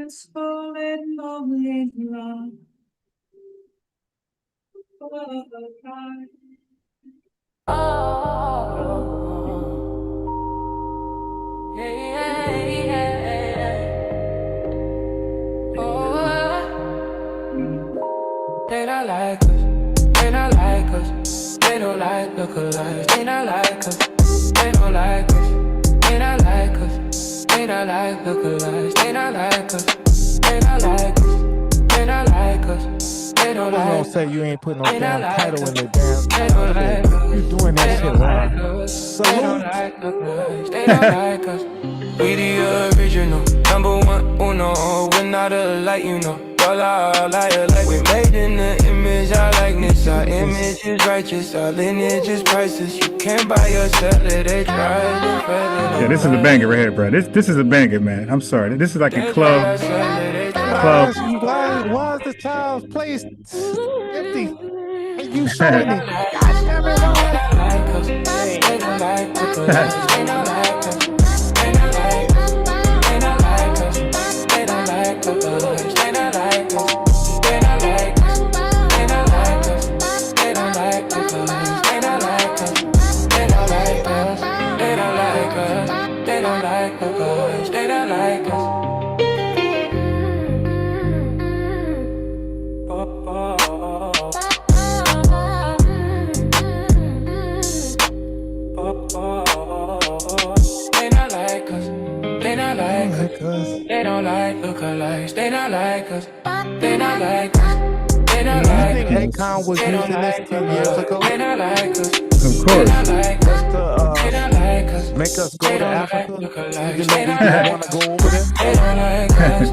graceful and lovely love. Oh, yeah. Oh, they not like us. They not like us. They don't like lookalikes. They not like us. They don't like us. They not like us. They not like lookalikes. They not like us. They not like us. They not like us. They don't like us. I was gonna say you ain't putting no damn title in the damn title. You doing that shit wrong. Salute. They don't like us. We the original, number one, uno. We're not alike, you know. Y'all are liars, like we made in the image, our likeness. Our image is righteous, our lineage is priceless. You can't buy or sell it, they try. Yeah, this is a banger right here, bro. This is a banger, man. I'm sorry. This is like a club. Why is the child's place empty? And you showing it? God damn it, They don't like lookalikes. They not like us. They not like us. They not like us. You think Akon was using this 10 years ago? They not like us. Of course. They not like us. Make us go to Africa. You know we don't want to go over there. They don't like us.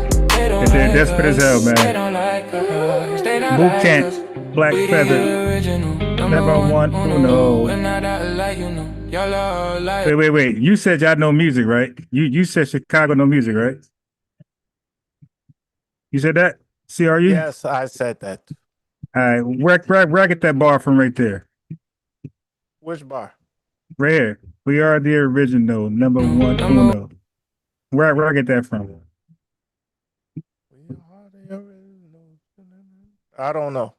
They're desperate as hell, man. They don't like us. They not Boot like camp, us. Black Feather, number one, uno. Wait. You said y'all know music, right? You said Chicago know music, right? You said that? CRU? Yes, I said that. All right, where I get that bar from right there? Which bar? Right here. We are the original, number one, uno. Where I get that from? I don't know.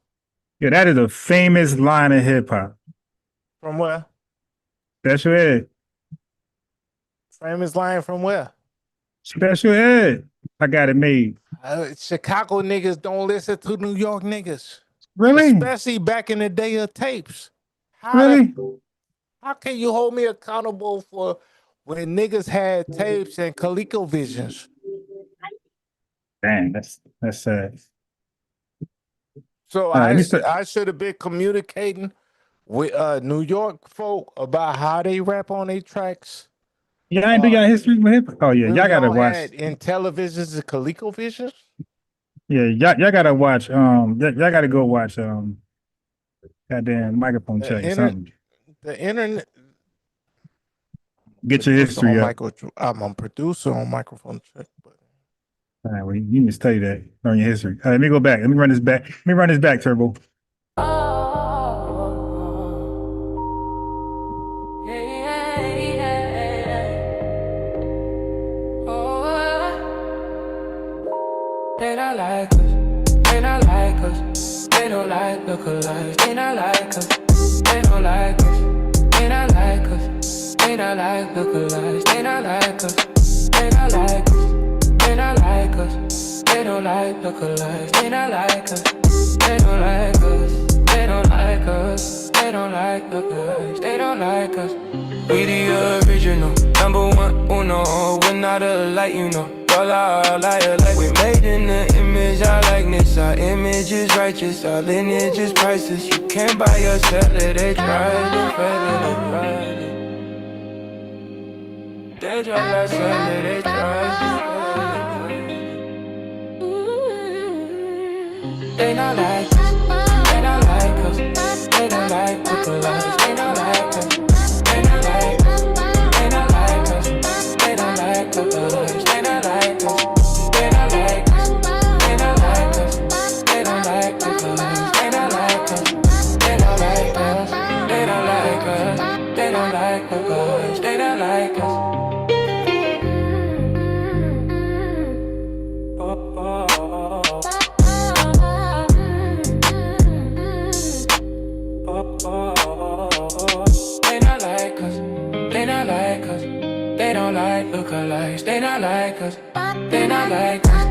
Yeah, that is a famous line of hip hop. From where? Special Ed. Famous line from where? Special Ed. I got it made. Chicago niggas don't listen to New York niggas. Really? Especially back in the day of tapes. How can you hold me accountable for when niggas had tapes and ColecoVisions? Dang, that's sad. So I should have been communicating with New York folk about how they rap on their tracks. Yeah, I ain't do y'all history with hip hop. Oh yeah, y'all gotta watch. In televisions and ColecoVisions. Yeah, y'all gotta watch. Y'all gotta go watch. Goddamn microphone check or something. The internet. Get your history up. I'm a producer on microphone check, but. All right, well, you need to study that. Learn your history. Let me go back. Let me run this back. Turbo. They not like us. They not like us. They don't like lookalikes. They not like us. They don't like us. They not like us. They not like lookalikes. They not like us. They not like us. They not like us. They don't like lookalikes. They not like us. They don't like us. They don't like us. They don't like lookalikes. They don't like us. We the original, number one, uno. We're not alike, you know. Y'all are liars, like we made in the image, our likeness. Our image is righteous, our lineage is priceless. You can't buy or sell it, they try to They try to sell it, they try. They not like us, they not like us. They don't like lookalikes, they not like us. They not like us, they not like us. They don't like lookalikes, they not like us. They not like us, they not like us. They don't like lookalikes, they not like us. They don't like us, they don't like us. They don't like lookalikes, they not like us. not like us. They not like us.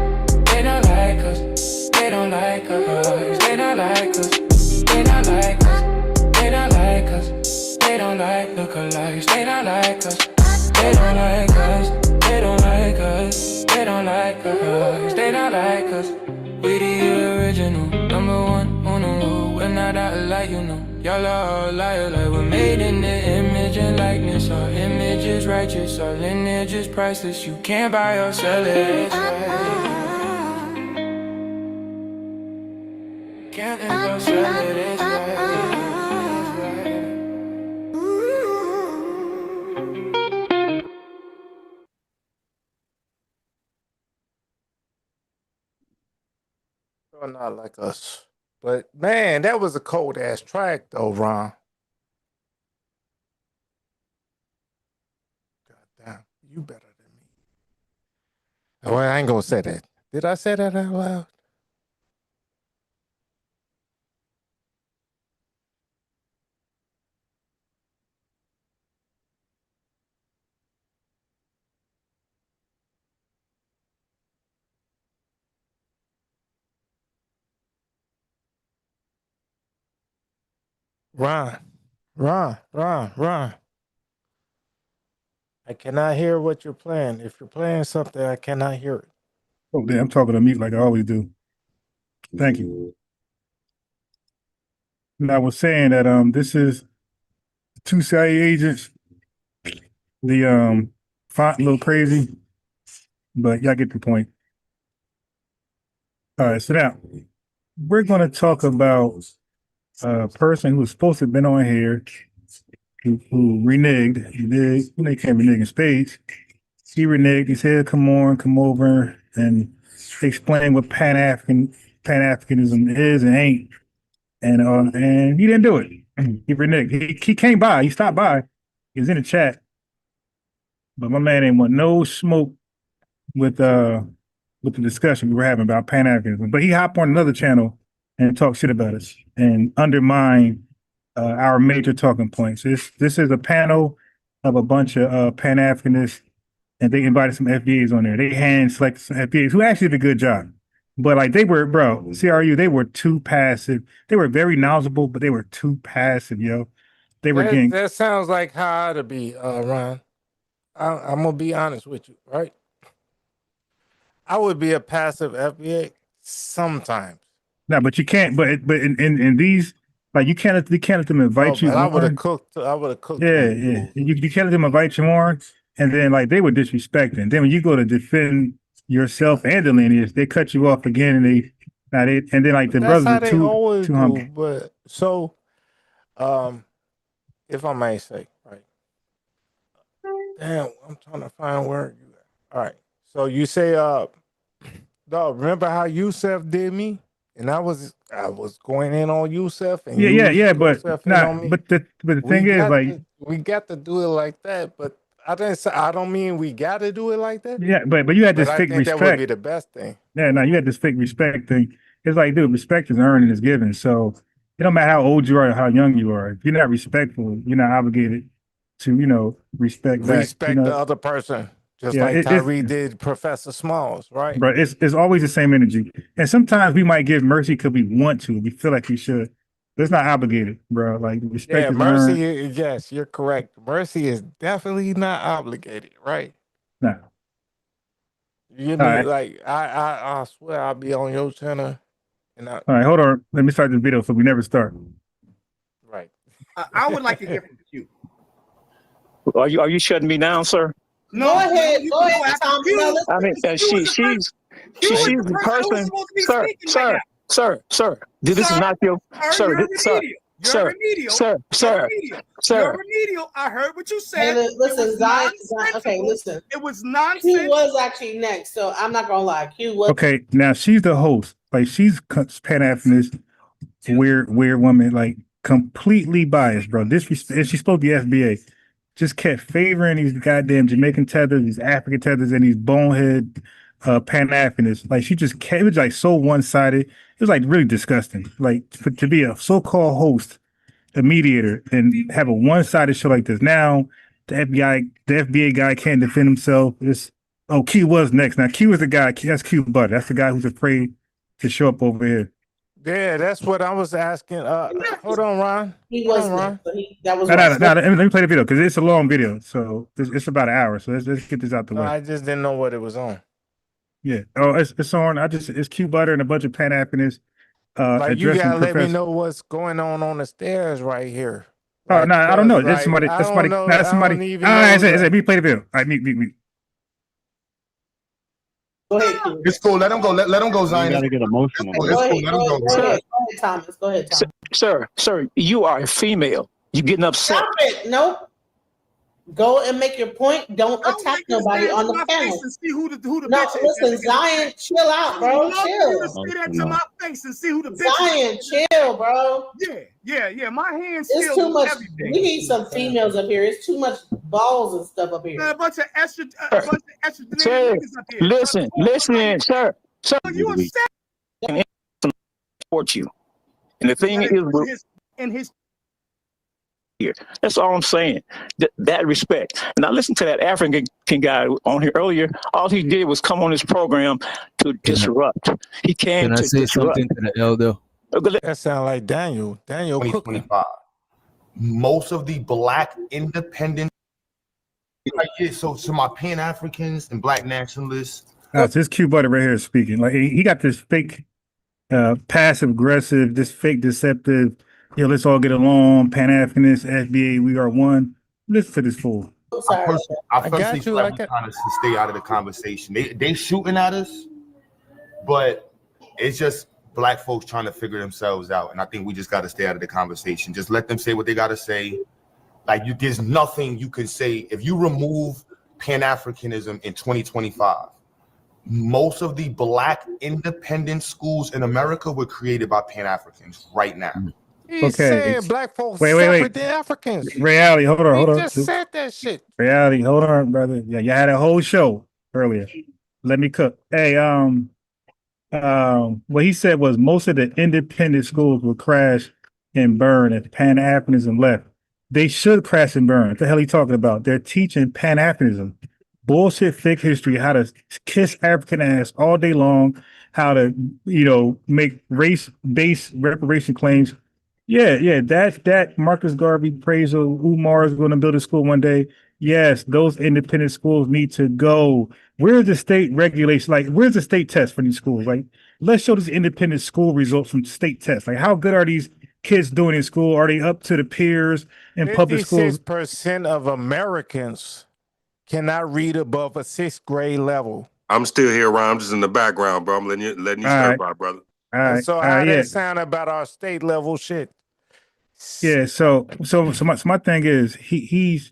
They not like us. They don't like us. They not like us. They not like us. They not like us. They don't like lookalikes. They not like us. They don't like us. They don't like us. They don't like us. They not like us. We the original, number one on the road. We're not out like you know. Y'all are all liars, like we're made in the image and likeness. Our image is righteous, our lineage is priceless. You can't buy or sell it. It's right. Can't ever sell it. It's right. You're not like us. But man, that was a cold ass track though, Ron. God damn, you better than me. Well, I ain't gonna say that. Did I say that out loud? Ron. I cannot hear what you're playing. If you're playing something, I cannot hear it. Oh, damn, I'm talking to mute like I always do. Thank you. And I was saying that this is two CIA agents. The font a little crazy, but y'all get the point. All right, so now we're gonna talk about a person who was supposed to have been on here who reneged. He can't renege in spades. He reneged. He said, come over and explain what Pan-Africanism is and ain't. And he didn't do it. He reneged. He came by. He stopped by. He was in the chat. But my man ain't want no smoke with the discussion we were having about Pan-Africanism. But he hopped on another channel and talked shit about us and undermine our major talking points. This is a panel of a bunch of Pan-Africanists, and they invited some FBAs on there. They hand selected some FBAs who actually did a good job. But like they were, bro, CRU, they were too passive. They were very knowledgeable, but they were too passive, yo. They were getting. That sounds like how to be, Ron. I'm gonna be honest with you, right? I would be a passive FBA sometimes. No, but you can't. But in these, like you can't let them invite you. I would have cooked. Yeah. You can't let them invite you on, and then like they were disrespecting. Then when you go to defend yourself and the lineage, they cut you off again, and then like the brothers are too humble. But so, if I may say, right? Damn, I'm trying to find where you at. All right. So you say, dog, remember how Yusef did me? And I was going in on Yusef and yeah, but the thing is, like, we got to do it like that, but I don't mean we got to do it like that. Yeah, but you had this fake respect. That would be the best thing. Yeah, no, you had this fake respect thing. It's like, dude, respect is earned and is given. So it don't matter how old you are or how young you are. If you're not respectful, you're not obligated to, respect the other person. Just like Tyree did Professor Smalls, right? But it's always the same energy. And sometimes we might give mercy because we want to. We feel like we should. But it's not obligated, bro. Like respect is mercy. earned. Yes, you're correct. Mercy is definitely not obligated, right? No. You know, right. Like I swear I'll be on your channel. All right, hold on. Let me start the video so we never start. Right. I would like to hear from you. Are you shutting me down, sir? No, go ahead, Tom. I mean, she's the person, sir. This is not your, sir, You're remedial. I heard what you said. Hey, listen, Zion, okay, listen. It was nonsense. Q was actually next, so I'm not gonna lie. Q was. Okay, now she's the host. Like she's Pan-Africanist, weird woman, like completely biased, bro. Disrespect. She's supposed to be FBA. Just kept favoring these goddamn Jamaican tethers, these African tethers, and these bonehead Pan-Africanists. Like she just kept, it was like so one-sided. It was like really disgusting. Like to be a so-called host, a mediator, and have a one-sided show like this. Now the FBA guy can't defend himself. Oh, Q was next. Now Q is the guy. That's Q Butter. That's the guy who's afraid to show up over here. Yeah, that's what I was asking. Hold on, Ron. He Hold was on, Ron. that was No, Russ. let me play the video because it's a long video. So it's about an hour. So let's get this out the No, way. I just didn't know what it was on. Yeah. Oh, it's on. It's Q Butter and a bunch of Pan-Africanists Like you addressing gotta let me Professor. know what's going on the stairs right here. Oh Like, no, I don't know. It's like, somebody. I That's don't somebody. know. No, that's I somebody. don't even All know. right, let me play the video. All right, mute. Go ahead, Q. It's cool. Let him go. Let him go, Zion. You gotta get emotional. It's cool. Let him go. Go ahead, Thomas. Go ahead, Thomas. Sir, you are a female. You getting upset? Stop it. Nope. Go and make your point. Don't attack nobody on the panel. See who the No, bitch listen, is. Zion, chill out, bro. Chill. Say that to my face and see who the bitch Zion, chill, bro. Yeah. My hands It's still too do much. everything. We need some females up here. It's too much balls and stuff up here. A bunch of extra Sir, niggas up here. listen, sir. You upset? Support you. And the thing is, in his here. That's all I'm saying. That respect. And I listened to that African guy on here earlier. All he did was come on this program to disrupt. He came to say disrupt. something to the elder? That sound like Daniel. Daniel cooking. 2025. Most of the Black independent. So my Pan-Africans and Black nationalists. So this Q Butter right here speaking. Like he got this fake, passive aggressive, this fake deceptive. Let's all get along. Pan-Africanists, FBA, we are one. Listen to this fool. I personally feel like we're trying to stay out of the conversation. They shooting at us, but it's just Black folks trying to figure themselves out. And I think we just got to stay out of the conversation. Just let them say what they got to say. Like there's nothing you can say. If you remove Pan-Africanism in 2025, most of the Black independent schools in America were created by Pan-Africans right now. He's saying Black folks wait. separate than Africans. Reality, hold on. He just said that shit. Reality, hold on, brother. Yeah, you had a whole show earlier. Let me cook. Hey, what he said was most of the independent schools will crash and burn if Pan-Africanism left. They should crash and burn. What the hell are you talking about? They're teaching Pan-Africanism. Bullshit fake history, how to kiss African ass all day long, how to, make race-based reparation claims. Yeah, that Marcus Garvey prays Umar is going to build a school one day. Yes, those independent schools need to go. Where's the state regulation? Like, where's the state test for these schools? Like, let's show these independent school results from state tests. Like, how good are these kids doing in school? Are they up to the peers in public schools? 56% of Americans cannot read above a 6th grade level. I'm still here, Ron. I'm just in the background, bro. I'm letting you start by, brother. All right. So how that sound about our state level shit? Yeah. So my thing is he's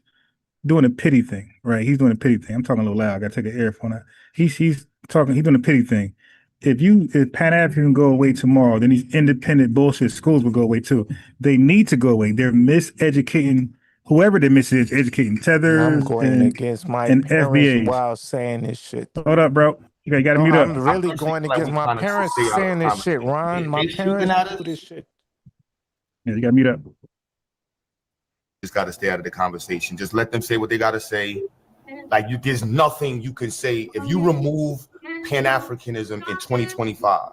doing a pity thing, right? He's doing a pity thing. I'm talking a little loud. I gotta take an earphone out. He's doing a pity thing. If Pan-African go away tomorrow, then these independent bullshit schools will go away too. They need to go away. They're miseducating whoever they're miseducating. Tethers I'm going against my parents FBAs. while saying this shit. Hold up, bro. You gotta mute up. I'm really going against my parents saying this shit, Ron. My parents do this shit. Yeah, you gotta mute up. Just got to stay out of the conversation. Just let them say what they got to say. Like there's nothing you can say. If you remove Pan-Africanism in 2025,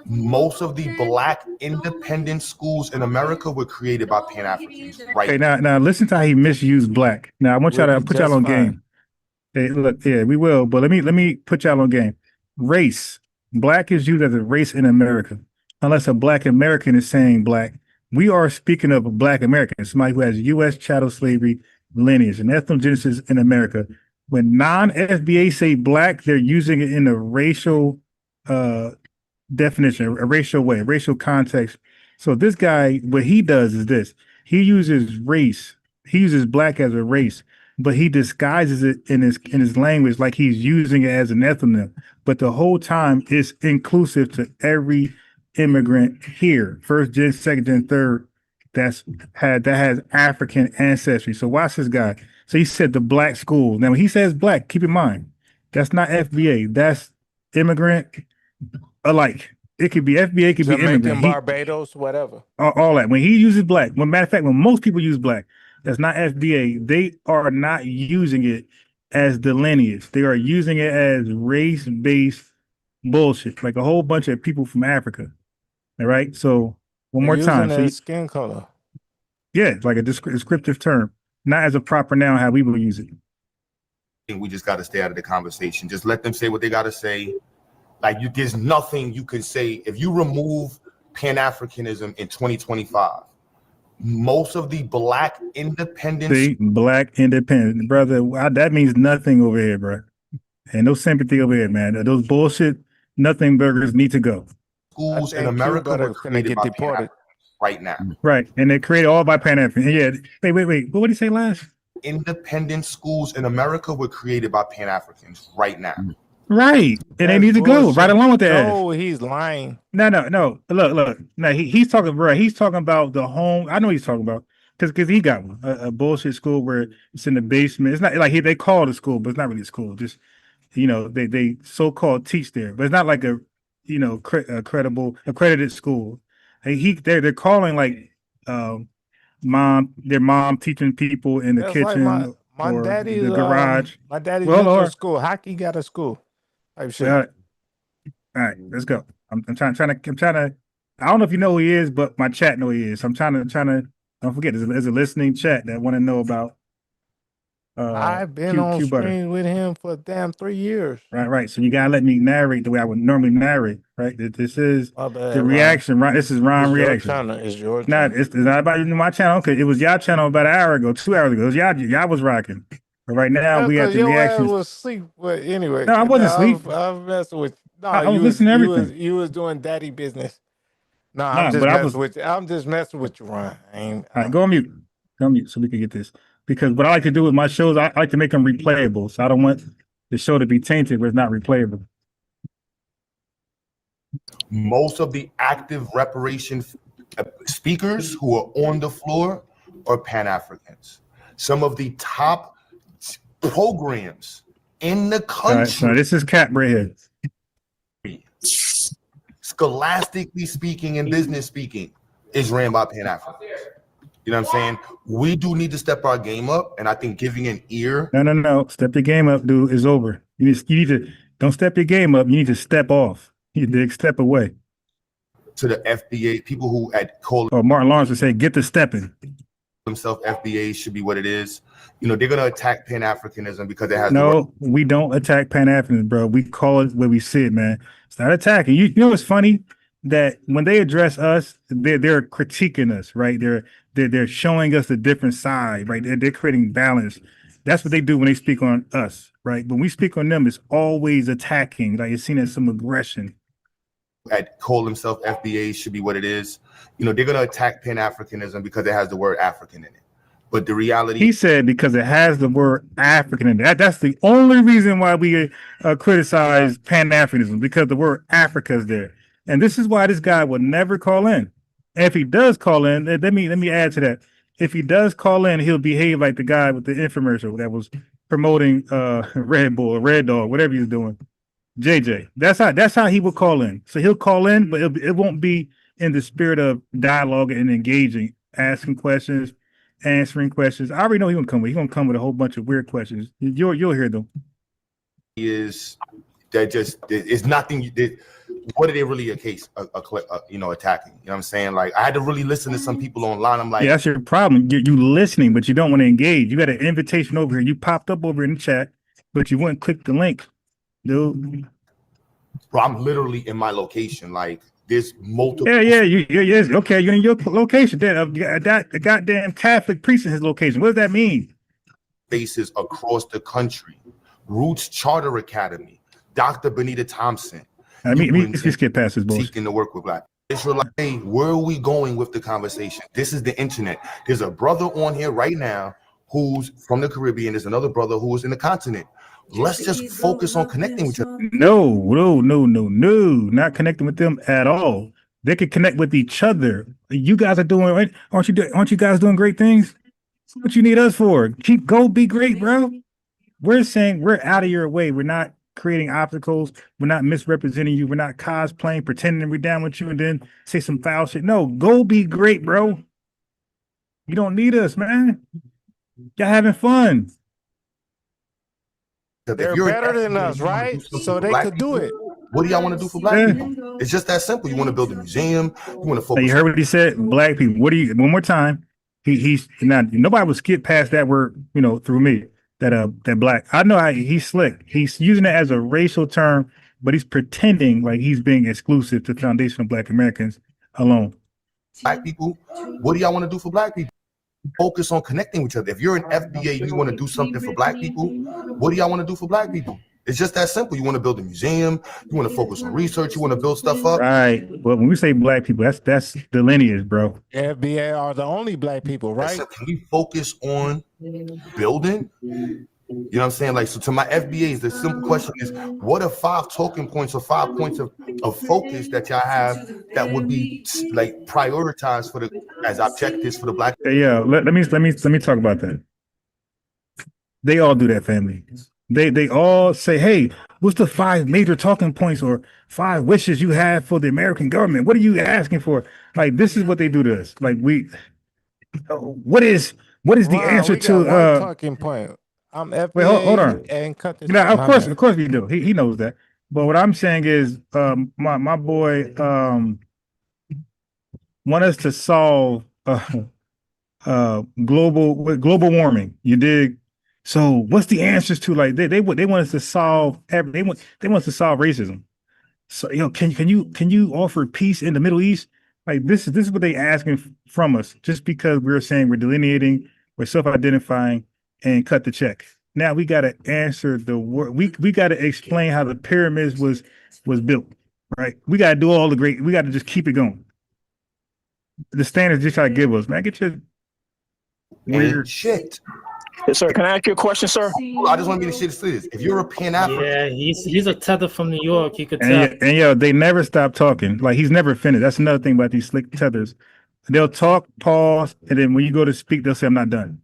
most of the Black independent schools in America were created by Pan-Africans. Right. Hey, now listen to how he misused Black. Now I want y'all to put y'all on game. Hey, look, yeah, we will, but let me put y'all on game. Race. Black is used as a race in America. Unless a Black American is saying Black. We are speaking of a Black American, somebody who has U.S. chattel slavery lineage and ethnogenesis in America. When non-FBA say Black, they're using it in a racial definition, a racial way, a racial context. So this guy, what he does is this. He uses race. He uses Black as a race, but he disguises it in his language like he's using it as an ethnonym. But the whole time it's inclusive to every immigrant here, first gen, second gen, third, that has African ancestry. So watch this guy. So he said the Black school. Now when he says Black, keep in mind, that's not FBA, that's immigrant alike. It could be FBA, it could Jamaican, be immigrant. Barbados, whatever. All that. When he uses Black, matter of fact, when most people use Black, that's not FBA. They are not using it as the lineage. They are using it as race-based bullshit, like a whole bunch of people from Africa. All right. So one more time. Using So his skin color. yeah, it's like a descriptive term, not as a proper noun how we will use it. We just got to stay out of the conversation. Just let them say what they got to say. Like there's nothing you can say if you remove Pan-Africanism in 2025. Most of the black independence. See, black independent, brother. That means nothing over here, bro. And no sympathy over here, man. Those bullshit nothing burgers need to go. Schools in America were created by deported right now. Right, and they're created all by Pan-African. Yeah. Wait. What did he say last? Independent schools in America were created by Pan-Africans right now. Right, and they need to go right along with that. No, he's lying. No. Look. No, he's talking, bro. He's talking about the home. I know he's talking about because he got one, a bullshit school where it's in the basement. It's not like they call it a school, but it's not really a school. Just they so-called teach there, but it's not like a credible accredited school. They're calling like their mom teaching people in the kitchen, like my daddy's the garage. My daddy went to school. Hockey got a school. All right, let's go. I'm trying to. I don't know if you know who he is, but my chat know he is. So I'm trying to. Don't forget, there's a listening chat that want to know about. I've been on screen with him for damn 3 years. Right. So you gotta let me narrate the way I would normally narrate. Right. This is the reaction. Right. This is Ron reaction. It's your channel. It's not about my channel. Okay, it was y'all channel about an hour ago, 2 hours ago. It was y'all was rocking. But right now we got the reaction. Was asleep, but anyway. No, I wasn't asleep. I was messing with. No, I was listening to everything. You was doing daddy business. No, I'm just messing with you. I'm just messing with you, Ron. All right, go on mute. Go on mute so we can get this. Because what I like to do with my shows, I like to make them replayable. So I don't want the show to be tainted where it's not replayable. Most of the active reparation speakers who are on the floor are Pan-Africans. Some of the top programs in the country. Right, so this is Cap right here. Scholastically speaking and business speaking is ran by Pan-Africans. You know what I'm saying? We do need to step our game up, and I think giving an ear. No. Step your game up, dude. Is over. You need to don't step your game up. You need to step off. You need to step away. To the FBA people who call. Oh, Martin Lawrence would say, "Get the stepping." Themselves FBAs should be what it is. They're gonna attack Pan-Africanism because it has. No, we don't attack Pan-Africanism, bro. We call it where we sit, man. It's not attacking. You know what's funny? That when they address us, they're critiquing us, right? They're showing us a different side, right? They're creating balance. That's what they do when they speak on us, right? When we speak on them, it's always attacking. Like it's seen as some aggression. Call themselves FBAs should be what it is. They're gonna attack Pan-Africanism because it has the word African in it. But the reality, he said, because it has the word African in it. That's the only reason why we criticize Pan-Africanism, because the word Africa is there. And this is why this guy will never call in. And if he does call in, let me add to that. If he does call in, he'll behave like the guy with the infomercial that was promoting Red Bull or Red Dog, whatever he was doing. JJ. That's how he will call in. So he'll call in, but it won't be in the spirit of dialogue and engaging, asking questions, answering questions. I already know he's gonna come with. He's gonna come with a whole bunch of weird questions. You'll hear them. Is that just it's nothing? What are they really attacking? You know what I'm saying? Like I had to really listen to some people online. I'm like, yeah, that's your problem. You listening, but you don't want to engage. You got an invitation over here. You popped up over in the chat, but you wouldn't click the link, dude. Bro, I'm literally in my location. Like there's multiple. Yeah. Yes. Okay, you're in your location. Then that goddamn Catholic priest in his location. What does that mean? Bases across the country. Roots Charter Academy. Dr. Benita Thompson. I mean, let's just get past this bullshit. Seeking to work with Black Israelites. Hey, where are we going with the conversation? This is the internet. There's a brother on here right now who's from the Caribbean. There's another brother who is in the continent. Let's just focus on connecting with each other. No, not connecting with them at all. They could connect with each other. You guys are doing right. Aren't you guys doing great things? What you need us for? Go be great, bro. We're saying we're out of your way. We're not creating obstacles. We're not misrepresenting you. We're not cosplaying, pretending we're down with you and then say some foul shit. No, go be great, bro. You don't need us, man. Y'all having fun. They're if you're better than FBA, us, right? So they black could do it. What do y'all want to do for black people? It's just that simple. You want to build a museum. You want to focus. You heard what he said? Black people. What do you? One more time. He's not. Nobody will skip past that word. Through me. That black. I know he's slick. He's using it as a racial term, but he's pretending like he's being exclusive to foundational Black Americans alone. Black people. What do y'all want to do for black people? Focus on connecting with each other. If you're an FBA, you want to do something for black people. What do y'all want to do for black people? It's just that simple. You want to build a museum. You want to focus on research. You want to build stuff up. Right. Well, when we say black people, that's the lineage, bro. FBA are the only black people, right? Can we focus on building? You know what I'm saying? Like, so to my FBAs, the simple question is, what are 5 talking points or 5 points of focus that y'all have that would be like prioritized as objectives for the black? Yeah, let me talk about that. They all do that, family. They all say, hey, what's the 5 major talking points or 5 wishes you have for the American government? What are you asking for? Like, this is what they do to us. Like, what is the answer to talking point? I'm FBA. Wait, hold on. And cut this. Of course we do. He knows that. But what I'm saying is, my boy want us to solve global warming. You dig? So what's the answers to, like, they want us to solve they want us to solve racism. So can you offer peace in the Middle East? Like, this is what they asking from us, just because we're saying we're delineating, we're self-identifying, and cut the check. Now we got to answer the word. We got to explain how the pyramids was built, right? We got to do all we got to just keep it going. The standards just try to give us, man. Get your weird shit. Yes, sir. Can I ask you a question, sir? I just want to be the shit to this. If you're a Pan-African, yeah, he's a tether from New York. You could tell. And they never stop talking. Like, he's never finished. That's another thing about these slick tethers. They'll talk, pause, and then when you go to speak, they'll say, "I'm not done."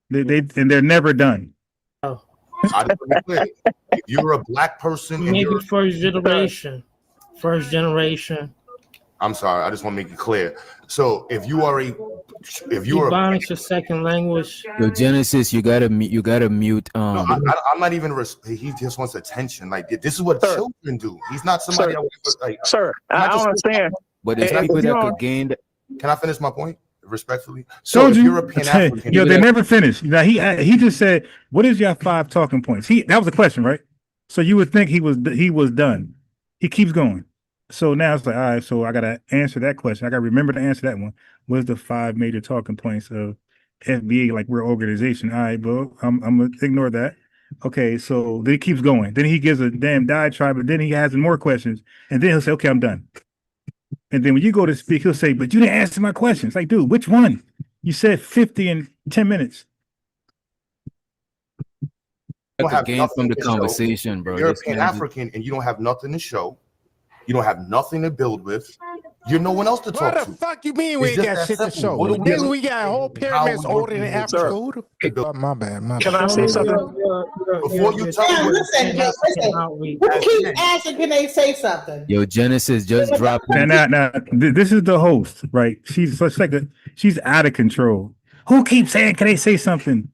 They're never done. Oh. If you're a black person, maybe first generation. I'm sorry, I just want to make it clear. So if you're Ebonics your second language. Yo, Genesis, you gotta mute. No, I'm not even. He just wants attention. Like, this is what children do. He's not somebody that was like. Sir, I don't understand. But it's people that could gain. Can I finish my point respectfully? So if you're a Pan-African, they never finished. Now he just said, "What is your 5 talking points?" That was the question, right? So you would think he was done. He keeps going. So now it's like, all right, so I gotta answer that question. I gotta remember to answer that one. What's the 5 major talking points of FBA? Like, we're organization. All right, bro. I'm gonna ignore that. Okay, so then he keeps going. Then he gives a damn diatribe, but then he has more questions, and then he'll say, "Okay, I'm done." And then when you go to speak, he'll say, "But you didn't answer my questions." Like, dude, which one? You said 50 in 10 minutes. I could gain from the conversation, bro. You're a Pan-African and you don't have nothing to show. You don't have nothing to build with. You're no one else to talk to. What the fuck you mean we ain't got shit to show? Nigga, we got whole pyramids older than Africa. My bad. Can I say something? Before you tell me, listen. We keep asking, can they say something? Yo, Genesis just dropped. Now, this is the host, right? She's out of control. Who keeps saying, can they say something?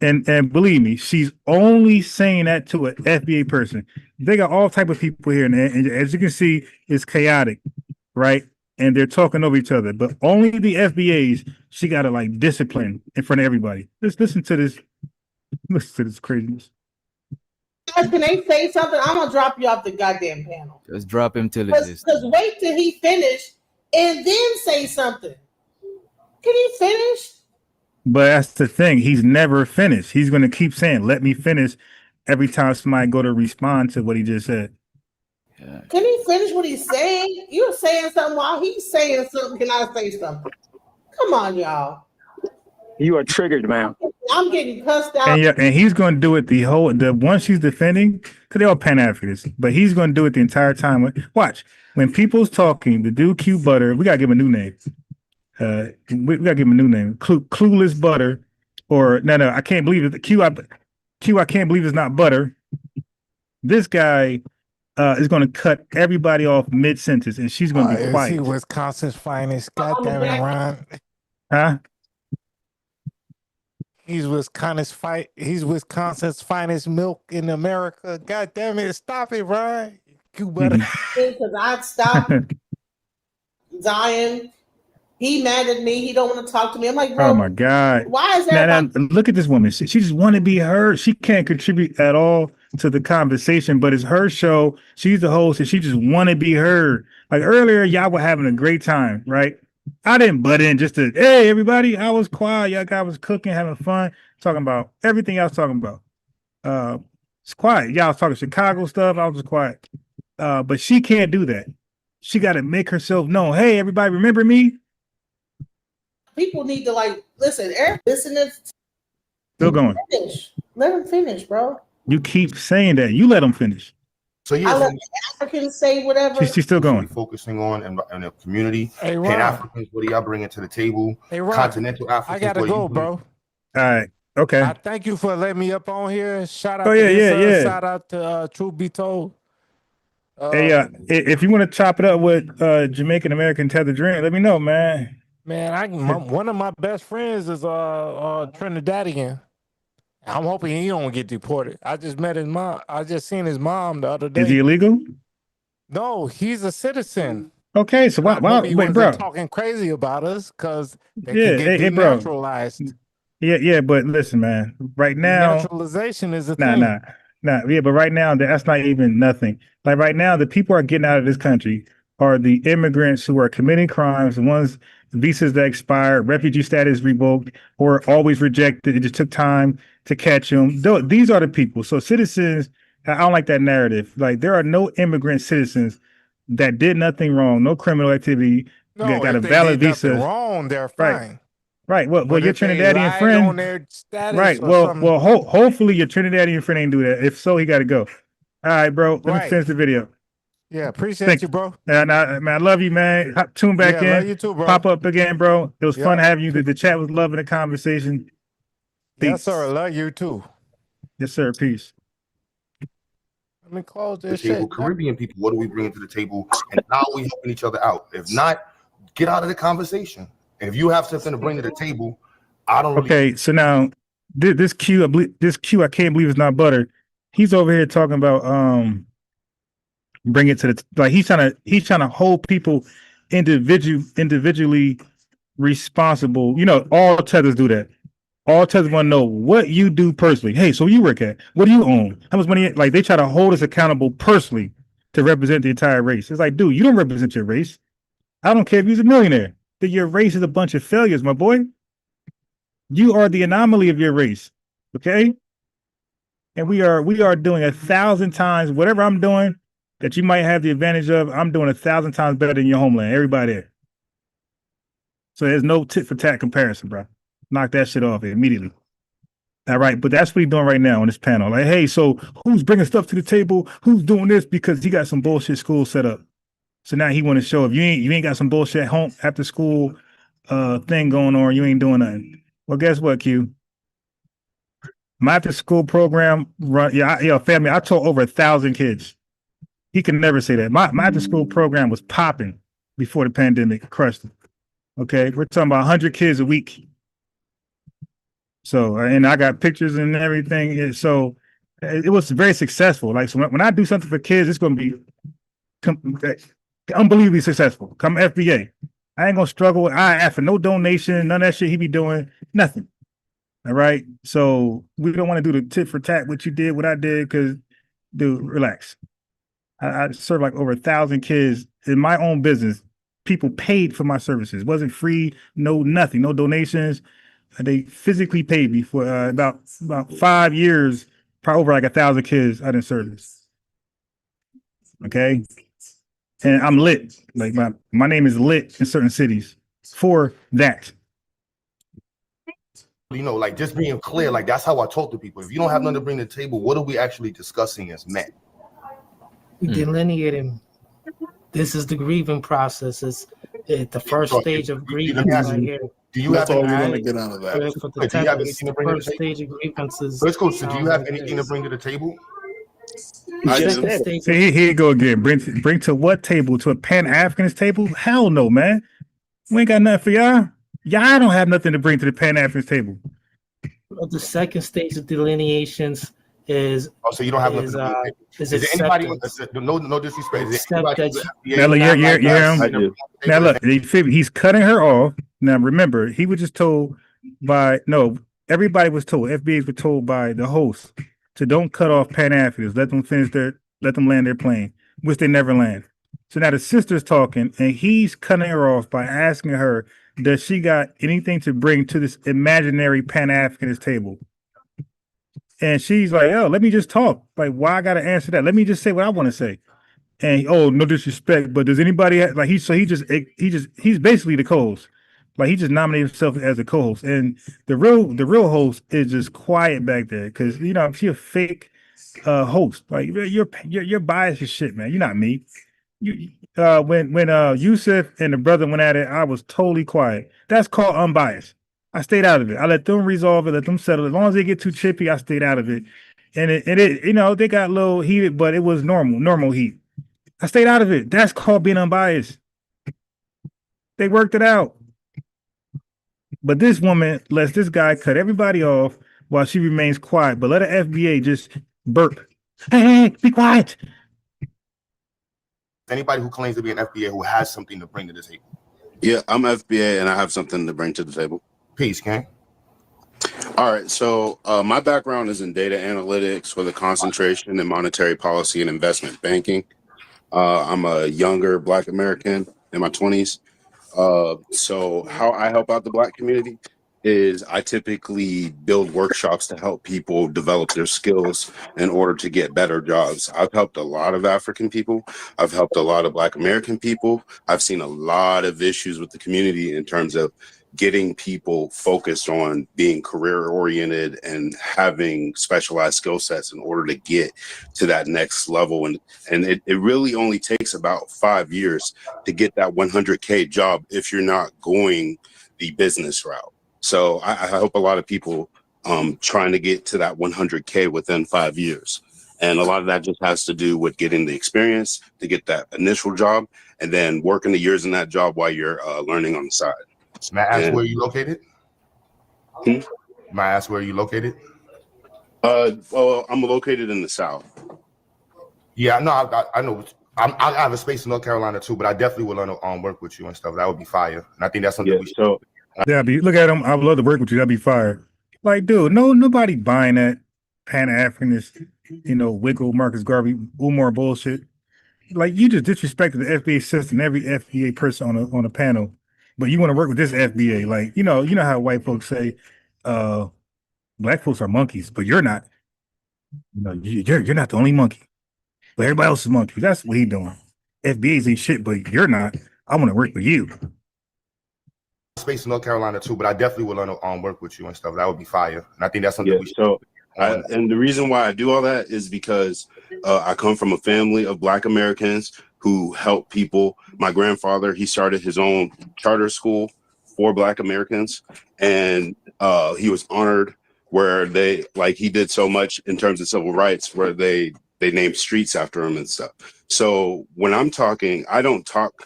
And believe me, she's only saying that to an FBA person. They got all type of people here, and as you can see, it's chaotic, right? And they're talking over each other. But only the FBAs, she got to, like, discipline in front of everybody. Let's listen to this. Listen to this craziness. Can they say something? I'm gonna drop you off the goddamn panel. Just drop him till it's Because wait till he finish and then say something. Can he finish? But that's the thing. He's never finished. He's going to keep saying, "Let me finish," every time somebody go to respond to what he just said. Yeah. Can he finish what he's saying? You're saying something while he's saying something. Can I say something? Come on, y'all. You are triggered, man. I'm getting cussed out. And he's going to do it the one she's defending, because they're all Pan-Africanists, but he's going to do it the entire time. Watch. When people's talking, the dude Q Butter, we got to give him a new name. We gotta give him a new name. Clueless Butter, or no, I can't believe it. Q, I can't believe it's not Butter. This guy is going to cut everybody off mid sentence, and she's going to be quiet. Is he Wisconsin's finest? Goddamn it, Ron. Huh? He's Wisconsin's finest milk in America. God damn it, stop it, Ryan. You better. Because I'd stop Zion. He mad at me. He don't want to talk to me. I'm like, bro. Oh my God. Why is now, that? Look at this woman. She just want to be heard. She can't contribute at all to the conversation, but it's her show. She's the host, and she just want to be heard. Like earlier, y'all were having a great time, right? I didn't butt in just to, hey, everybody. I was quiet. Y'all guys was cooking, having fun, talking about everything I was talking about. It's quiet. Y'all was talking Chicago stuff. I was just quiet. But she can't do that. She got to make herself known. Hey, everybody, remember me? People need to listen. Listening. Still going. Finish. Let them finish, bro. You keep saying that. You let them finish. So I let Africans say whatever. She's still going. Focusing on in the community. Hey, Ron. Pan-Africans, what do y'all bring to the table? Hey, Ron, Continental Africans. I gotta go, bro. All right. Okay. I thank you for letting me up on here. Shout out to Shout out to Truth Be Told. Hey, if you want to chop it up with Jamaican American Tether Dream, let me know, man. Man, one of my best friends is Trinidadian. I'm hoping he don't get deported. I just met his mom. I just seen his mom the other day. Is he illegal? No, he's a citizen. Okay, so why wait, bro? Talking crazy about us because they can get denaturalized. Yeah, but listen, man. Right now, naturalization is a thing. Nah. Yeah, but right now, that's not even nothing. Like right now, the people who are getting out of this country are the immigrants who are committing crimes, the ones visas that expired, refugee status revoked, or always rejected. It just took time to catch them. These are the people. So citizens, I don't like that narrative. Like there are no immigrant citizens that did nothing wrong, no criminal activity, got a valid visa. Wrong, they're fine. Right. Well, your Trinidadian friend. Right. Well, hopefully your Trinidadian friend ain't do that. If so, he got to go. All right, bro. Let me finish the video. Yeah, appreciate you, bro. And I love you, man. Tune back in. Love you too, bro. Pop up again, bro. It was fun having you. The chat was loving the conversation. Peace. Yes, sir. Love you too. Yes, sir. Peace. Let me close this shit. Caribbean people, what are we bringing to the table? And how are we helping each other out? If not, get out of the conversation. And if you have something to bring to the table, I don't. Okay, so now this Q, I can't believe it's not butter. He's over here talking about bring it to the he's trying to hold people individually responsible. You know, all tethers do that. All tethers want to know what you do personally. Hey, so you work at? What do you own? How much money? Like they try to hold us accountable personally to represent the entire race. It's like, dude, you don't represent your race. I don't care if you're a millionaire. That your race is a bunch of failures, my boy. You are the anomaly of your race. Okay? And we are doing 1,000 times whatever I'm doing that you might have the advantage of. I'm doing 1,000 times better than your homeland. Everybody there. So there's no tit for tat comparison, bro. Knock that shit off immediately. All right, but that's what he's doing right now on this panel. Like, hey, so who's bringing stuff to the table? Who's doing this? Because he got some bullshit school set up. So now he want to show if you ain't got some bullshit home after school thing going on, you ain't doing nothing. Well, guess what, Q? My after school program family, I taught over 1,000 kids. He can never say that. My after school program was popping before the pandemic crushed it. Okay, we're talking about 100 kids a week. So, and I got pictures and everything. So it was very successful. Like, so when I do something for kids, it's going to be unbelievably successful. Come FBA. I ain't gonna struggle. I ask for no donation, none of that shit he be doing, nothing. All right. So we don't want to do the tit for tat, what you did, what I did, because dude, relax. I served like over 1,000 kids in my own business. People paid for my services. It wasn't free, nothing, no donations. They physically paid me for about 5 years, probably over like 1,000 kids I didn't service. Okay. And I'm lit. Like my name is lit in certain cities for that. You know, like just being clear, like that's how I talk to people. If you don't have nothing to bring to the table, what are we actually discussing as men? We delineating. This is the grieving process. It's the first stage of grievance right here. Do you have anything to get out of that? Do you have anything to bring to the table? Stage of grievances. Let's go. So do you have anything to bring to the table? Here you go again. Bring to what table? To a Pan-Africanist table? Hell no, man. We ain't got nothing for y'all. Y'all don't have nothing to bring to the Pan-Africanist table. The second stage of delineations is so you don't have is, nothing to do with is it. Is there anybody? acceptance. No disrespect. Is there Accept anybody that who's Now look, FBA? you hear him? I do. Now look, he's cutting her off. Now remember, he was just told everybody was told, FBAs were told by the host to don't cut off Pan-Africans, let them land their plane, which they never land. So now the sister's talking, and he's cutting her off by asking her, does she got anything to bring to this imaginary Pan-Africanist table? And she's like, oh, let me just talk. Like, why I gotta answer that? Let me just say what I want to say. And no disrespect, but does anybody he's basically the co-host. Like he just nominated himself as a co-host. And the real host is just quiet back there because she's a fake host. Like you're biased as shit, man. You're not me. When Yusuf and the brother went at it, I was totally quiet. That's called unbiased. I stayed out of it. I let them resolve it, let them settle it. As long as they get too chippy, I stayed out of it. And it they got a little heated, but it was normal heat. I stayed out of it. That's called being unbiased. They worked it out. But this woman lets this guy cut everybody off while she remains quiet. But let an FBA just burp. Hey, be quiet. Anybody who claims to be an FBA who has something to bring to the table. Yeah, I'm FBA and I have something to bring to the table. Peace, King. All right, so my background is in data analytics with a concentration in monetary policy and investment banking. I'm a younger Black American in my 20s. So how I help out the Black community is I typically build workshops to help people develop their skills in order to get better jobs. I've helped a lot of African people. I've helped a lot of Black American people. I've seen a lot of issues with the community in terms of getting people focused on being career oriented and having specialized skill sets in order to get to that next level. And it really only takes about 5 years to get that 100K job if you're not going the business route. So I hope a lot of people trying to get to that 100K within 5 years. And a lot of that just has to do with getting the experience to get that initial job and then working the years in that job while you're learning on the side. May I ask where you located? May I ask where you located? Well, I'm located in the South. Yeah, no, I know. I have a space in North Carolina too, but I definitely would want to work with you and stuff. That would be fire. And I think that's something we should. So look at him. I would love to work with you. That'd be fire. Like, dude, nobody buying that Pan-Africanist, wiggle Marcus Garvey, Umar bullshit. Like, you just disrespected the FBA system, every FBA person on a panel. But you want to work with this FBA, like you know how white folks say, black folks are monkeys, but you're not. You're not the only monkey, but everybody else is monkeys. That's what he's doing. FBAs ain't shit, but you're not. I want to work with you. Space in North Carolina too, but I definitely would want to work with you and stuff. That would be fire, and I think that's something we should. So, and the reason why I do all that is because I come from a family of Black Americans who help people. My grandfather, he started his own charter school for Black Americans, and he was honored where he did so much in terms of civil rights where they named streets after him and stuff. So when I'm talking, I'm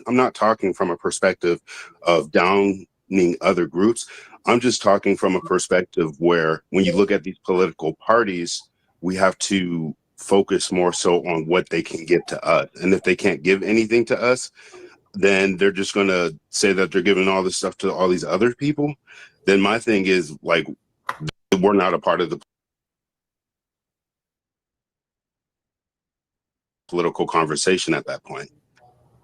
not talking from a perspective of downing other groups. I'm just talking from a perspective where when you look at these political parties, we have to focus more so on what they can give to us. And if they can't give anything to us, then they're just going to say that they're giving all this stuff to all these other people. Then my thing is, like, we're not a part of the political conversation at that point.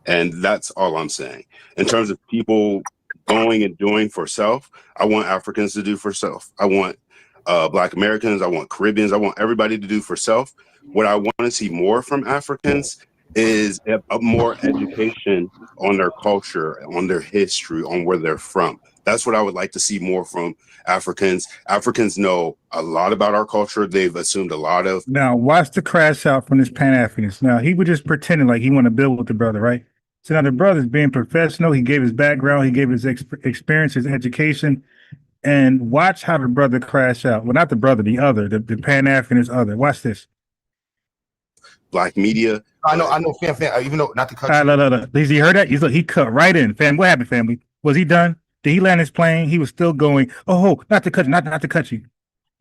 And that's all I'm saying. In terms of people going and doing for self, I want Africans to do for self. I want Black Americans, I want Caribbeans, I want everybody to do for self. What I want to see more from Africans is a more education on their culture, on their history, on where they're from. That's what I would like to see more from Africans. Africans know a lot about our culture. They've assumed a lot of. Now, watch the crash out from this Pan-Africanist. Now, he was just pretending like he wanted to build with the brother, right? So now the brother's being professional. He gave his background. He gave his experience, his education. And watch how the brother crash out. Well, not the brother, the other, the Pan-Africanist other. Watch this. Black media. I know, fam, even though not to cut you. No. He heard that? He cut right in. Fam, what happened, family? Was he done? Did he land his plane? He was still going. Oh, not to cut you.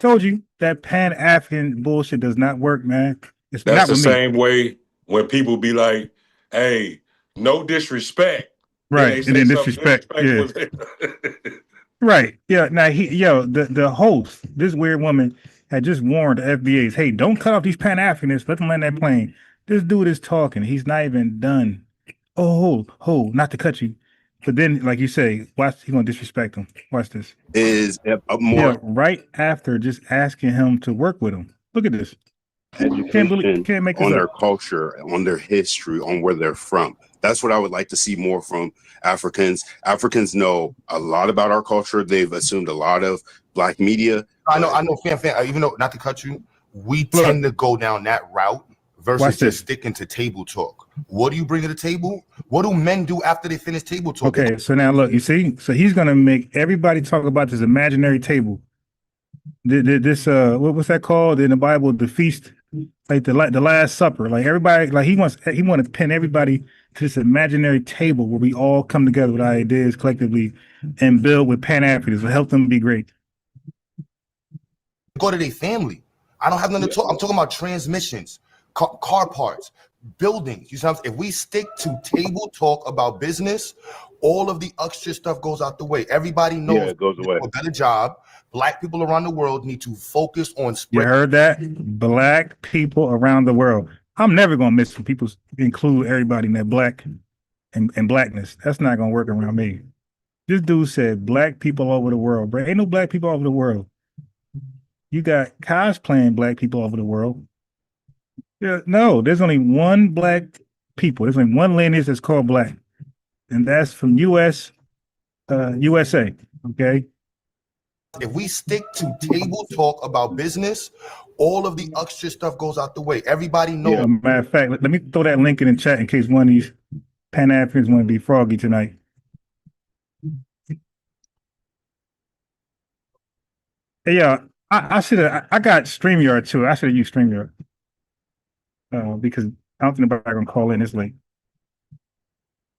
Told you that Pan-African bullshit does not work, man. It's That's not the with me. same way when people be like, hey, no disrespect. Right. Then they And say then something disrespect. Yeah. disrespectful. Right. Yeah. Now the host, this weird woman, had just warned the FBAs, hey, don't cut off these Pan-Africanists. Let them land that plane. This dude is talking. He's not even done. Oh, not to cut you. But then, like you say, watch, he's gonna disrespect him. Watch this. Is a more right after just asking him to work with him. Look at this. education Can't make this on up. their culture, on their history, on where they're from. That's what I would like to see more from Africans. Africans know a lot about our culture. They've assumed a lot of Black media. I know, fam. Even though, not to cut you, we tend to go down that route versus just sticking to table talk. What do you bring to the table? What do men do after they finish table talk? Okay, so now look, you see, so he's gonna make everybody talk about this imaginary table. This what's that called in the Bible? The feast, like the Last Supper. Like everybody, like he wants to pin everybody to this imaginary table where we all come together with our ideas collectively and build with Pan-Africanism, help them be great. Go to their family. I don't have nothing to talk. I'm talking about transmissions, car parts, buildings. You see what I'm saying? If we stick to table talk about business, all of the extra stuff goes out the way. Everybody knows it goes away. For a better job. Black people around the world need to focus on You heard that? Black people around the world. I'm never gonna miss when people include everybody in that black and blackness. That's not gonna work around me. This dude said black people all over the world, bro. Ain't no black people all over the world. You got cosplaying black people all over the world. Yeah, no, there's only one black people. There's only one lineage that's called black, and that's from USA. Okay. If we stick to table talk about business, all of the extra stuff goes out the way. Everybody knows. Yeah, matter of fact, let me throw that link in the chat in case one of these Pan-Africans want to be froggy tonight. Hey, yeah, I got StreamYard too. I should have used StreamYard because I don't think anybody's gonna call in this late.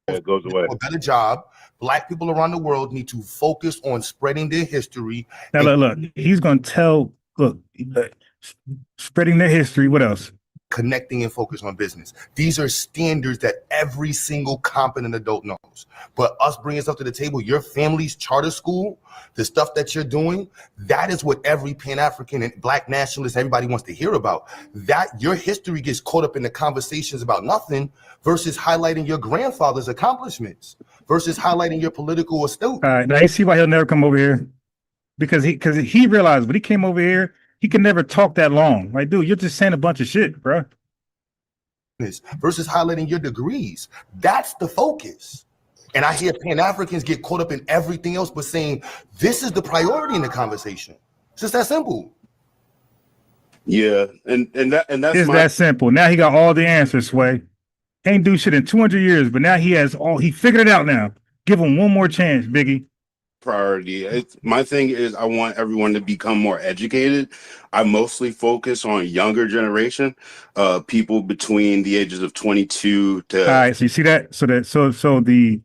It goes away. For a better job. Black people around the world need to focus on spreading their history. Now, look, he's gonna tell. Look, spreading their history. What else? Connecting and focus on business. These are standards that every single competent adult knows. But us bringing stuff to the table, your family's charter school, the stuff that you're doing, that is what every Pan-African and Black nationalist, everybody wants to hear about. That your history gets caught up in the conversations about nothing versus highlighting your grandfather's accomplishments versus highlighting your political astute. All right, now you see why he'll never come over here because he realized when he came over here, he can never talk that long. Like, dude, you're just saying a bunch of shit, bro. Versus highlighting your degrees. That's the focus. And I hear Pan-Africans get caught up in everything else but saying this is the priority in the conversation. It's just that simple. Yeah, and that's it's that simple. Now he got all the answers, Sway. Ain't do shit in 200 years, but now he figured it out now. Give him one more chance, Biggie. Priority. My thing is I want everyone to become more educated. I mostly focus on younger generation, people between the ages of 22 to. All right, so you see that? So the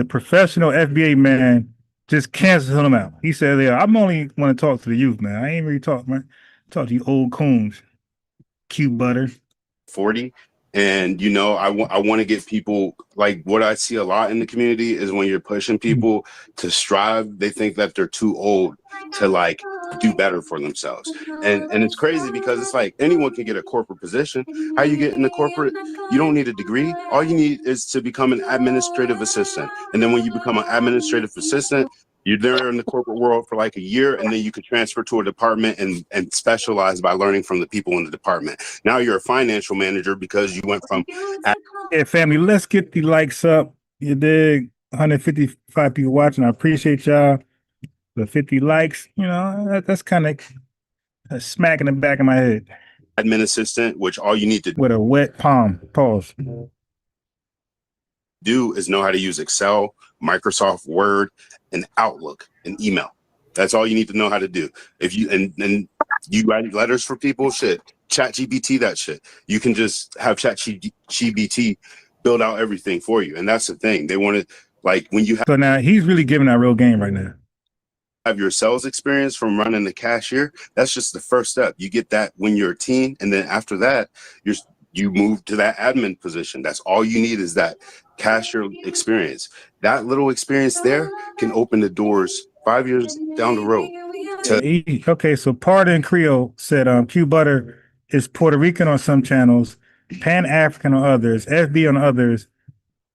professional FBA man just canceled him out. He said, "Yeah, I'm only want to talk to the youth, man. I ain't really talk, man. Talk to you old coons, cute butter." 40. And, you know, I want to get people, like what I see a lot in the community is when you're pushing people to strive, they think that they're too old to like do better for themselves. And it's crazy because it's like anyone can get a corporate position. How you get in the corporate? You don't need a degree. All you need is to become an administrative assistant. And then when you become an administrative assistant, you're there in the corporate world for like a year, and then you could transfer to a department and specialize by learning from the people in the department. Now you're a financial manager because you went from. Yeah, family, let's get the likes up. You dig? 155 people watching. I appreciate y'all. The 50 likes, you know, that's kind of a smack in the back of my head. Admin assistant, which all you need to with a wet palm. Pause. Do is know how to use Excel, Microsoft Word, and Outlook and email. That's all you need to know how to do. If you and you write letters for people, shit, ChatGPT that shit. You can just have ChatGPT build out everything for you. And that's the thing. They want to, like, when you have. So now he's really giving out real game right now. have your sales experience from running the cashier, that's just the first step. You get that when you're a teen, and then after that, you move to that admin position. That's all you need, is that cashier experience. That little experience there can open the doors 5 years down the road. Okay, so Pardon Creole said Q Butter is Puerto Rican on some channels, Pan-African on others, FB on others,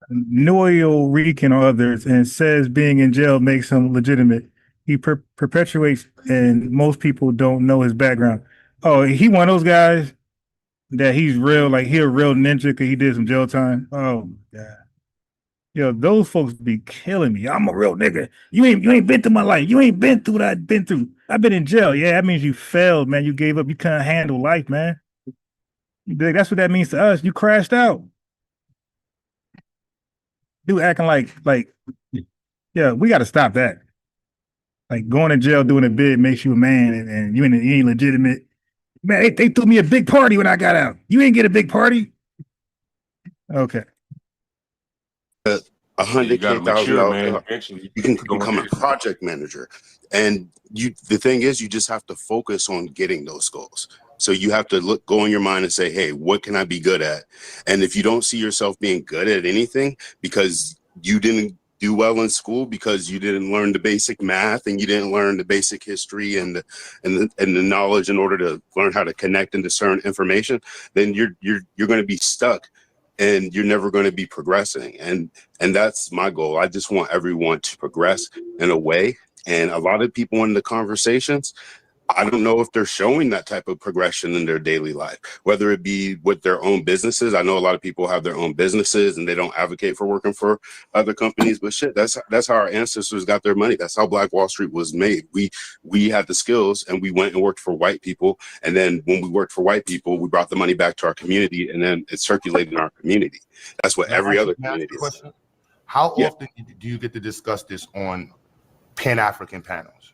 New Rican on others, and says being in jail makes him legitimate. He perpetuates, and most people don't know his background. Oh, he one of those guys that he's real, like he a real ninja because he did some jail time. Oh my God. Yo, those folks be killing me. I'm a real nigga. You ain't been through my life. You ain't been through what I've been through. I've been in jail. Yeah, that means you failed, man. You gave up. You couldn't handle life, man. That's what that means to us. You crashed out. Dude acting like, yeah, we got to stop that. Like going to jail doing a bid makes you a man, and you ain't legitimate. Man, they threw me a big party when I got out. You ain't get a big party. Okay. $100,000, you can become a project manager. And the thing is, you just have to focus on getting those goals. So you have to go in your mind and say, hey, what can I be good at? And if you don't see yourself being good at anything because you didn't do well in school, because you didn't learn the basic math and you didn't learn the basic history and the knowledge in order to learn how to connect and discern information, then you're going to be stuck. And you're never going to be progressing. And that's my goal. I just want everyone to progress in a way. And a lot of people in the conversations, I don't know if they're showing that type of progression in their daily life, whether it be with their own businesses. I know a lot of people have their own businesses and they don't advocate for working for other companies, but shit, that's how our ancestors got their money. That's how Black Wall Street was made. We had the skills and we went and worked for white people. And then when we worked for white people, we brought the money back to our community, and then it circulated in our community. That's what every other community is. How often do you get to discuss this on Pan-African panels?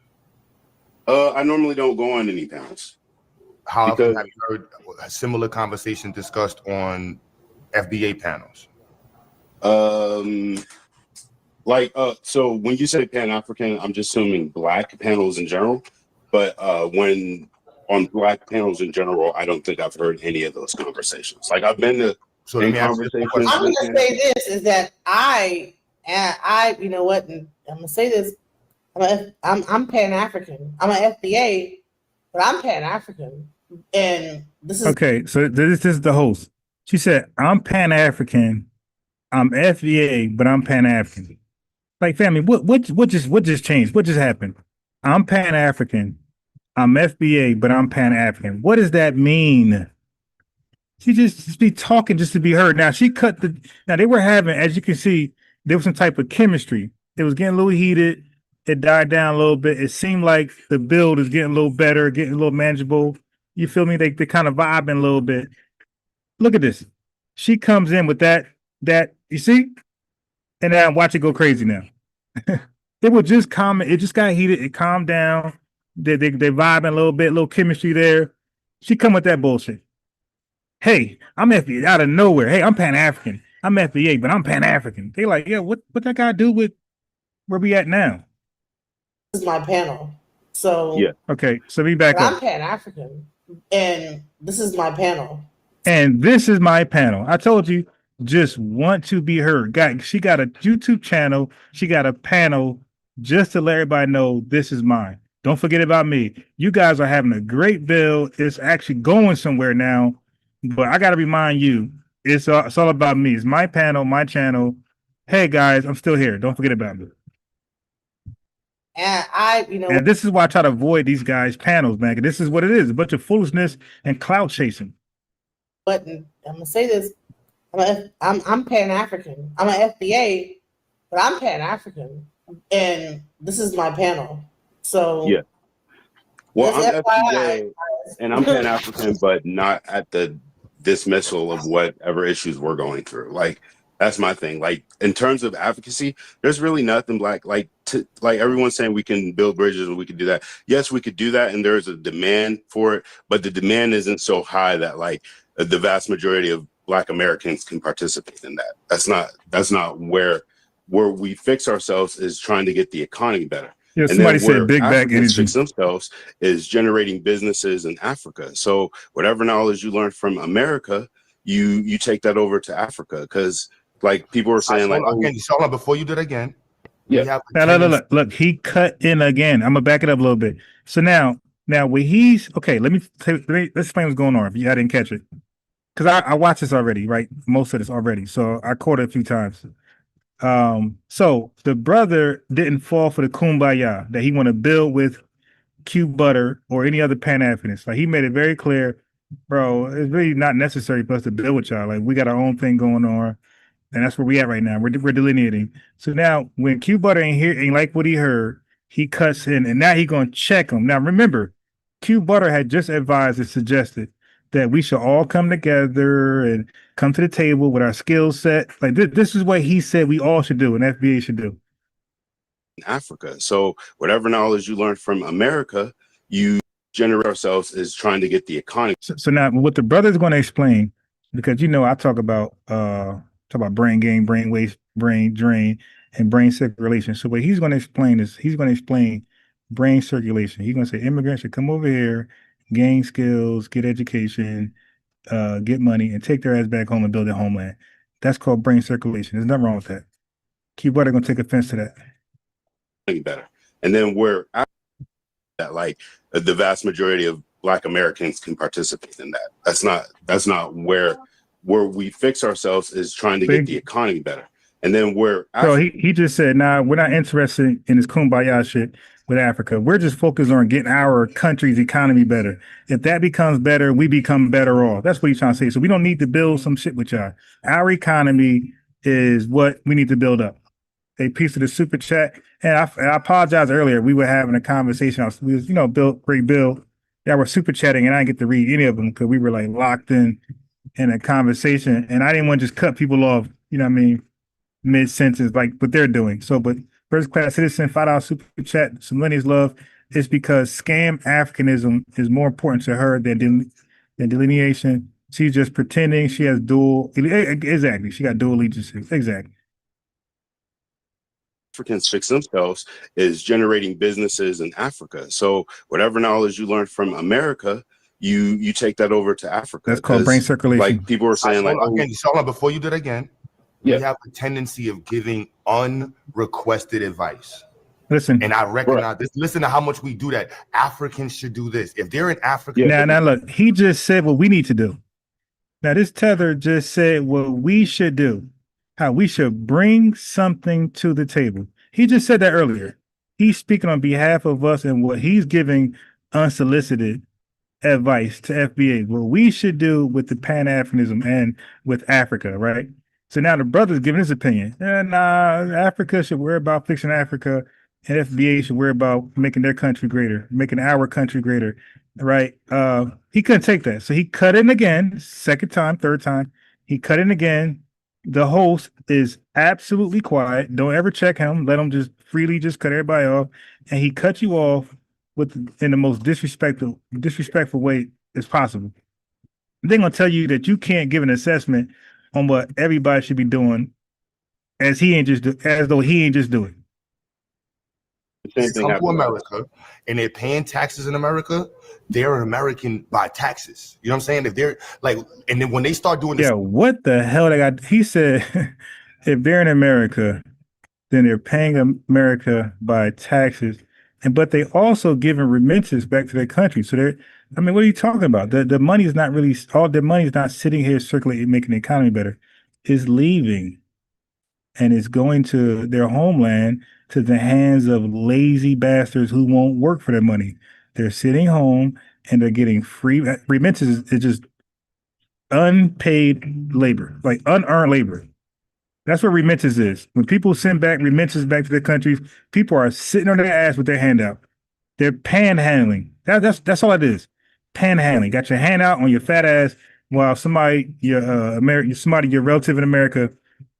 I normally don't go on any panels. How often have you heard a similar conversation discussed on FBA panels? So when you say Pan-African, I'm just assuming Black panels in general. But when on Black panels in general, I don't think I've heard any of those conversations. Like I've been to conversations. I'm going to say this is that I, you know what, and I'm going to say this. I'm Pan-African. I'm an FBA, but I'm Pan-African, and this is okay. So this is the host. She said, "I'm Pan-African. I'm FBA, but I'm Pan-African." Like, family, what just changed? What just happened? I'm Pan-African. I'm FBA, but I'm Pan-African. What does that mean? She just be talking just to be heard. Now she cut the. Now they were having, as you can see, there was some type of chemistry. It was getting a little heated. It died down a little bit. It seemed like the build is getting a little better, getting a little manageable. You feel me? They kind of vibing a little bit. Look at this. She comes in with that you see, and now watch it go crazy now. It was just calm. It just got heated. It calmed down. They vibing a little bit, little chemistry there. She come with that bullshit. Hey, I'm FBA out of nowhere. Hey, I'm Pan-African. I'm FBA, but I'm Pan-African. They like, yeah, what that got to do with where we at now? This is my panel. So yeah. Okay, so be back up. I'm Pan-African, and this is my panel. And this is my panel. I told you, just want to be heard. She got a YouTube channel. She got a panel just to let everybody know this is mine. Don't forget about me. You guys are having a great build. It's actually going somewhere now. But I got to remind you, it's all about me. It's my panel, my channel. Hey, guys, I'm still here. Don't forget about me. And and this is why I try to avoid these guys' panels, man. This is what it is: a bunch of foolishness and clout chasing. But I'm gonna say this: I'm Pan-African. I'm an FBA, but I'm Pan-African, and this is my panel. So yeah. Well, I'm FBA and I'm Pan-African, but not at the dismissal of whatever issues we're going through. Like, that's my thing. Like, in terms of advocacy, there's really nothing Black, like everyone's saying we can build bridges and we can do that. Yes, we could do that, and there's a demand for it, but the demand isn't so high that like the vast majority of Black Americans can participate in that. That's not where we fix ourselves is trying to get the economy better. And somebody then said where big back Africans energy. fix themselves is generating businesses in Africa. So whatever knowledge you learn from America, you take that over to Africa. Because like people were saying, like, again, hold on, before you do it again. yeah. Look, he cut in again. I'm gonna back it up a little bit. So now when he's okay, let's explain what's going on if you I didn't catch it. Because I watched this already, right? Most of this already. So I caught it a few times. So the brother didn't fall for the kumbaya that he want to build with Q Butter or any other Pan-Africanist. Like he made it very clear, bro, it's really not necessary for us to build with y'all. Like we got our own thing going on. And that's where we at right now. We're delineating. So now when Q Butter ain't like what he heard, he cuts in and now he gonna check him. Now remember, Q Butter had just advised and suggested that we should all come together and come to the table with our skill set. Like this is what he said we all should do and FBA should do. Africa. So whatever knowledge you learn from America, you generate ourselves is trying to get the economy. So now what the brother's going to explain, because I talk about brain gain, brain waste, brain drain, and brain circulation. So what he's going to explain is brain circulation. He's going to say immigrants should come over here, gain skills, get education, get money, and take their ass back home and build their homeland. That's called brain circulation. There's nothing wrong with that. Keep going to take offense to that. Better. And then where that like the vast majority of Black Americans can participate in that. That's not where we fix ourselves is trying to get the economy better. And then where so he just said, nah, we're not interested in this kumbaya shit with Africa. We're just focused on getting our country's economy better. If that becomes better, we become better off. That's what he's trying to say. So we don't need to build some shit with y'all. Our economy is what we need to build up. A piece of the super chat. And I apologize earlier. We were having a conversation. We was, great Bill. Yeah, we're super chatting and I didn't get to read any of them because we were like locked in a conversation. And I didn't want to just cut people off, mid-sentence, like what they're doing. So, but first class citizen, $5 super chat, some Lenny's love. It's because scam Africanism is more important to her than delineation. She's just pretending she has exactly. She got dual allegiances. Exactly. Africans fix themselves is generating businesses in Africa. So whatever knowledge you learn from America, you take that over to Africa. That's called brain circulation. Like people are saying, like, again, before you do it again, we have a tendency of giving unrequested advice. Listen, and I recognize this. Listen to how much we do that. Africans should do this. If they're in Africa, now look, he just said what we need to do. Now this tether just said what we should do. How we should bring something to the table. He just said that earlier. He's speaking on behalf of us and what he's giving unsolicited advice to FBA. What we should do with the Pan-Africanism and with Africa, right? So now the brother's giving his opinion. Africa should worry about fixing Africa, and FBA should worry about making their country greater, making our country greater, right? He couldn't take that. So he cut in again, second time, third time. He cut in again. The host is absolutely quiet. Don't ever check him. Let him just freely just cut everybody off. And he cut you off in the most disrespectful way as possible. They're gonna tell you that you can't give an assessment on what everybody should be doing as though he ain't just doing. They come to America and they're paying taxes in America. They're an American by taxes. You know what I'm saying? If they're like, and then when they start doing this, yeah, what the hell? He said, if they're in America, then they're paying America by taxes, but they also giving remittances back to their country. So what are you talking about? The money is not really all. The money is not sitting here circulating, making the economy better. It's leaving, and it's going to their homeland, to the hands of lazy bastards who won't work for their money. They're sitting home and they're getting free remittances. It's just unpaid labor, like unearned labor. That's what remittances is. When people send back remittances back to their countries, people are sitting on their ass with their hand out. They're panhandling. That's all it is. Panhandling. Got your hand out on your fat ass while somebody, your relative in America,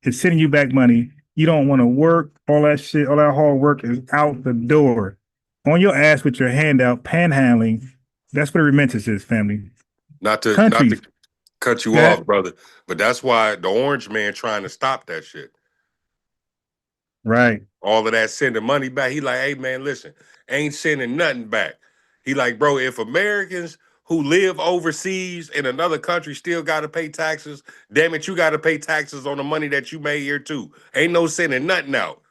is sending you back money. You don't want to work. All that shit, all that hard work is out the door. On your ass with your hand out, panhandling. That's what a remittance is, family. Not to cut you off, brother, but that's why the orange man trying to stop that shit. Right. All of that sending money back. He like, hey man, listen, ain't sending nothing back. He like, bro, if Americans who live overseas in another country still got to pay taxes, damn it, you got to pay taxes on the money that you made here too. Ain't no sending nothing out.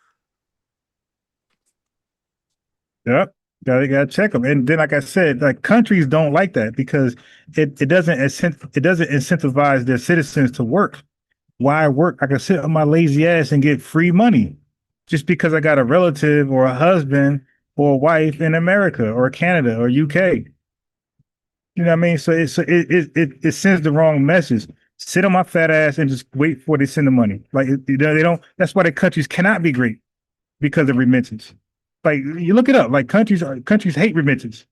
Yep. Gotta check them. And then, like I said, like countries don't like that because it doesn't incentivize their citizens to work. Why work? I can sit on my lazy ass and get free money just because I got a relative or a husband or a wife in America or Canada or UK. You know what I mean? So it sends the wrong message. Sit on my fat ass and just wait for they send the money. Like they don't. That's why the countries cannot be great because of remittance. Like you look it up. Like countries hate remittance,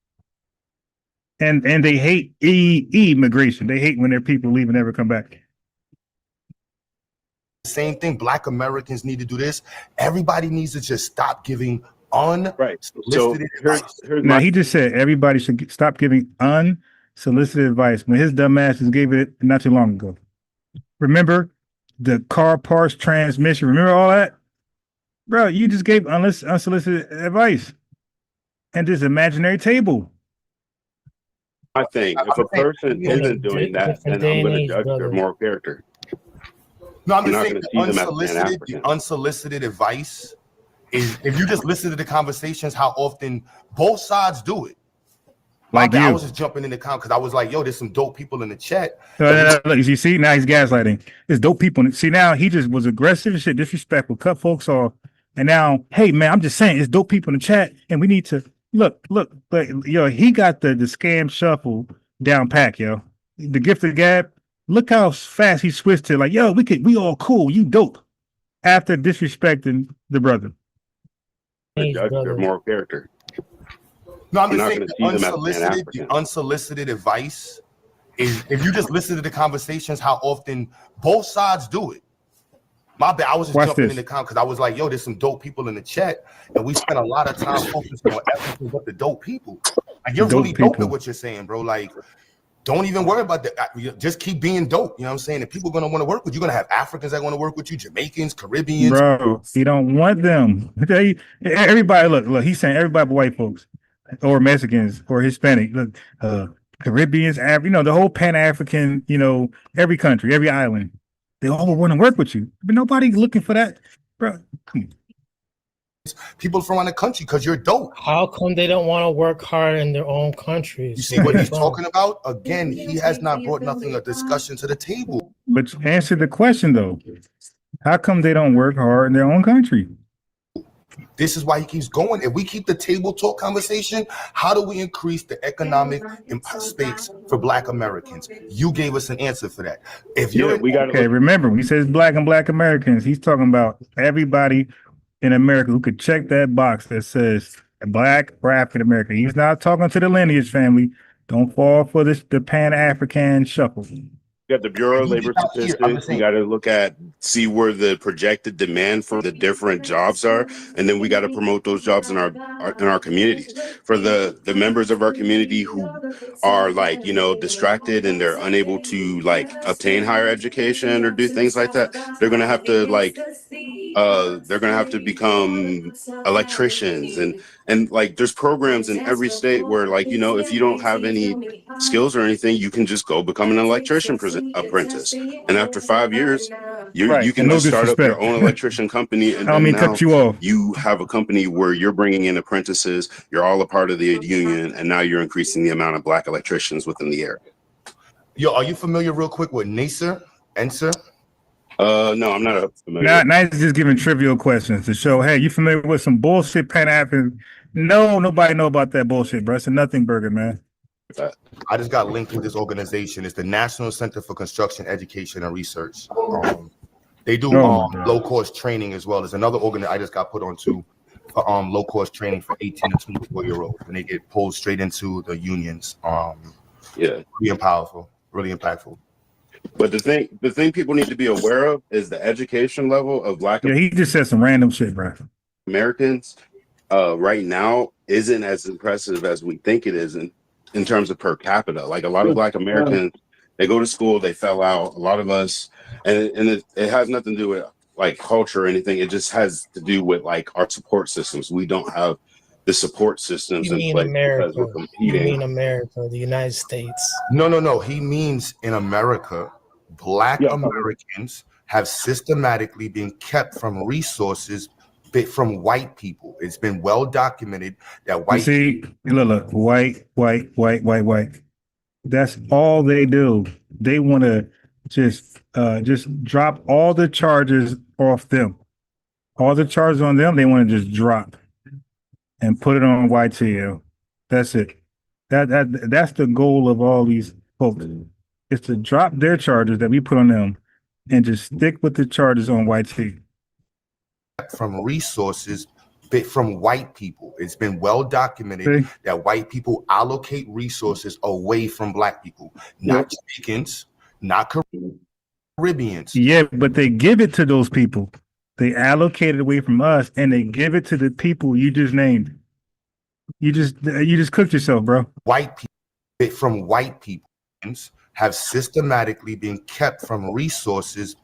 and they hate immigration. They hate when their people leave and never come back. Same thing. Black Americans need to do this. Everybody needs to just stop giving unsolicited advice. Now he just said everybody should stop giving unsolicited advice when his dumb ass just gave it not too long ago. Remember the car parts transmission? Remember all that? Bro, you just gave unsolicited advice and this imaginary table. I think if a person isn't doing that, then I'm going to judge their moral character. No, I'm just saying the unsolicited advice is if you just listen to the conversations, how often both sides do it. Like I was just jumping in the comment because I was like, yo, there's some dope people in the chat. Look, you see, now he's gaslighting. There's dope people. See, now he just was aggressive and shit, disrespectful, cut folks off. And now, hey, man, I'm just saying, it's dope people in the chat. And we need to look, yo, he got the scam shuffle down pack, yo. The gift of gab. Look how fast he switched to like, yo, we all cool. You dope. After disrespecting the brother. Judge their moral character. No, I'm just saying the unsolicited advice is if you just listen to the conversations, how often both sides do it. My bad. I was just jumping in the comment because I was like, yo, there's some dope people in the chat. And we spent a lot of time focusing on everything but the dope people. Like you're really dope at what you're saying, bro. Like, don't even worry about that. Just keep being dope. You know what I'm saying? If people are going to want to work with you, you're going to have Africans that want to work with you, Jamaicans, Caribbeans. Bro, you don't want them. Everybody, look, he's saying everybody but white folks or Mexicans or Hispanic. Look, Caribbeans, the whole Pan-African, every country, every island. They all want to work with you. But nobody's looking for that. Bro, come on. People from around the country because you're dope. How come they don't want to work hard in their own countries? You see what he's talking about? Again, he has not brought a discussion to the table. But answer the question though. How come they don't work hard in their own country? This is why he keeps going. If we keep the table talk conversation, how do we increase the economic space for Black Americans? You gave us an answer for that. Remember, when he says Black and Black Americans, he's talking about everybody in America who could check that box that says Black or African American. He's not talking to the lineage family. Don't fall for the Pan-African shuffle. You got the Bureau of Labor Statistics. You got to see where the projected demand for the different jobs are, and then we got to promote those jobs in our communities. For the members of our community who are distracted and they're unable to obtain higher education or do things like that, they're gonna have to become electricians and there's programs in every state where if you don't have any skills or anything, you can just go become an electrician apprentice, and after 5 years you can just start up your own electrician company, and cut you off. You have a company where you're bringing in apprentices, you're all a part of the union, and now you're increasing the amount of Black electricians within the area. Yo, are you familiar real quick with NSER? No, I'm not familiar. Now he's just giving trivial questions to show, hey, you familiar with some bullshit Pan-African? No, nobody know about that bullshit, bro. It's a nothing burger, man. I just got linked with this organization. It's the National Center for Construction Education and Research. They do low-cost training as well. There's another organization I just got put onto for low-cost training for 18 to 24-year-olds, and they get pulled straight into the unions. Really powerful, really impactful. But the thing people need to be aware of is the education level of Black. Yeah, he just said some random shit, bro. Americans right now isn't as impressive as we think it is in terms of per capita. Like a lot of Black Americans, they go to school, they fell out. A lot of us, and it has nothing to do with like culture or anything. It just has to do with like our support systems. We don't have the support systems You in mean place America? because we're You competing. mean America, the United States? No. He means in America, Black Yeah. Americans have systematically been kept from resources from white people. It's been well documented that You white see, look, white. That's all they do. They want to just drop all the charges off them. All the charges on them, they want to just drop and put it on YTL. That's it. That's the goal of all these folks. Is to drop their charges that we put on them and just stick with the charges on YT. from resources from white people. It's been well documented that white people allocate resources away from Black people, not Jamaicans, not Caribbeans. Yeah, but they give it to those people. They allocate it away from us and they give it to the people you just named. You just cooked yourself, bro. White people from white people have systematically been kept from resources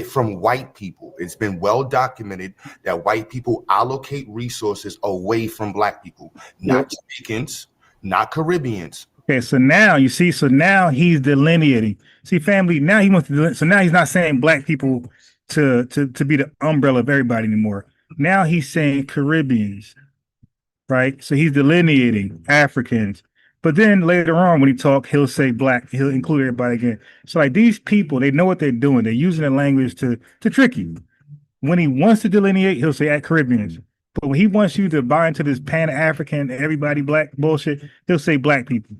from white people. It's been well documented that white people allocate resources away from Black people, not Jamaicans, not Caribbeans. Okay, so now you see, now he's delineating. See, family, now he wants to, so now he's not saying Black people to be the umbrella of everybody anymore. Now he's saying Caribbeans, right? So he's delineating Africans. But then later on, when he talk, he'll say Black. He'll include everybody again. So like these people, they know what they're doing. They're using the language to trick you. When he wants to delineate, he'll say Caribbeans. But when he wants you to buy into this Pan-African, everybody Black bullshit, he'll say Black people.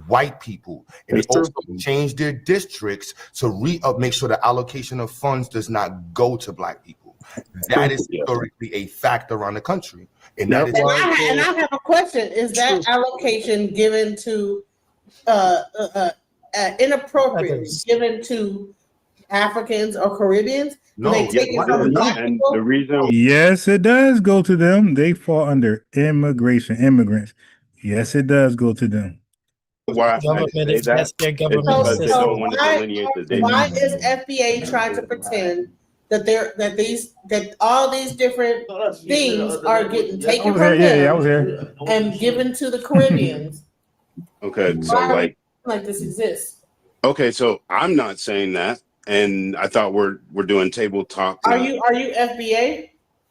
White people, and they also change their districts to make sure the allocation of funds does not go to Black people. That is historically a fact around the country, and that is. And I have a question: is that allocation given to inappropriately given to Africans or Caribbeans? No, they take it from Black and people? the reason. Yes, it does go to them. They fall under immigrants. Yes, it does go to them. Why Government is that's their government system. So why is FBA trying to pretend that all these different things are getting taken from them and given to the Caribbeans? Okay, so like this exists. Okay, so I'm not saying that, and I thought we're doing table talk. Are you FBA?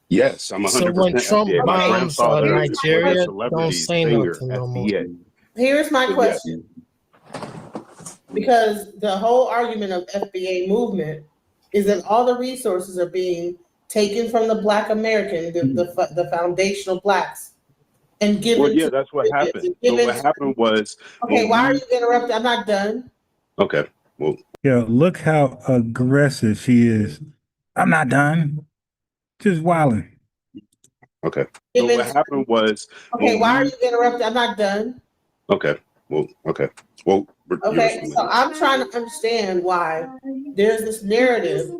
Yes, I'm 100%. So when Trump FBA. bombs Nigeria, don't say nothing no more. Here's my question. Because the whole argument of FBA movement is that all the resources are being taken from the Black American, the foundational Blacks, and given. Well, yeah, that's what happened. So what happened was. Okay, why are you interrupting? I'm not done. Okay, well. Yeah, look how aggressive she is. I'm not done. Just wilding. Okay. So what happened was. Okay, why are you interrupting? I'm not done. Okay. Well, okay. Well, okay, so I'm trying to understand why there's this narrative,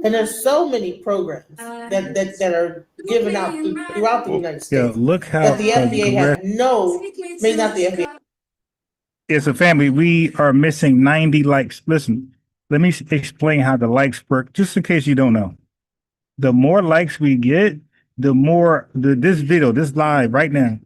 and there's so many programs that are given out throughout the United States. Yeah, look how that the FBA has maybe not the FBA. It's a family. We are missing 90 likes. Listen, let me explain how the likes work, just in case you don't know. The more likes we get, the more this video, this live right now,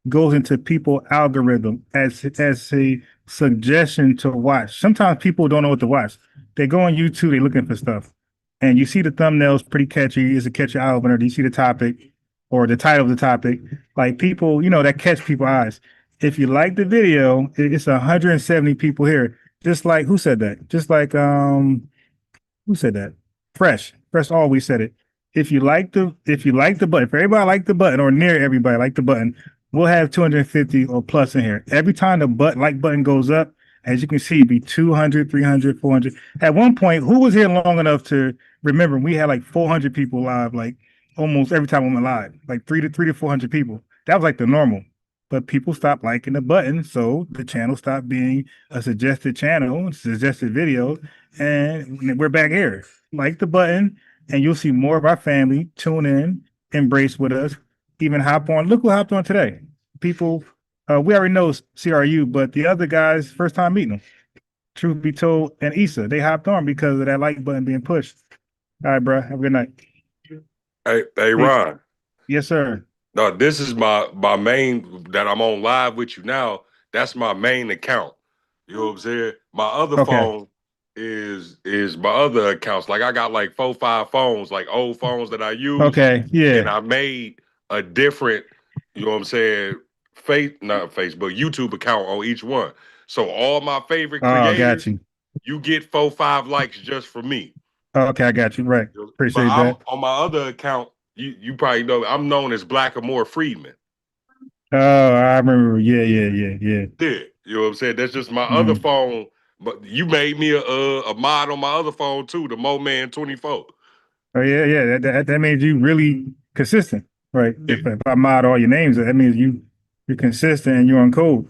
goes into people algorithm as a suggestion to watch. Sometimes people don't know what to watch. They go on YouTube, they're looking for stuff. And you see the thumbnails pretty catchy. It's a catchy eye opener. Do you see the topic or the title of the topic? Like people, that catch people's eyes. If you like the video, it's 170 people here. Just like, who said that? Just like, who said that? Fresh always said it. If you like the button, if everybody like the button or near everybody like the button, we'll have 250 or plus in here. Every time the like button goes up, as you can see, it'd be 200, 300, 400. At one point, who was here long enough to remember we had like 400 people live, like almost every time we went live, like 300 to 400 people. That was like the normal. But people stopped liking the button, so the channel stopped being a suggested channel, suggested video, and we're back here. Like the button, and you'll see more of our family tune in, embrace with us, even hop on. Look who hopped on today. People, we already know CRU, but the other guys, first time meeting them. Truth be told, and Issa, they hopped on because of that like button being pushed. All right, bro. Have a good night. Hey, Ron. Yes, sir. No, this is my main that I'm on live with you now. That's my main account. You know what I'm saying? My other phone is my other accounts. Like I got like 4, 5 phones, like old phones that I use. Okay, yeah. And I made a different, you know what I'm saying, not Facebook, YouTube account on each one. So all my favorite creators, got you. You get 4, 5 likes just for me. Okay, I got you. Right. Appreciate that. On my other account, you probably know I'm known as Blackamore Friedman. Oh, I remember. Yeah. Yeah, you know what I'm saying? That's just my other phone. But you made me a mod on my other phone too, the Mo Man 24. Oh yeah. That means you really consistent, right? Yeah. If I mod all your names, that means you're consistent and you're on code.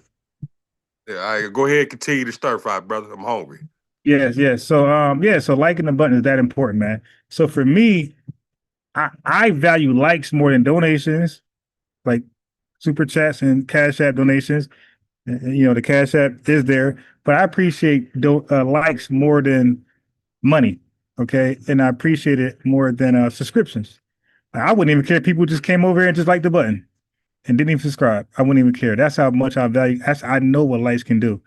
Yeah, all right, go ahead, continue to stir fry, brother. I'm hungry. Yes. So liking the button is that important, man. So for me, I value likes more than donations, like super chats and Cash App donations. You know, the Cash App is there, but I appreciate likes more than money. Okay, and I appreciate it more than subscriptions. I wouldn't even care if people just came over here and just liked the button and didn't even subscribe. I wouldn't even care. That's how much I value. I know what likes can do.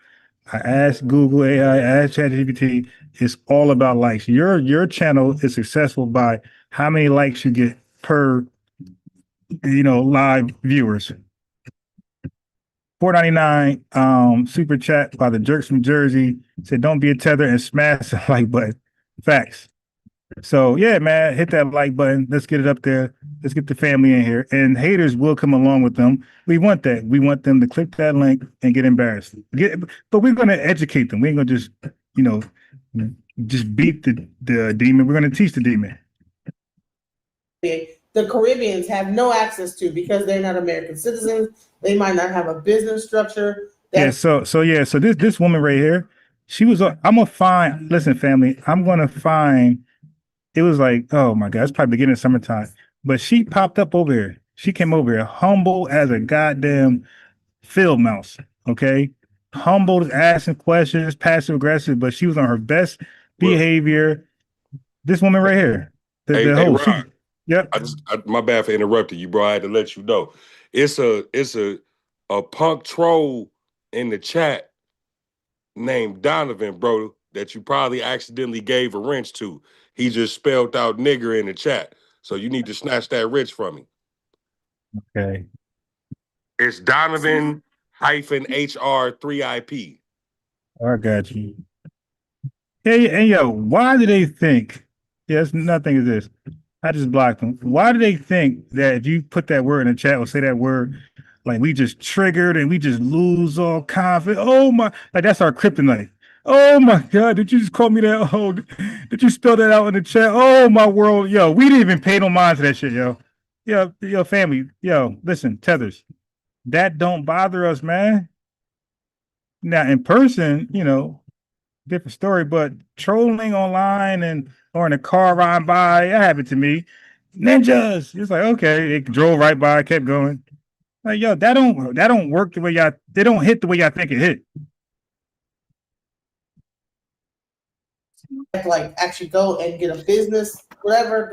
I asked Google AI, I asked ChatGPT. It's all about likes. Your channel is successful by how many likes you get per, live viewers. $4.99 super chat by the Jerks from Jersey said, "Don't be a tether and smash the like button." Facts. So yeah, man, hit that like button. Let's get it up there. Let's get the family in here. And haters will come along with them. We want that. We want them to click that link and get embarrassed. But we're gonna educate them. We ain't gonna just, just beat the demon. We're gonna teach the demon. The Caribbeans have no access to because they're not American citizens. They might not have a business structure. So this woman right here, she was. I'm gonna find. Listen, family, I'm gonna find. It was like, oh my God, it's probably beginning of summertime. But she popped up over here. She came over here, humble as a goddamn field mouse. Okay, humble, asking questions, passive aggressive, but she was on her best behavior. This woman right here, the host. Ron, yep. My bad for interrupting you, bro. I had to let you know. It's a punk troll in the chat named Donovan, bro, that you probably accidentally gave a wrench to. He just spelled out nigger in the chat. So you need to snatch that wrench from me. Okay. It's Donovan -HR3IP. I got you. Hey, and yo, why do they think? Yes, nothing is this. I just blocked them. Why do they think that if you put that word in the chat or say that word, like we just triggered and we just lose all confidence? Oh my, like that's our kryptonite. Oh my God, did you just call me that? Oh, did you spell that out in the chat? Oh my world, yo, we didn't even pay no mind to that shit, yo. Yo, family, yo, listen, tethers, that don't bother us, man. Now in person, different story, but trolling online or in a car riding by, that happened to me. Ninjas, it's like, okay, it drove right by, kept going. Like, yo, that don't work the way y'all, they don't hit the way y'all think it hit. Like actually go and get a business, whatever,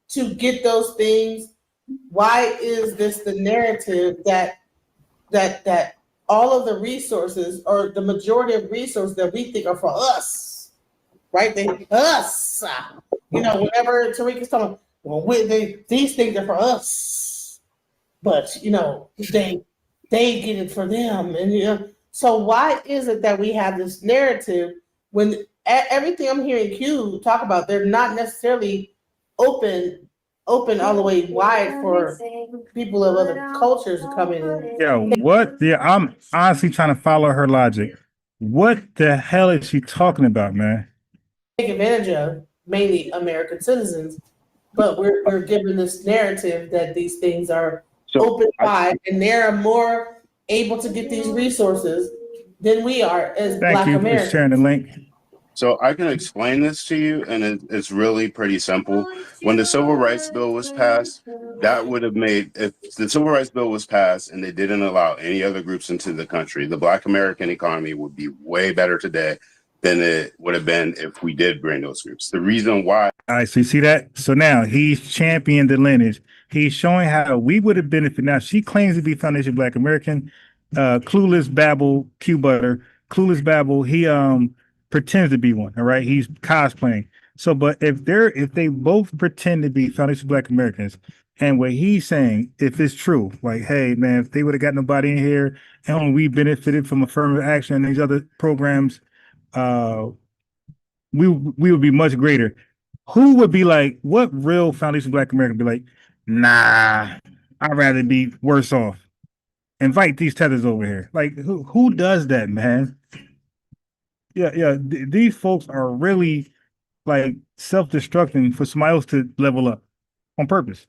to get those things. Why is this the narrative that all of the resources or the majority of resources that we think are for us, right? Us, whenever Tariq is talking, well, these things are for us, but they get it for them, and so why is it that we have this narrative when everything I'm hearing Q talk about, they're not necessarily open all the way wide for people of other cultures to come in. Yeah, what? Yeah, I'm honestly trying to follow her logic. What the hell is she talking about, man? Take advantage of mainly American citizens, but we're given this narrative that these things are open wide and they're more able to get these resources than we are as Black Americans. Thank you for sharing the link. So I can explain this to you, and it's really pretty simple. When the Civil Rights Bill was passed, that would have made, if the Civil Rights Bill was passed and they didn't allow any other groups into the country, the Black American economy would be way better today than it would have been if we did bring those groups. The reason why. All right, so you see that? So now he's championed the lineage. He's showing how we would have benefited. Now she claims to be foundation Black American. Clueless Babble, Q Butter, Clueless Babble. He pretends to be one. All right, he's cosplaying. So, but if they both pretend to be foundation Black Americans, and what he's saying, if it's true, like, hey man, if they would have got nobody in here, and only we benefited from affirmative action and these other programs, we would be much greater. Who would be like, what real foundation Black American be like, nah, I'd rather be worse off. Invite these tethers over here. Like, who does that, man? Yeah. These folks are really like self-destructing for somebody else to level up on purpose.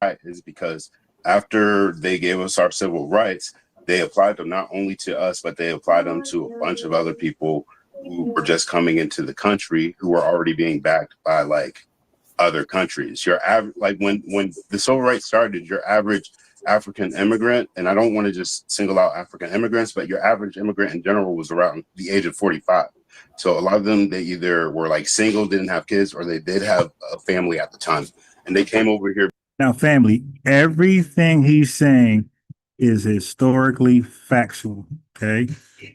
Right, is because after they gave us our civil rights, they applied them not only to us, but they applied them to a bunch of other people who were just coming into the country who were already being backed by like other countries. Your average, like when the civil rights started, your average African immigrant, and I don't want to just single out African immigrants, but your average immigrant in general was around the age of 45. So a lot of them, they either were like single, didn't have kids, or they did have a family at the time, and they came over here. Now, family, everything he's saying is historically factual. Okay,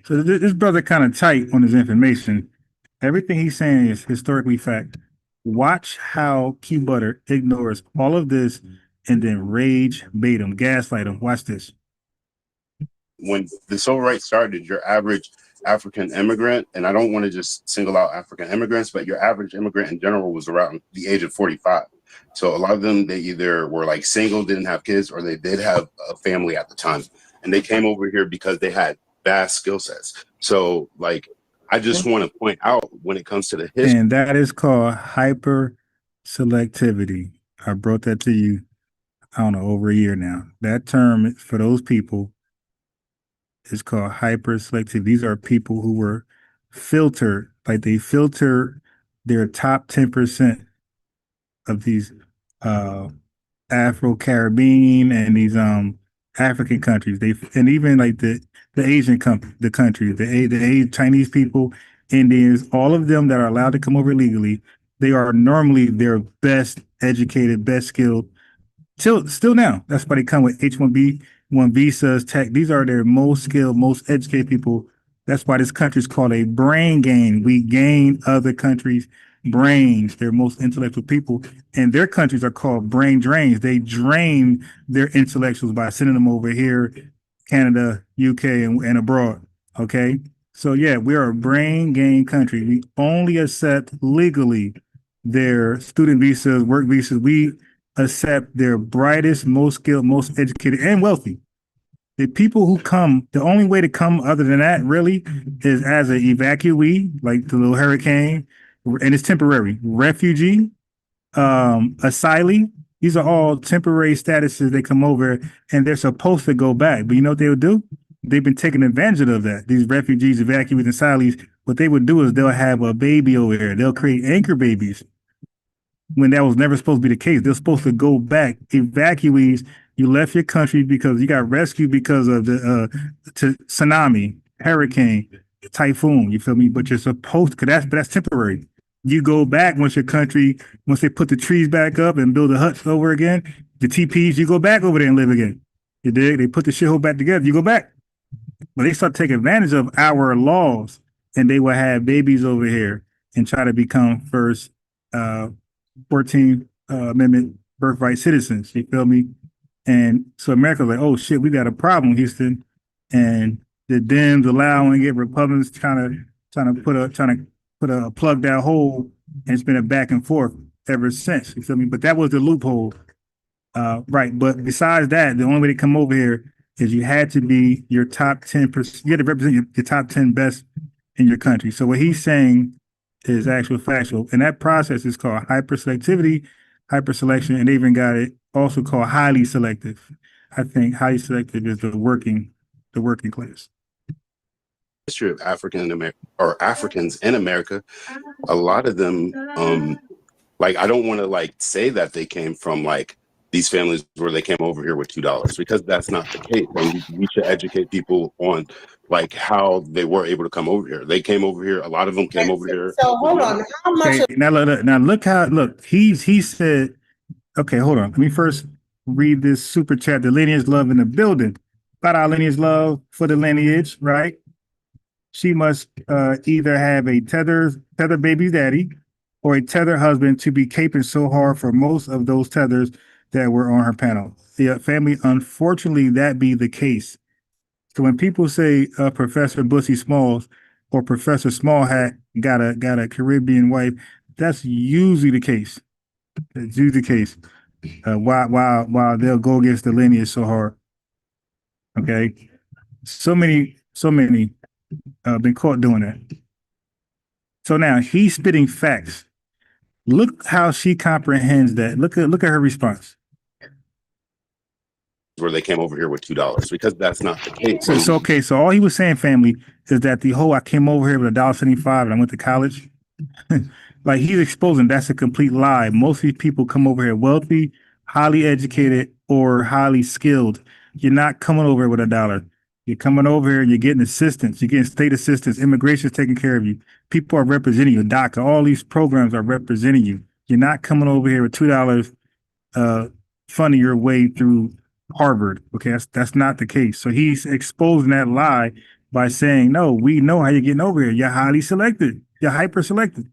so this brother kind of tight on his information. Everything he's saying is historically fact. Watch how Q Butter ignores all of this and then rage bait him, gaslight him. Watch this. When the civil rights started, your average African immigrant, and I don't want to just single out African immigrants, but your average immigrant in general was around the age of 45. So a lot of them, they either were like single, didn't have kids, or they did have a family at the time. And they came over here because they had vast skill sets. So like, I just want to point out when it comes to the history. And that is called hyper selectivity. I brought that to you, I don't know, over a year now. That term for those people is called hyper selectivity. These are people who were filtered, like they filter their top 10% of these Afro-Caribbean and these African countries. And even like the Asian countries, the Chinese people, Indians, all of them that are allowed to come over legally, they are normally their best educated, best skilled. Still now, that's why they come with H-1B1 visas, tech. These are their most skilled, most educated people. That's why this country is called a brain gain. We gain other countries' brains, their most intellectual people, and their countries are called brain drains. They drain their intellectuals by sending them over here, Canada, UK, and abroad. Okay, so yeah, we are a brain gain country. We only accept legally their student visas, work visas. We accept their brightest, most skilled, most educated, and wealthy. The people who come, the only way to come other than that really is as an evacuee, like the little hurricane, and it's temporary. Refugee, asylee, these are all temporary statuses. They come over and they're supposed to go back. But you know what they would do? They've been taking advantage of that. These refugees, evacuees, and asylees, what they would do is they'll have a baby over here. They'll create anchor babies when that was never supposed to be the case. They're supposed to go back. Evacuees, you left your country because you got rescued because of the tsunami, hurricane, typhoon, you feel me? But you're supposed to, but that's temporary. You go back once they put the trees back up and build the huts over again, the TPs, you go back over there and live again. You dig? They put the shithole back together, you go back. But they start taking advantage of our laws and they will have babies over here and try to become first 14th Amendment birthright citizens, you feel me? And so America's like, oh shit, we got a problem, Houston. And the Dems allowing it, Republicans trying to put a plug that hole, and it's been a back and forth ever since. You feel me? But that was the loophole. Right. But besides that, the only way to come over here is you had to be your top 10%. You had to represent your top 10 best in your country. So what he's saying is actual factual. And that process is called hyperselectivity, hyperselection, and they even got it also called highly selective. I think highly selective is the working class. History of Africans in America, a lot of them, like I don't want to like say that they came from like these families where they came over here with $2, because that's not the case. And we should educate people on like how they were able to come over here. They came over here. A lot of them came over here. So hold on. How much? Okay, now look. He said. Okay, hold on. Let me first read this super chat. The lineage love in the building. About our lineage love for the lineage, right? She must either have a tether baby daddy or a tether husband to be caping so hard for most of those tethers that were on her panel. The family, unfortunately, that be the case. So when people say Professor Bussy Smalls or Professor Small Hat got a Caribbean wife, that's usually the case. It's usually the case. While they'll go against the lineage so hard. Okay. So many been caught doing that. So now he's spitting facts. Look how she comprehends that. Look at her response. Where they came over here with $2, because that's not the case. So okay, so all he was saying, family, is that the whole I came over here with $1.75 and I went to college. Like he's exposing that's a complete lie. Most of these people come over here wealthy, highly educated, or highly skilled. You're not coming over here with $1. You're coming over here, you're getting assistance, you're getting state assistance, immigration is taking care of you. People are representing you, DACA, all these programs are representing you. You're not coming over here with $2 funding your way through Harvard. Okay, that's not the case. So he's exposing that lie by saying, no, we know how you're getting over here. You're highly selected. You're hyper selected.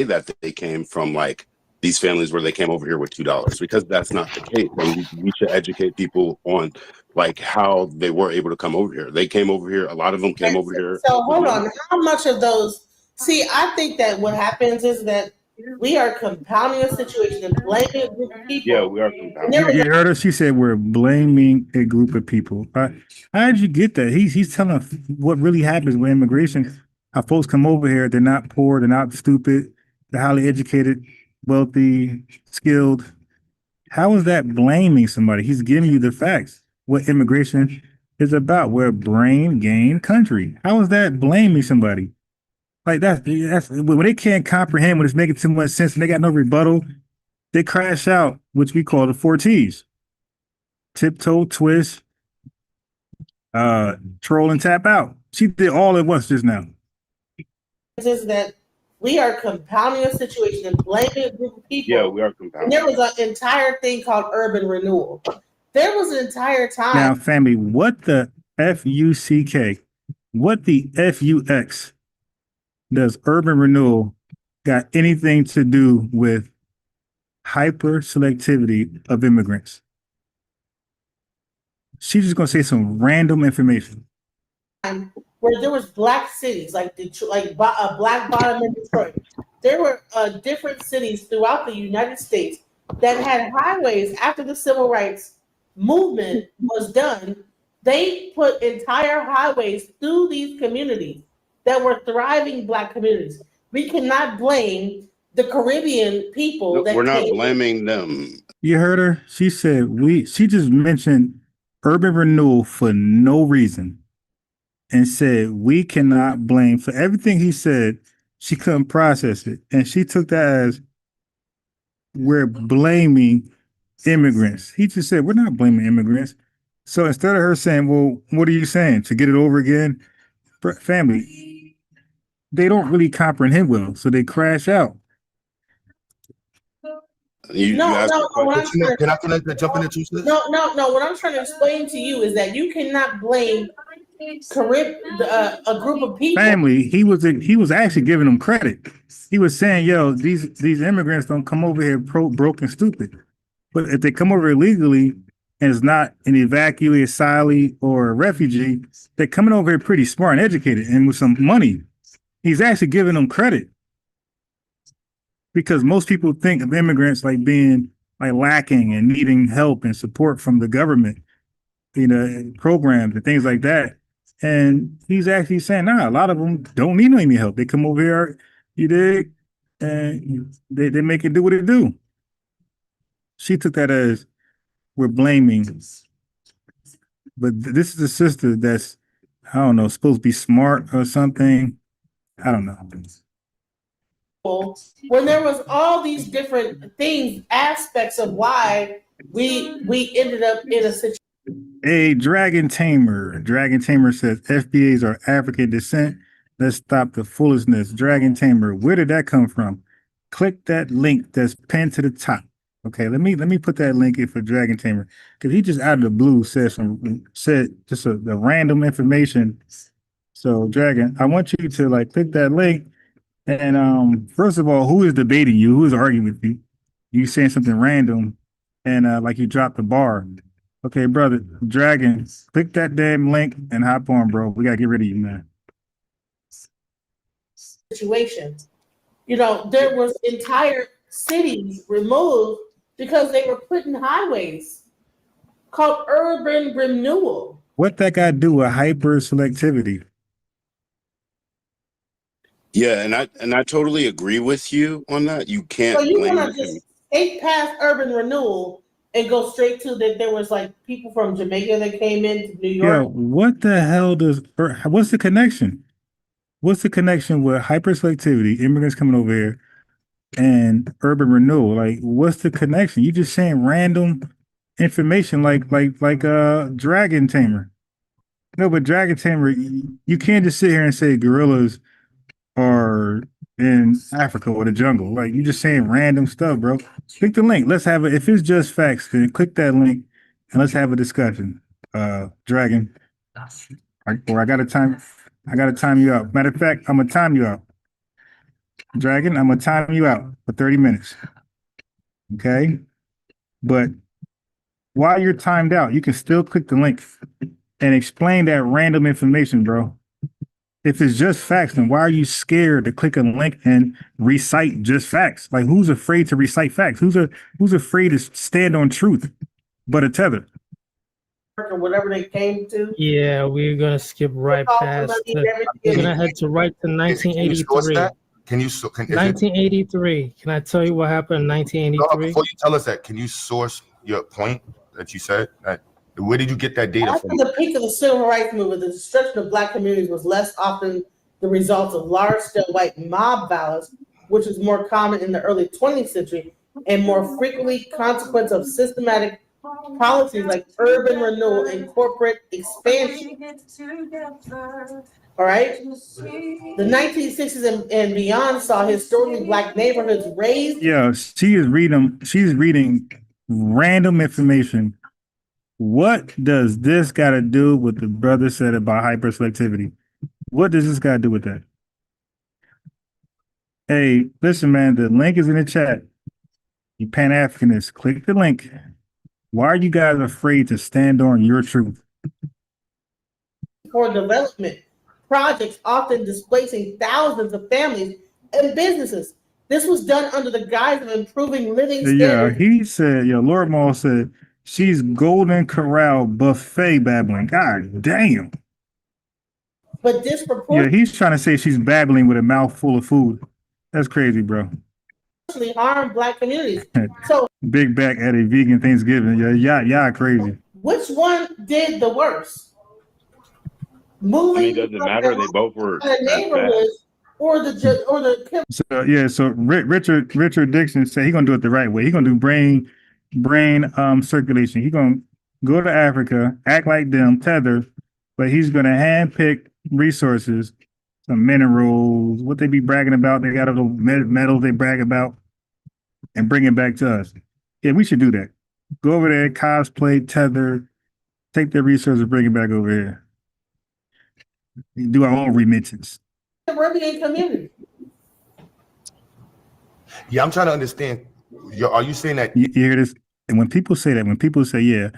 That they came from like these families where they came over here with $2, because that's not the case. And we should educate people on like how they were able to come over here. They came over here. A lot of them came over here. So hold on. How much of those? See, I think that what happens is that we are compounding a situation and blaming a group of people. Yeah, we are compounding. You heard her. She said we're blaming a group of people. How did you get that? He's telling us what really happens with immigration. How folks come over here. They're not poor. They're not stupid. They're highly educated, wealthy, skilled. How is that blaming somebody? He's giving you the facts. What immigration is about. We're a brain gain country. How is that blaming somebody? Like that's when they can't comprehend, when it's making too much sense and they got no rebuttal, they crash out, which we call the 4 T's. Tiptoe, twist, troll, and tap out. She did all at once just now. Is that we are compounding a situation and blaming a group of people. Yeah, we are compounding. And there was an entire thing called urban renewal. There was an entire time. Now, family, what the FUCK, what the FUX does urban renewal got anything to do with hyper selectivity of immigrants? She's just gonna say some random information. Where there was black cities like Detroit, like Black Bottom in Detroit. There were different cities throughout the United States that had highways after the civil rights movement was done. They put entire highways through these communities that were thriving black communities. We cannot blame the Caribbean people. We're not blaming them. You heard her? She said she just mentioned urban renewal for no reason and said we cannot blame for everything he said. She couldn't process it. And she took that as we're blaming immigrants. He just said we're not blaming immigrants. So instead of her saying, well, what are you saying? To get it over again? Family, they don't really comprehend well, so they crash out. Can I jump in too? No. What I'm trying to explain to you is that you cannot blame a group of people. Family, he was actually giving them credit. He was saying, yo, these immigrants don't come over here broke and stupid. But if they come over illegally and it's not an evacuee, asylum, or a refugee, they're coming over here pretty smart and educated and with some money. He's actually giving them credit. Because most people think of immigrants like being like lacking and needing help and support from the government, programs and things like that. And he's actually saying, nah, a lot of them don't need any help. They come over here, you dig, and they make it do what it do. She took that as we're blaming. But this is a sister that's, I don't know, supposed to be smart or something. I don't know. when there was all these different things, aspects of why we ended up in a situation. A Dragon Tamer. Dragon Tamer says FBAs are African descent. Let's stop the foolishness. Dragon Tamer, where did that come from? Click that link that's pinned to the top. Okay, let me put that link in for Dragon Tamer because he just out of the blue said just a random information. So Dragon, I want you to like click that link. And first of all, who is debating you? Who is arguing with you? You saying something random and like you dropped the bar. Okay, brother, Dragon, click that damn link and hop on, bro. We gotta get rid of you, man. Situation. You know, there was entire cities removed because they were put in highways called urban renewal. What that got to do with hyper selectivity? Yeah, and I totally agree with you on that. You can't. So you want to just take past urban renewal and go straight to that? There was like people from Jamaica that came into New York. Yeah, what the hell what's the connection? What's the connection with hyperselectivity, immigrants coming over here, and urban renewal? Like, what's the connection? You just saying random information like Dragon Tamer. No, but Dragon Tamer, you can't just sit here and say gorillas are in Africa or the jungle. Like, you just saying random stuff, bro. Click the link. Let's have it. If it's just facts, then click that link and let's have a discussion. Dragon. I gotta time you out. Matter of fact, I'm gonna time you out. Dragon, I'm gonna time you out for 30 minutes. Okay? But while you're timed out, you can still click the link and explain that random information, bro. If it's just facts, then why are you scared to click a link and recite just facts? Like, who's afraid to recite facts? Who's afraid to stand on truth but a tether? Or whatever they came to. Yeah, we're gonna skip right past. We're gonna head to 1983. Can you 1983. Can I tell you what happened in 1983? Before you tell us that, can you source your point that you said? Where did you get that data After from? the peak of the civil rights movement, the destruction of Black communities was less often the result of large-scale white mob violence, which was more common in the early 20th century, and more frequently consequence of systematic policies like urban renewal and corporate expansion. All right? The 1960s and beyond saw historically Black neighborhoods raised. Yeah, she's reading random information. What does this got to do with the brother said about hyperselectivity? What does this got to do with that? Hey, listen, man, the link is in the chat. You Pan-Africanists, click the link. Why are you guys afraid to stand on your truth? For development projects, often displacing thousands of families and businesses. This was done under the guise of improving living standards. Yeah, he said, Lord Maul said, she's Golden Corral buffet babbling. God damn. But disproportionately he's trying to say she's babbling with a mouthful of food. That's crazy, bro. Harm Black communities. So Big back at a vegan Thanksgiving. Yeah, crazy. which one did the worst? Moving doesn't matter. They both were neighborhoods or the So Richard Dixon said he's gonna do it the right way. He's gonna do brain circulation. He's gonna go to Africa, act like them, tether, but he's gonna handpick resources, some minerals, what they be bragging about. They got a little metals they brag about, and bring it back to us. Yeah, we should do that. Go over there, cosplay, tether, take their resources, bring it back over here. Do our own remittance. Caribbean community. Yeah, I'm trying to understand. Are you saying that? You hear this? And when people say that, when people say, yeah,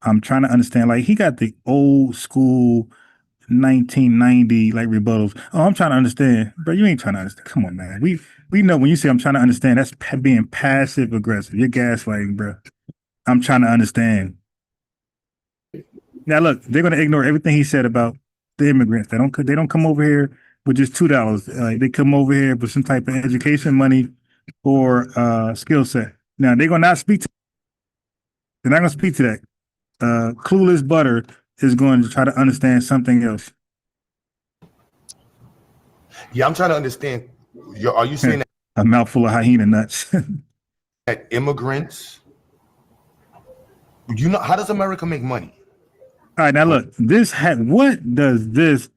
I'm trying to understand, like he got the old school 1990 like rebuttals. Oh, I'm trying to understand. Bro, you ain't trying to understand. Come on, man. We know when you say I'm trying to understand, that's being passive aggressive. You're gaslighting, bro. I'm trying to understand. Now look, they're gonna ignore everything he said about the immigrants. They don't come over here with just $2. They come over here with some type of education money or skill set. Now they're not gonna speak to that. Clueless Butter is going to try to understand something else. Yeah, I'm trying to understand. Are you saying that a mouthful of hyena nuts. That immigrants, how does America make money? All right, now look, what does this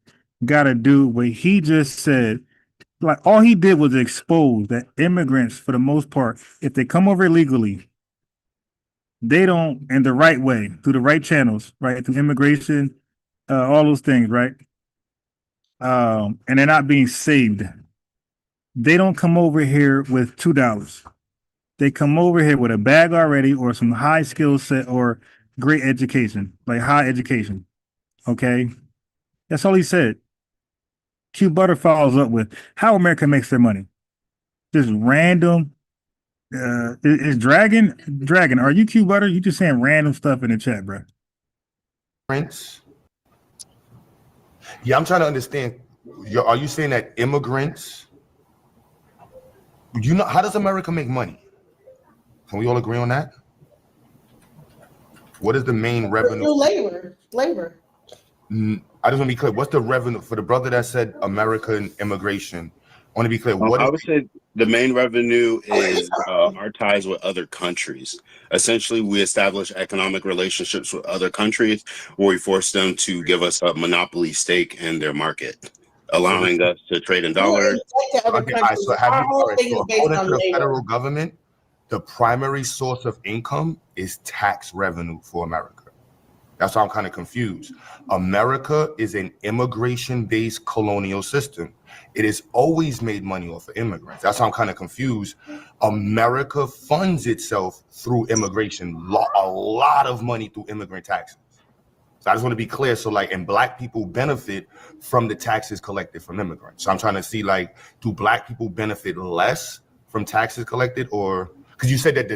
got to do with what he just said? Like, all he did was expose that immigrants, for the most part, if they come over illegally, they don't, in the right way, through the right channels, right, through immigration, all those things, right? And they're not being saved. They don't come over here with $2. They come over here with a bag already, or some high skill set, or great education, like high education. Okay, that's all he said. Q Butter follows up with how America makes their money. Just random. Is Dragon? Are you Q Butter? You just saying random stuff in the chat, bro. Prince. Yeah, I'm trying to understand. Are you saying that immigrants? How does America make money? Can we all agree on that? What is the main revenue? Labor. I just want to be clear. What's the revenue for the brother that said American immigration? I want to be clear. I would say the main revenue is our ties with other countries. Essentially, we establish economic relationships with other countries where we force them to give us a monopoly stake in their market, allowing us to trade in dollars. Okay, so according to the federal government, the primary source of income is tax revenue for America. That's why I'm kind of confused. America is an immigration-based colonial system. It has always made money off of immigrants. That's why I'm kind of confused. America funds itself through immigration, a lot of money through immigrant taxes. So I just want to be clear. So and Black people benefit from the taxes collected from immigrants. So I'm trying to see, do Black people benefit less from taxes collected, or because you said that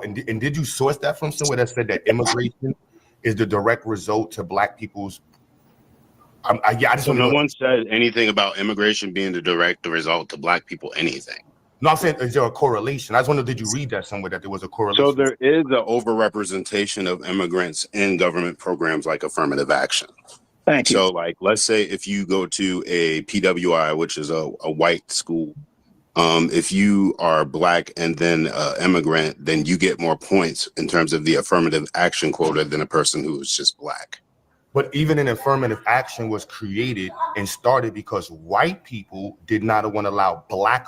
and did you source that from somewhere that said that immigration is the direct result to Black people's? No one said anything about immigration being the direct result to Black people anything. No, I'm saying, is there a correlation? I just wonder, did you read that somewhere that there was a correlation? So there is an overrepresentation of immigrants in government programs like affirmative action. Thank you. So let's say if you go to a PWI, which is a white school, if you are Black and then immigrant, then you get more points in terms of the affirmative action quota than a person who is just Black. But even an affirmative action was created and started because white people did not want to allow Black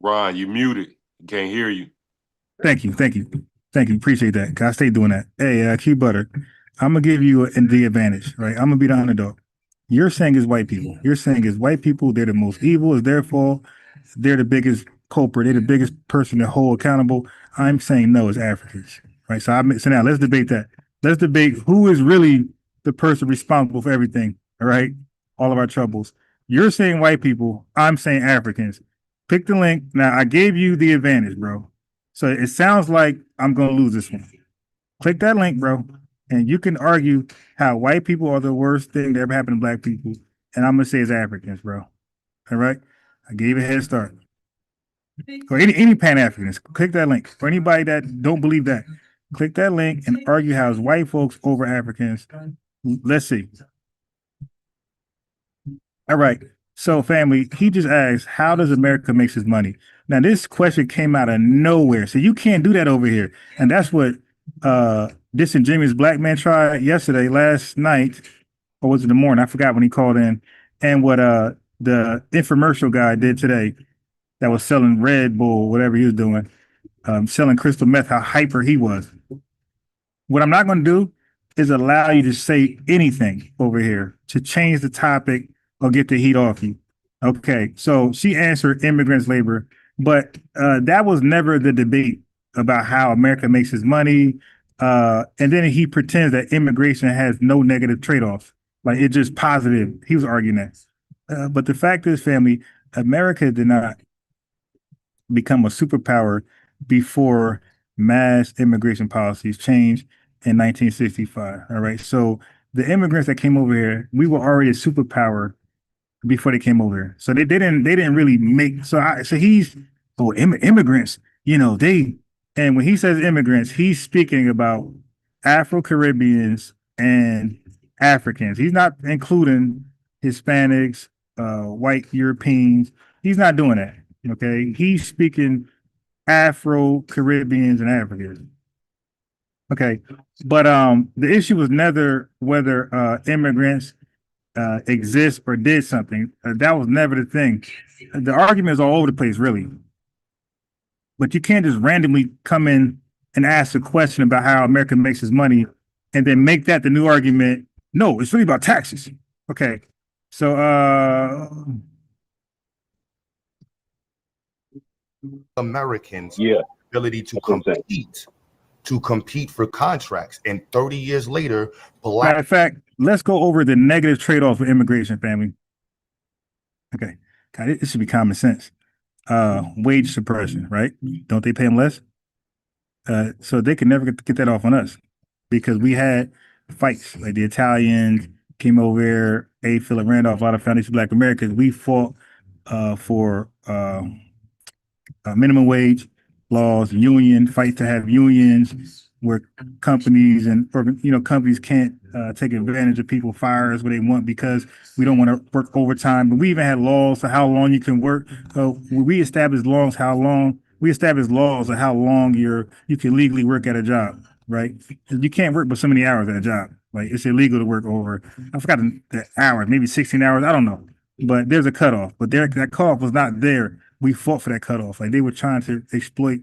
Ron, you muted. Can't hear you. Thank you. Appreciate that. I stay doing that. Hey, Q Butter, I'm gonna give you the advantage, right? I'm gonna be the underdog. You're saying it's white people. You're saying it's white people. They're the most evil. It's their fault. They're the biggest culprit. They're the biggest person to hold accountable. I'm saying no, it's Africans, right? So now let's debate that. Let's debate who is really the person responsible for everything. All right, all of our troubles. You're saying white people. I'm saying Africans. Pick the link. Now, I gave you the advantage, bro. So it sounds like I'm going to lose this one. Click that link, bro. And you can argue how white people are the worst thing that ever happened to Black people. And I'm going to say it's Africans, bro. All right? I gave you a head start. Or any Pan-Africans, click that link. For anybody that don't believe that, click that link and argue how it's white folks over Africans. Let's see. All right. So, family, he just asked, how does America make its money? Now, this question came out of nowhere. So you can't do that over here. And that's what disingenuous Black man tried last night, or was it the morning? I forgot when he called in. And what the infomercial guy did today that was selling Red Bull, whatever he was doing, selling crystal meth, how hyper he was. What I'm not going to do is allow you to say anything over here to change the topic or get the heat off you. Okay, so she answered immigrants' labor, but that was never the debate about how America makes its money. And then he pretends that immigration has no negative trade-offs. Like it's just positive. He was arguing that. But the fact is, family, America did not become a superpower before mass immigration policies changed. in 1965. All right. So the immigrants that came over here, we were already a superpower before they came over here. So they didn't really make so he's immigrants, and when he says immigrants, he's speaking about Afro-Caribbeans and Africans. He's not including Hispanics, white Europeans. He's not doing that. Okay. He's speaking Afro-Caribbeans and Africans. Okay. But the issue was never whether immigrants exist or did something. That was never the thing. The argument is all over the place, really. But you can't just randomly come in and ask a question about how America makes its money and then make that the new argument. No, it's really about taxes. Okay. So Americans ability to compete for contracts, and 30 years later, matter of fact, let's go over the negative trade-off with immigration, family. Okay, God, it should be common sense. Wage suppression, right? Don't they pay them less? So they can never get that off on us because we had fights. Like the Italians came over here, Philip Randolph, a lot of foundation Black Americans. We fought for minimum wage laws, fight to have unions where companies companies can't take advantage of people, fire us what they want because we don't want to work overtime. But we even had laws for how long you can work. We established laws of how long you can legally work at a job, right? You can't work but so many hours at a job. Like it's illegal to work over, I forgot the hours, maybe 16 hours, I don't know. But there's a cutoff. But that cutoff was not there. We fought for that cutoff. Like they were trying to exploit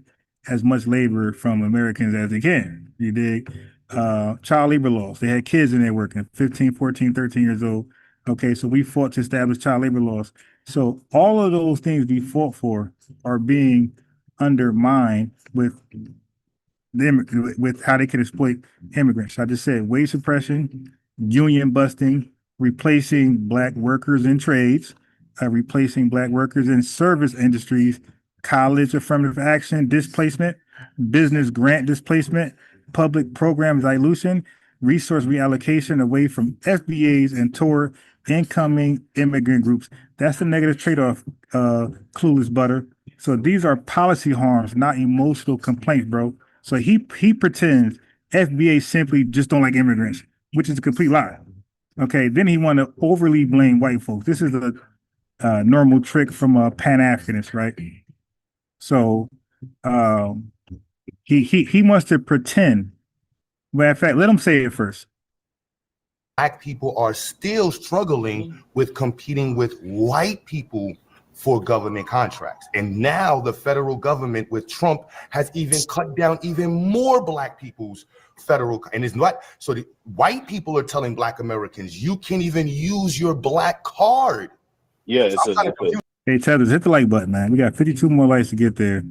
as much labor from Americans as they can. You dig? Child labor laws. They had kids in there working, 15, 14, 13 years old. Okay, so we fought to establish child labor laws. So all of those things we fought for are being undermined with how they can exploit immigrants. I just said wage suppression, union busting, replacing Black workers in trades, replacing Black workers in service industries, college affirmative action displacement, business grant displacement, public program dilution, resource reallocation away from FBAs and toward incoming immigrant groups. That's the negative trade-off, clueless butter. So these are policy harms, not emotional complaints, bro. So he pretends FBA simply just don't like immigrants, which is a complete lie. Okay, then he want to overly blame white folks. This is a normal trick from a Pan-Africanist, right? So he wants to pretend. Matter of fact, let him say it first. Black people are still struggling with competing with white people for government contracts. And now the federal government with Trump has even cut down even more Black people's federal, and it's not, so the white people are telling Black Americans, you can't even use your Black card. Yeah, Hey, Tethers, hit the like button, man. We got 52 more likes to get there.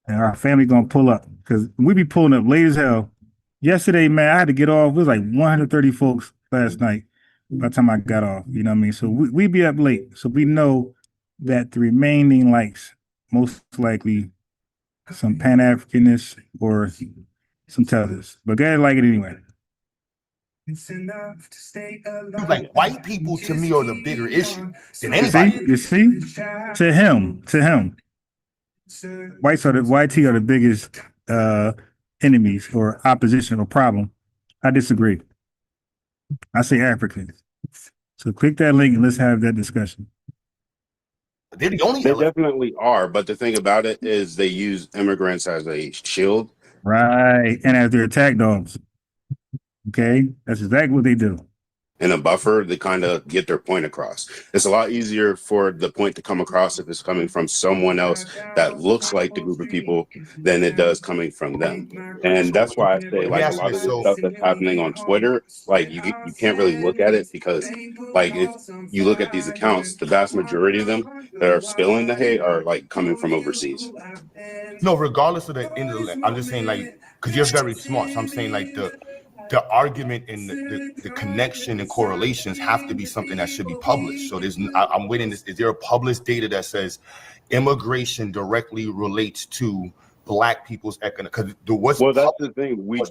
And our family gonna pull up because we be pulling up late as hell. Yesterday, man, I had to get off. It was like 130 folks last night by the time I got off. You know what I mean? So we be up late. So we know that the remaining likes, most likely some Pan-Africanists or some Tethers. But go ahead and like it anyway. Like white people to me are the bigger issue than anybody. You see? To him. YT are the biggest enemies or opposition or problem. I disagree. I say Africans. So click that link and let's have that discussion. They're the only. They definitely are, but the thing about it is they use immigrants as a shield. Right, and as their attack dogs. Okay, that's exactly what they do. And a buffer, they kind of get their point across. It's a lot easier for the point to come across if it's coming from someone else that looks like the group of people than it does coming from them. And that's why I say, like, a lot of the stuff that's happening on Twitter, like, you can't really look at it because, like, if you look at these accounts, the vast majority of them that are spilling the hate are, like, coming from overseas. No, regardless of the intellect, I'm just saying, like, because you're very smart. So I'm saying, like, the argument and the connection and correlations have to be something that should be published. So I'm waiting. Is there a published data that says immigration directly relates to Black people's economic, because well, that's the thing. We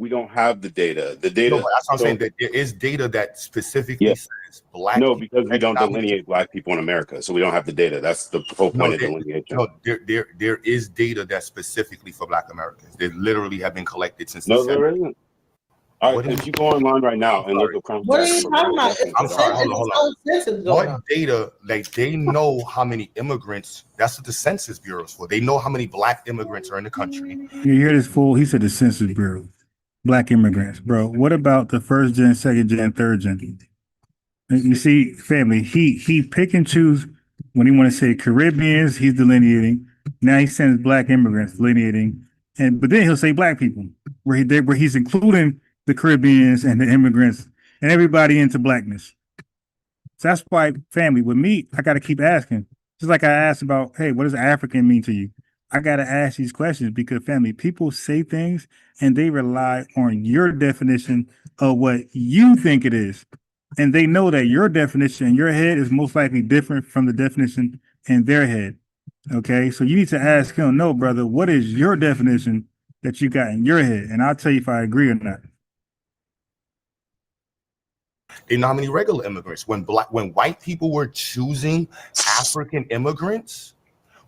don't have the data. The data. No, but that's what I'm saying. That there is data that specifically says Black. No, because we don't delineate Black people in America, so we don't have the data. That's the whole point of delineation. No, there is data that's specifically for Black Americans. They literally have been collected since. No, there isn't. All right, if you go online right now and look up. What are you talking about? I'm sorry, hold on. What data? Like they know how many immigrants. That's what the Census Bureau is for. They know how many Black immigrants are in the country. You hear this fool? He said the Census Bureau. Black immigrants, bro. What about the first gen, second gen, third gen? You see, family, he pick and choose when he want to say Caribbeans, he's delineating. Now he sends Black immigrants delineating, but then he'll say Black people, where he's including the Caribbeans and the immigrants and everybody into Blackness. So that's why, family, with me, I got to keep asking. Just like I asked about, hey, what does African mean to you? I got to ask these questions because, family, people say things and they rely on your definition of what you think it is. And they know that your definition in your head is most likely different from the definition in their head. Okay, so you need to ask him, no, brother, what is your definition that you got in your head? And I'll tell you if I agree or not. They know how many regular immigrants. When white people were choosing African immigrants,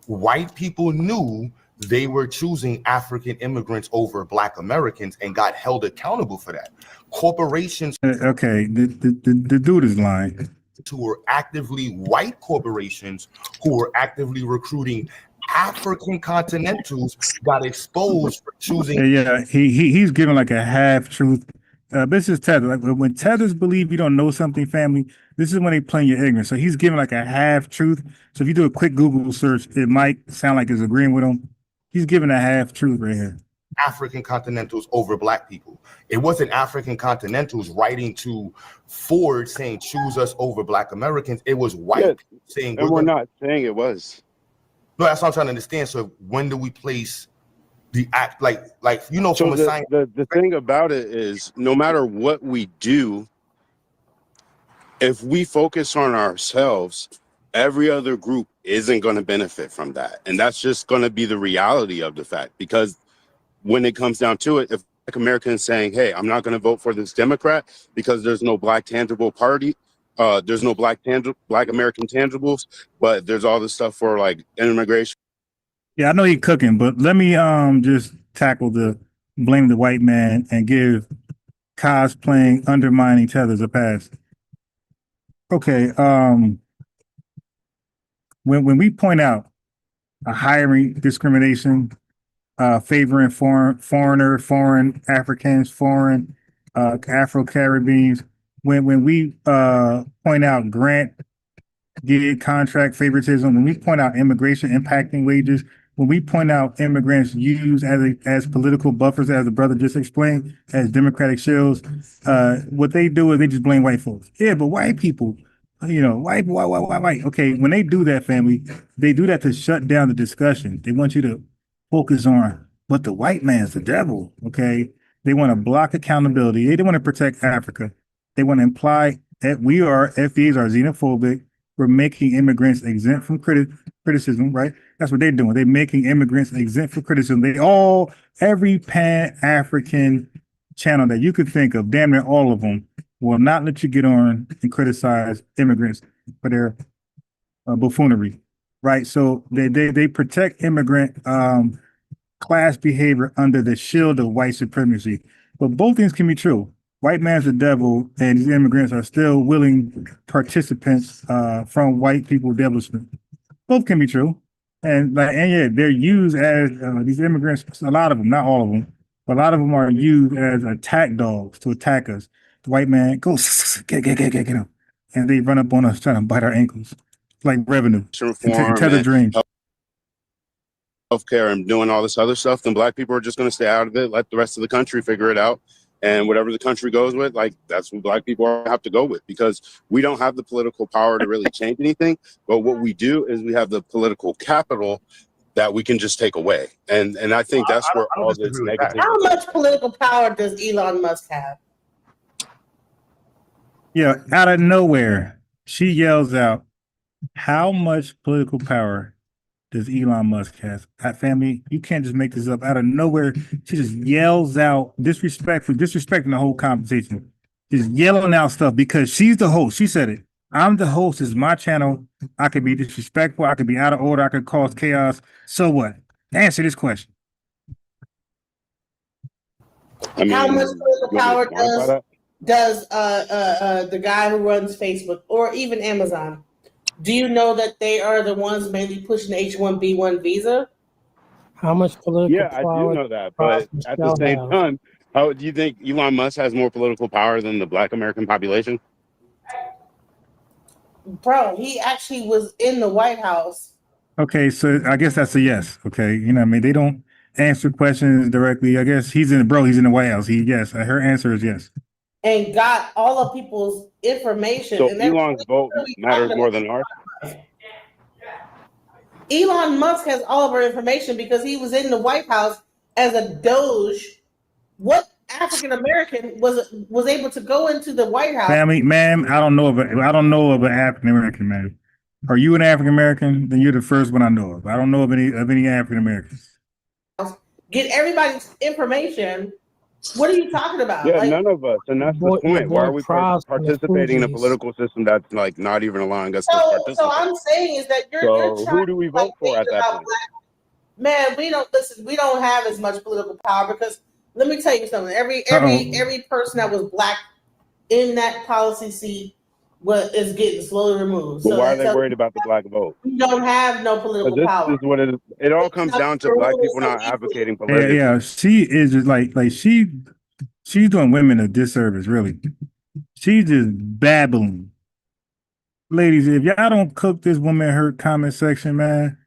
white people knew they were choosing African immigrants over Black Americans and got held accountable for that. Corporations. Okay, the dude is lying. Who were actively white corporations who were actively recruiting African continentals got exposed for choosing. Yeah, he's giving like a half truth. This is tether. Like when tethers believe you don't know something, family, this is when they play your ignorance. So he's giving like a half truth. So if you do a quick Google search, it might sound like it's agreeing with him. He's giving a half truth right here. African continentals over Black people. It wasn't African continentals writing to Ford saying choose us over Black Americans. It was white people saying we're not saying it was. No, that's what I'm trying to understand. So when do we place the act like you know from a science? The thing about it is no matter what we do, if we focus on ourselves, every other group isn't going to benefit from that. And that's just going to be the reality of the fact, because when it comes down to it, if Black Americans saying, hey, I'm not going to vote for this Democrat because there's no Black tangible party, there's no Black American tangibles, but there's all this stuff for like immigration. Yeah, I know he's cooking, but let me just tackle the blame the white man and give cosplaying undermining tethers a pass. Okay, when we point out a hiring discrimination, favoring foreign Africans, foreign Afro-Caribbeans, when we point out grant gig contract favoritism, when we point out immigration impacting wages, when we point out immigrants used as political buffers, as the brother just explained, as democratic shills, what they do is they just blame white folks. Yeah, but white people, white. Okay, when they do that, family, they do that to shut down the discussion. They want you to focus on, but the white man's the devil. Okay, they want to block accountability. They want to protect Africa. They want to imply that FBAs are xenophobic. We're making immigrants exempt from criticism, right? That's what they're doing. They're making immigrants exempt from criticism. Every Pan-African channel that you could think of, damn near all of them, will not let you get on and criticize immigrants for their buffoonery, right? So they protect immigrant class behavior under the shield of white supremacy. But both things can be true. White man's the devil, and these immigrants are still willing participants from white people devilishment. Both can be true, and yeah, they're used as these immigrants. A lot of them, not all of them, but a lot of them are used as attack dogs to attack us. The white man goes get him, and they run up on us trying to bite our ankles, like revenue, tether dreams. Healthcare and doing all this other stuff, then Black people are just going to stay out of it. Let the rest of the country figure it out. And whatever the country goes with, that's what Black people have to go with, because we don't have the political power to really change anything. But what we do is we have the political capital that we can just take away. And I think that's where all this negative. How much political power does Elon Musk have? Yeah, out of nowhere, she yells out, how much political power does Elon Musk have? Family, you can't just make this up out of nowhere. She just yells out disrespecting the whole conversation. Just yelling out stuff because she's the host. She said it. I'm the host. It's my channel. I could be disrespectful. I could be out of order. I could cause chaos. So what? Answer this question. I mean, how much political power does the guy who runs Facebook or even Amazon? Do you know that they are the ones mainly pushing the H-1B1 visa? How much political I power? do know that, but at the same time, how do you think Elon Musk has more political power than the Black American population? Bro, he actually was in the White House. Okay, so I guess that's a yes. Okay, you know what I mean? They don't answer questions directly. I guess he's in the White House. Yes, her answer is yes. And got all of people's information. So and Elon's vote matters more than ours? Elon Musk has all of our information because he was in the White House as a Doge. What African American was able to go into the White House? Family, ma'am, I don't know of an African American, man. Are you an African American? Then you're the first one I know of. I don't know of any African Americans. Get everybody's information. What are you talking about? Yeah, none of us, and that's the point. Why are we participating in a political system that's like not even allowing us to participate? So I'm saying is that you're trying who do we vote for at that point? Man, we don't have as much political power because let me tell you something. Every person that was black in that policy seat is getting slowly removed. But why are they worried about the black vote? We don't have no political power. This is what it all comes down to black people not advocating politically. Yeah, she is just like she's doing women a disservice, really. She's just babbling. Ladies, if y'all don't cook this woman her comment section, man,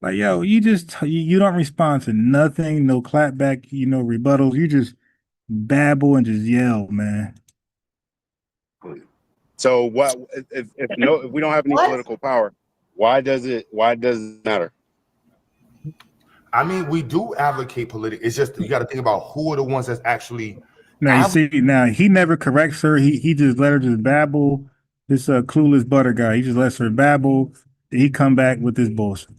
like, yo, you don't respond to nothing, no clapback, rebuttals. You just babble and just yell, man. So what if we don't have any political power, why does it matter? I mean, we do advocate politics. It's just you got to think about who are the ones that's actually. Now he never corrects her. He just let her just babble. This clueless butter guy. He just lets her babble. He come back with this bullshit.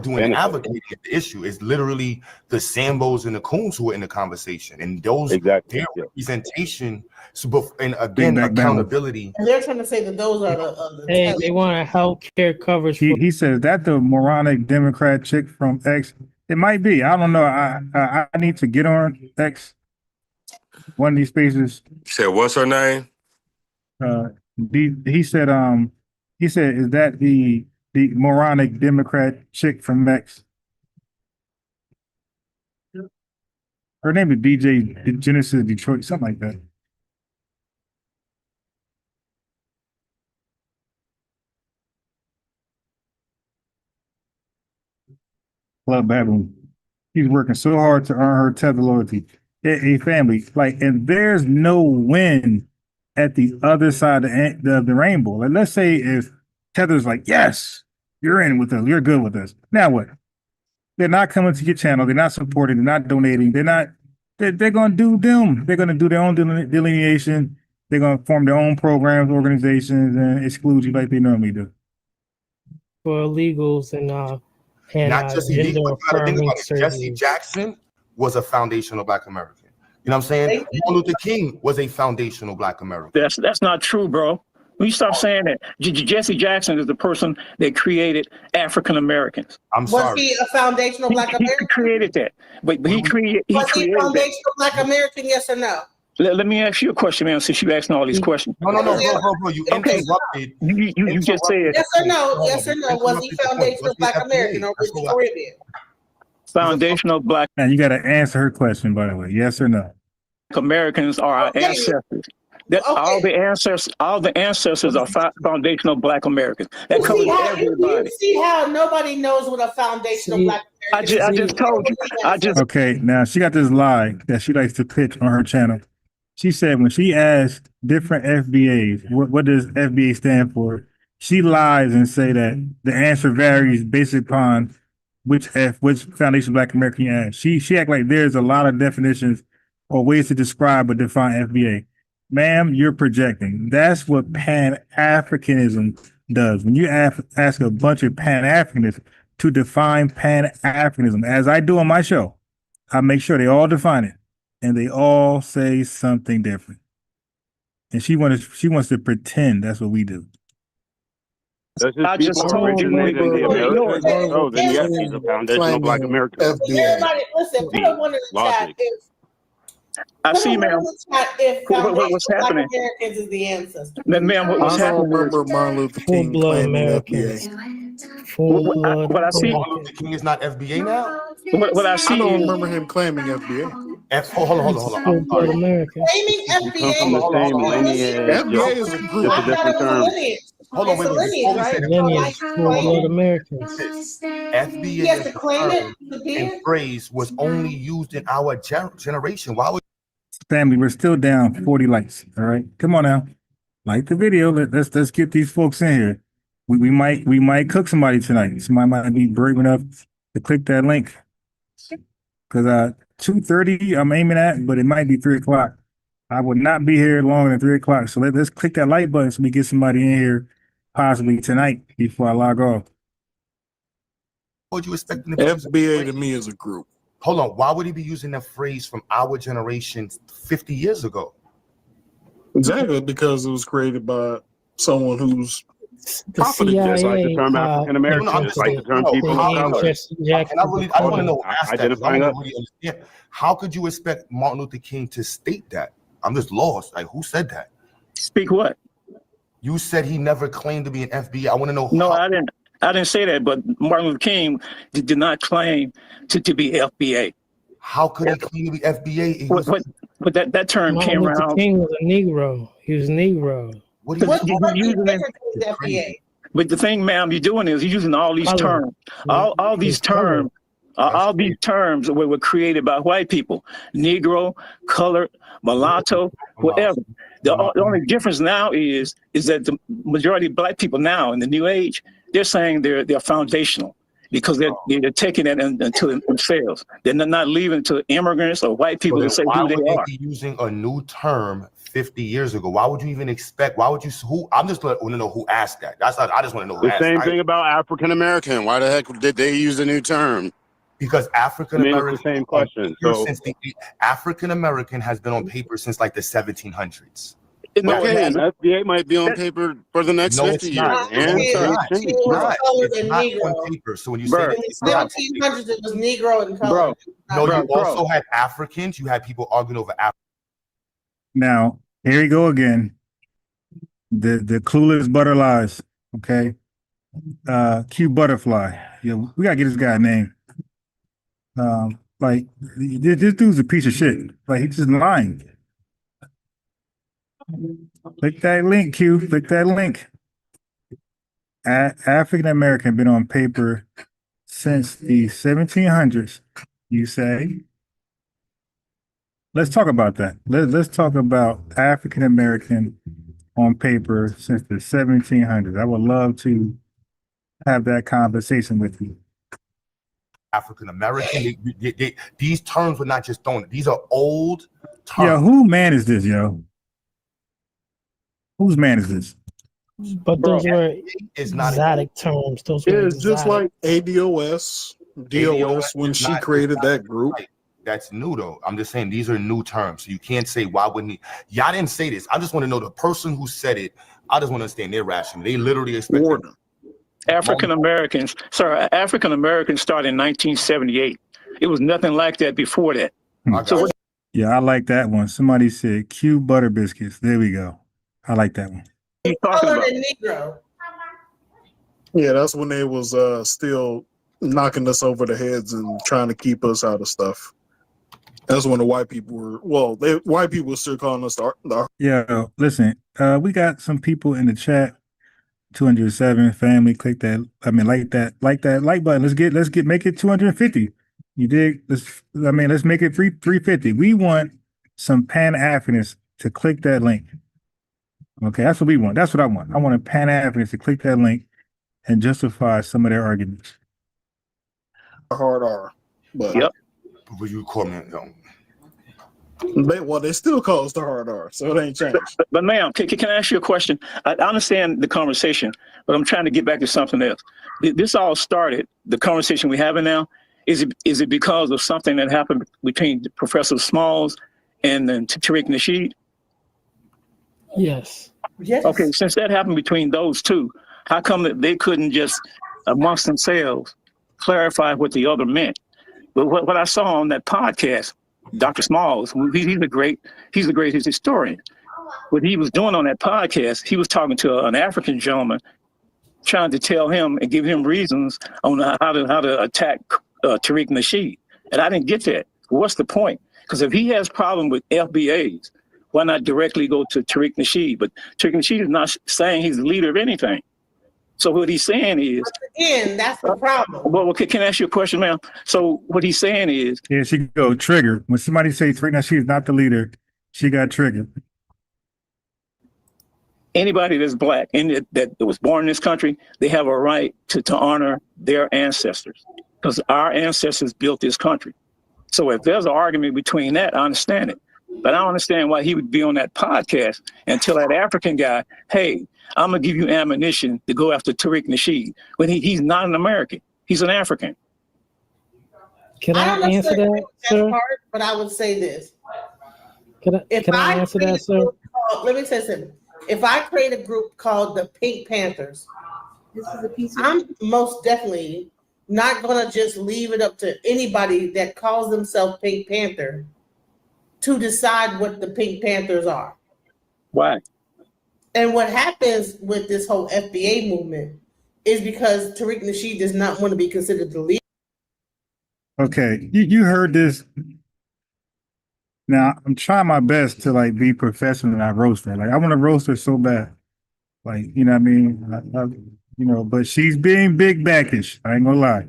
Doing advocating. The issue is literally the Sambos and the Coons who are in the conversation, and those their representation. So, and again, accountability. And they're trying to say that those are the they want a health care coverage. He says that the moronic Democrat chick from X. It might be. I don't know. I need to get on X. One of these spaces. You said what's her name? He said is that the moronic Democrat chick from X? Her name is DJ Genesis Detroit, something like that. Club Babylon. She's working so hard to earn her tether loyalty. A family, and there's no win at the other side of the rainbow. Like, let's say if Tether's like, yes, you're in with us, you're good with us. Now what? They're not coming to your channel. They're not supporting. They're not donating. They're going to do them. They're going to do their own delineation. They're going to form their own programs, organizations, and exclude you like they normally do. For illegals and not just illegal. Jesse surgeries. Jackson was a foundational Black American. You know what I'm saying? Martin Luther King was a foundational Black American. That's not true, bro. When you stop saying that, Jesse Jackson is the person that created African Americans. I'm sorry. Was he a foundational Black American? He created that, but he created. Was he a foundational that. Black American? Yes or no? Let me ask you a question, man. Since you asking all these questions. No, bro. You interrupted. You just said. Yes or no? Yes or no? Was he foundational Black American or was he Caribbean? Foundational Black. Now you got to answer her question, by the way. Yes or no? Americans are our ancestors. All the ancestors are foundational Black Americans. That covers everybody. You see how nobody knows what a foundational Black American I just told you. Okay, now she got this lie that she likes to pitch on her channel. She said when she asked different FBAs, what does FBA stand for? She lies and say that the answer varies based upon which foundation Black American you ask. She act like there's a lot of definitions or ways to describe or define FBA. Ma'am, you're projecting. That's what Pan-Africanism does. When you ask a bunch of Pan-Africanists, to define Pan-Africanism. As I do on my show, I make sure they all define it, and they all say something different. And she wants to pretend that's what we do. I just told you. Then yes, he's a foundational Black American. Everybody, listen, put up one in the chat I see, ma'am. What's happening? Americans is the ancestor. Ma'am, what's happening? Remember Martin Luther King claiming FBA. What I see, Martin Luther King is not FBA now. What I see, I don't remember him claiming FBA. Hold on. Claiming FBA. FBA is a group. Just a different term. Hold on, wait. Lineage, full-blood Americans. FBA He has to claim it. and phrase was only used in our generation. Why would Family, we're still down 40 likes. All right, come on now, like the video. Let's get these folks in here. We might cook somebody tonight. Somebody might be brave enough to click that link. Because 2:30 I'm aiming at, but it might be 3 o'clock. I would not be here longer than 3 o'clock. So let's click that like button so we get somebody in here possibly tonight before I log off. would you expect them FBA to me is a group. Hold on, why would he be using that phrase from our generation 50 years ago? Exactly, because it was created by someone who's The CIA, just like the term African American, just like the term people of color. I want to know, ask that, 'cause I don't really understand. How could you expect Martin Luther King to state that? I'm just lost. Like, who said that? Speak what? You said he never claimed to be an FBA. I want to know. No, I didn't say that. But Martin Luther King did not claim to be FBA. How could he claim to be FBA? But that term Martin came Luther around. King was a Negro. He was Negro. What is FBA? But the thing, ma'am, you're doing is you're using all these terms. All these terms. All these terms were created by white people: Negro, colored, mulatto, whatever. The only difference now is that the majority of Black people now in the new age, they're saying they're foundational because they're taking it into themselves. They're not leaving to immigrants or white people to say who they are. Why would they be using a new term 50 years ago? Why would you even expect? Why would you? Who? I'm just want to know who asked that. That's not. I just want to know who The asked. same thing about African American. Why the heck did they use a new term? Because African American. It's the same question. So African American has been on paper since like the 1700s. Okay, and FBA might be on paper for the next 50 years. And on paper. So when you say in the 1700s, it was Negro and color. No, you also had Africans. You had people arguing over Africans. Now, here we go again. The clueless butter lies. Okay. Q Butterfly. Yeah, we gotta get this guy a name. Like this dude's a piece of shit. Like he's just lying. Click that link, Q. Click that link. African American been on paper since the 1700s. You say? Let's talk about that. Let's talk about African American on paper since the 1700s. I would love to have that conversation with you. African American. These terms were not just thrown. These are old terms. Yo, who man is this, yo? Whose man is this? But those were exotic terms. Those were it's just like ADOS, DOS when she created that group. That's new though. I'm just saying these are new terms. So you can't say why wouldn't he? Y'all didn't say this. I just want to know the person who said it. I just want to understand their rationale. They literally expected African Americans. Sorry, African Americans started in 1978. It was nothing like that before that. So yeah, I like that one. Somebody said Q butter biscuits. There we go. I like that one. Colored and Negro. Yeah, that's when they was still knocking us over the heads and trying to keep us out of stuff. That's when the white people were. Well, white people were still calling us the. Yeah, listen. We got some people in the chat. 207 family. Click that. I mean, like that like button. Let's make it 250. You dig? Let's make it 350. We want some Pan-Africanists to click that link. Okay, that's what we want. That's what I want. I want a Pan-Africanist to click that link and justify some of their arguments. Hard R. But yep. Will you comment? They still call us the hard R, so it ain't changed. But ma'am, can I ask you a question? I understand the conversation, but I'm trying to get back to something else. This all started, the conversation we're having now, is it because of something that happened between Professor Smalls and then Tariq Nasheed? Yes. Yes. Okay, since that happened between those two, how come that they couldn't just amongst themselves clarify what the other meant? But what I saw on that podcast, Dr. Smalls, he's the greatest historian. What he was doing on that podcast, he was talking to an African gentleman, trying to tell him and give him reasons on how to attack Tariq Nasheed. And I didn't get that. What's the point? Because if he has problem with FBAs, why not directly go to Tariq Nasheed? But Tariq Nasheed is not saying he's the leader of anything. So what he's saying is, again, that's the problem. Well, can I ask you a question, ma'am? So what he's saying is, yeah, she go trigger when somebody says Tariq Nasheed is not the leader. She got triggered. Anybody that's black and that was born in this country, they have a right to honor their ancestors, because our ancestors built this country. So if there's an argument between that, I understand it. But I don't understand why he would be on that podcast and tell that African guy, hey, I'm going to give you ammunition to go after Tariq Nasheed, when he's not an American. He's an African. Can I answer that, sir? Part, but I would say this. Can I answer that, sir? Let me say something. If I create a group called the Pink Panthers, I'm most definitely not going to just leave it up to anybody that calls themselves Pink Panther to decide what the Pink Panthers are. Why? And what happens with this whole FBA movement is because Tariq Nasheed does not want to be considered the leader. Okay, you heard this. Now I'm trying my best to like be professional and not roast her. Like I want to roast her so bad, like you know what I mean. But she's being big backish. I ain't gonna lie.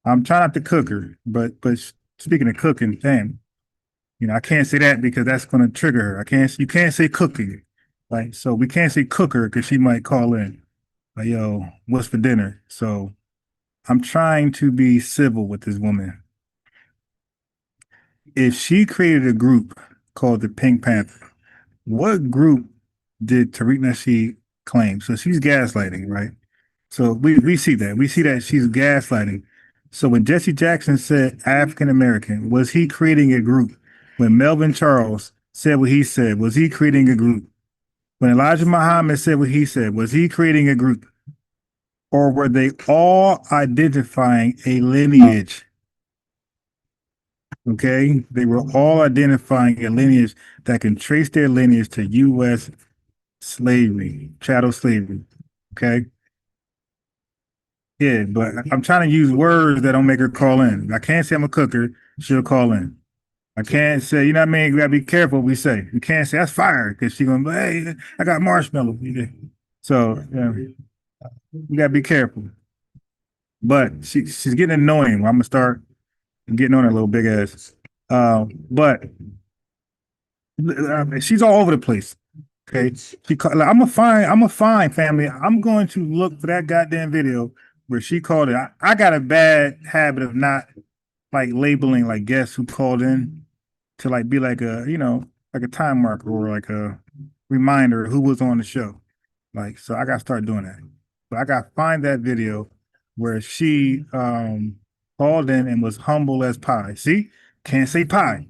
I'm trying not to cook her, but speaking of cooking, damn, I can't say that because that's gonna trigger her. You can't say cooking, like so we can't say cook her because she might call in, like yo, what's for dinner? So I'm trying to be civil with this woman. If she created a group called the Pink Panther, what group did Tariq Nasheed claim? So she's gaslighting, right? So we see that. We see that she's gaslighting. So when Jesse Jackson said African American, was he creating a group? When Melvin Charles said what he said, was he creating a group? When Elijah Muhammad said what he said, was he creating a group? Or were they all identifying a lineage? Okay, they were all identifying a lineage that can trace their lineage to U.S. slavery, chattel slavery. Okay. Yeah, but I'm trying to use words that don't make her call in. I can't say I'm a cooker. She'll call in. I can't say, you know what I mean? We gotta be careful what we say. We can't say that's fire because she's gonna be, hey, I got marshmallow. So yeah, we gotta be careful. But she's getting annoying. I'm gonna start getting on her little big ass. But she's all over the place. Okay. I'm a fine family. I'm going to look for that goddamn video where she called it. I got a bad habit of not like labeling like guests who called in to like be like a, like a time marker or like a reminder of who was on the show. Like, so I got to start doing that. But I got to find that video where she called in and was humble as pie. See, can't say pie.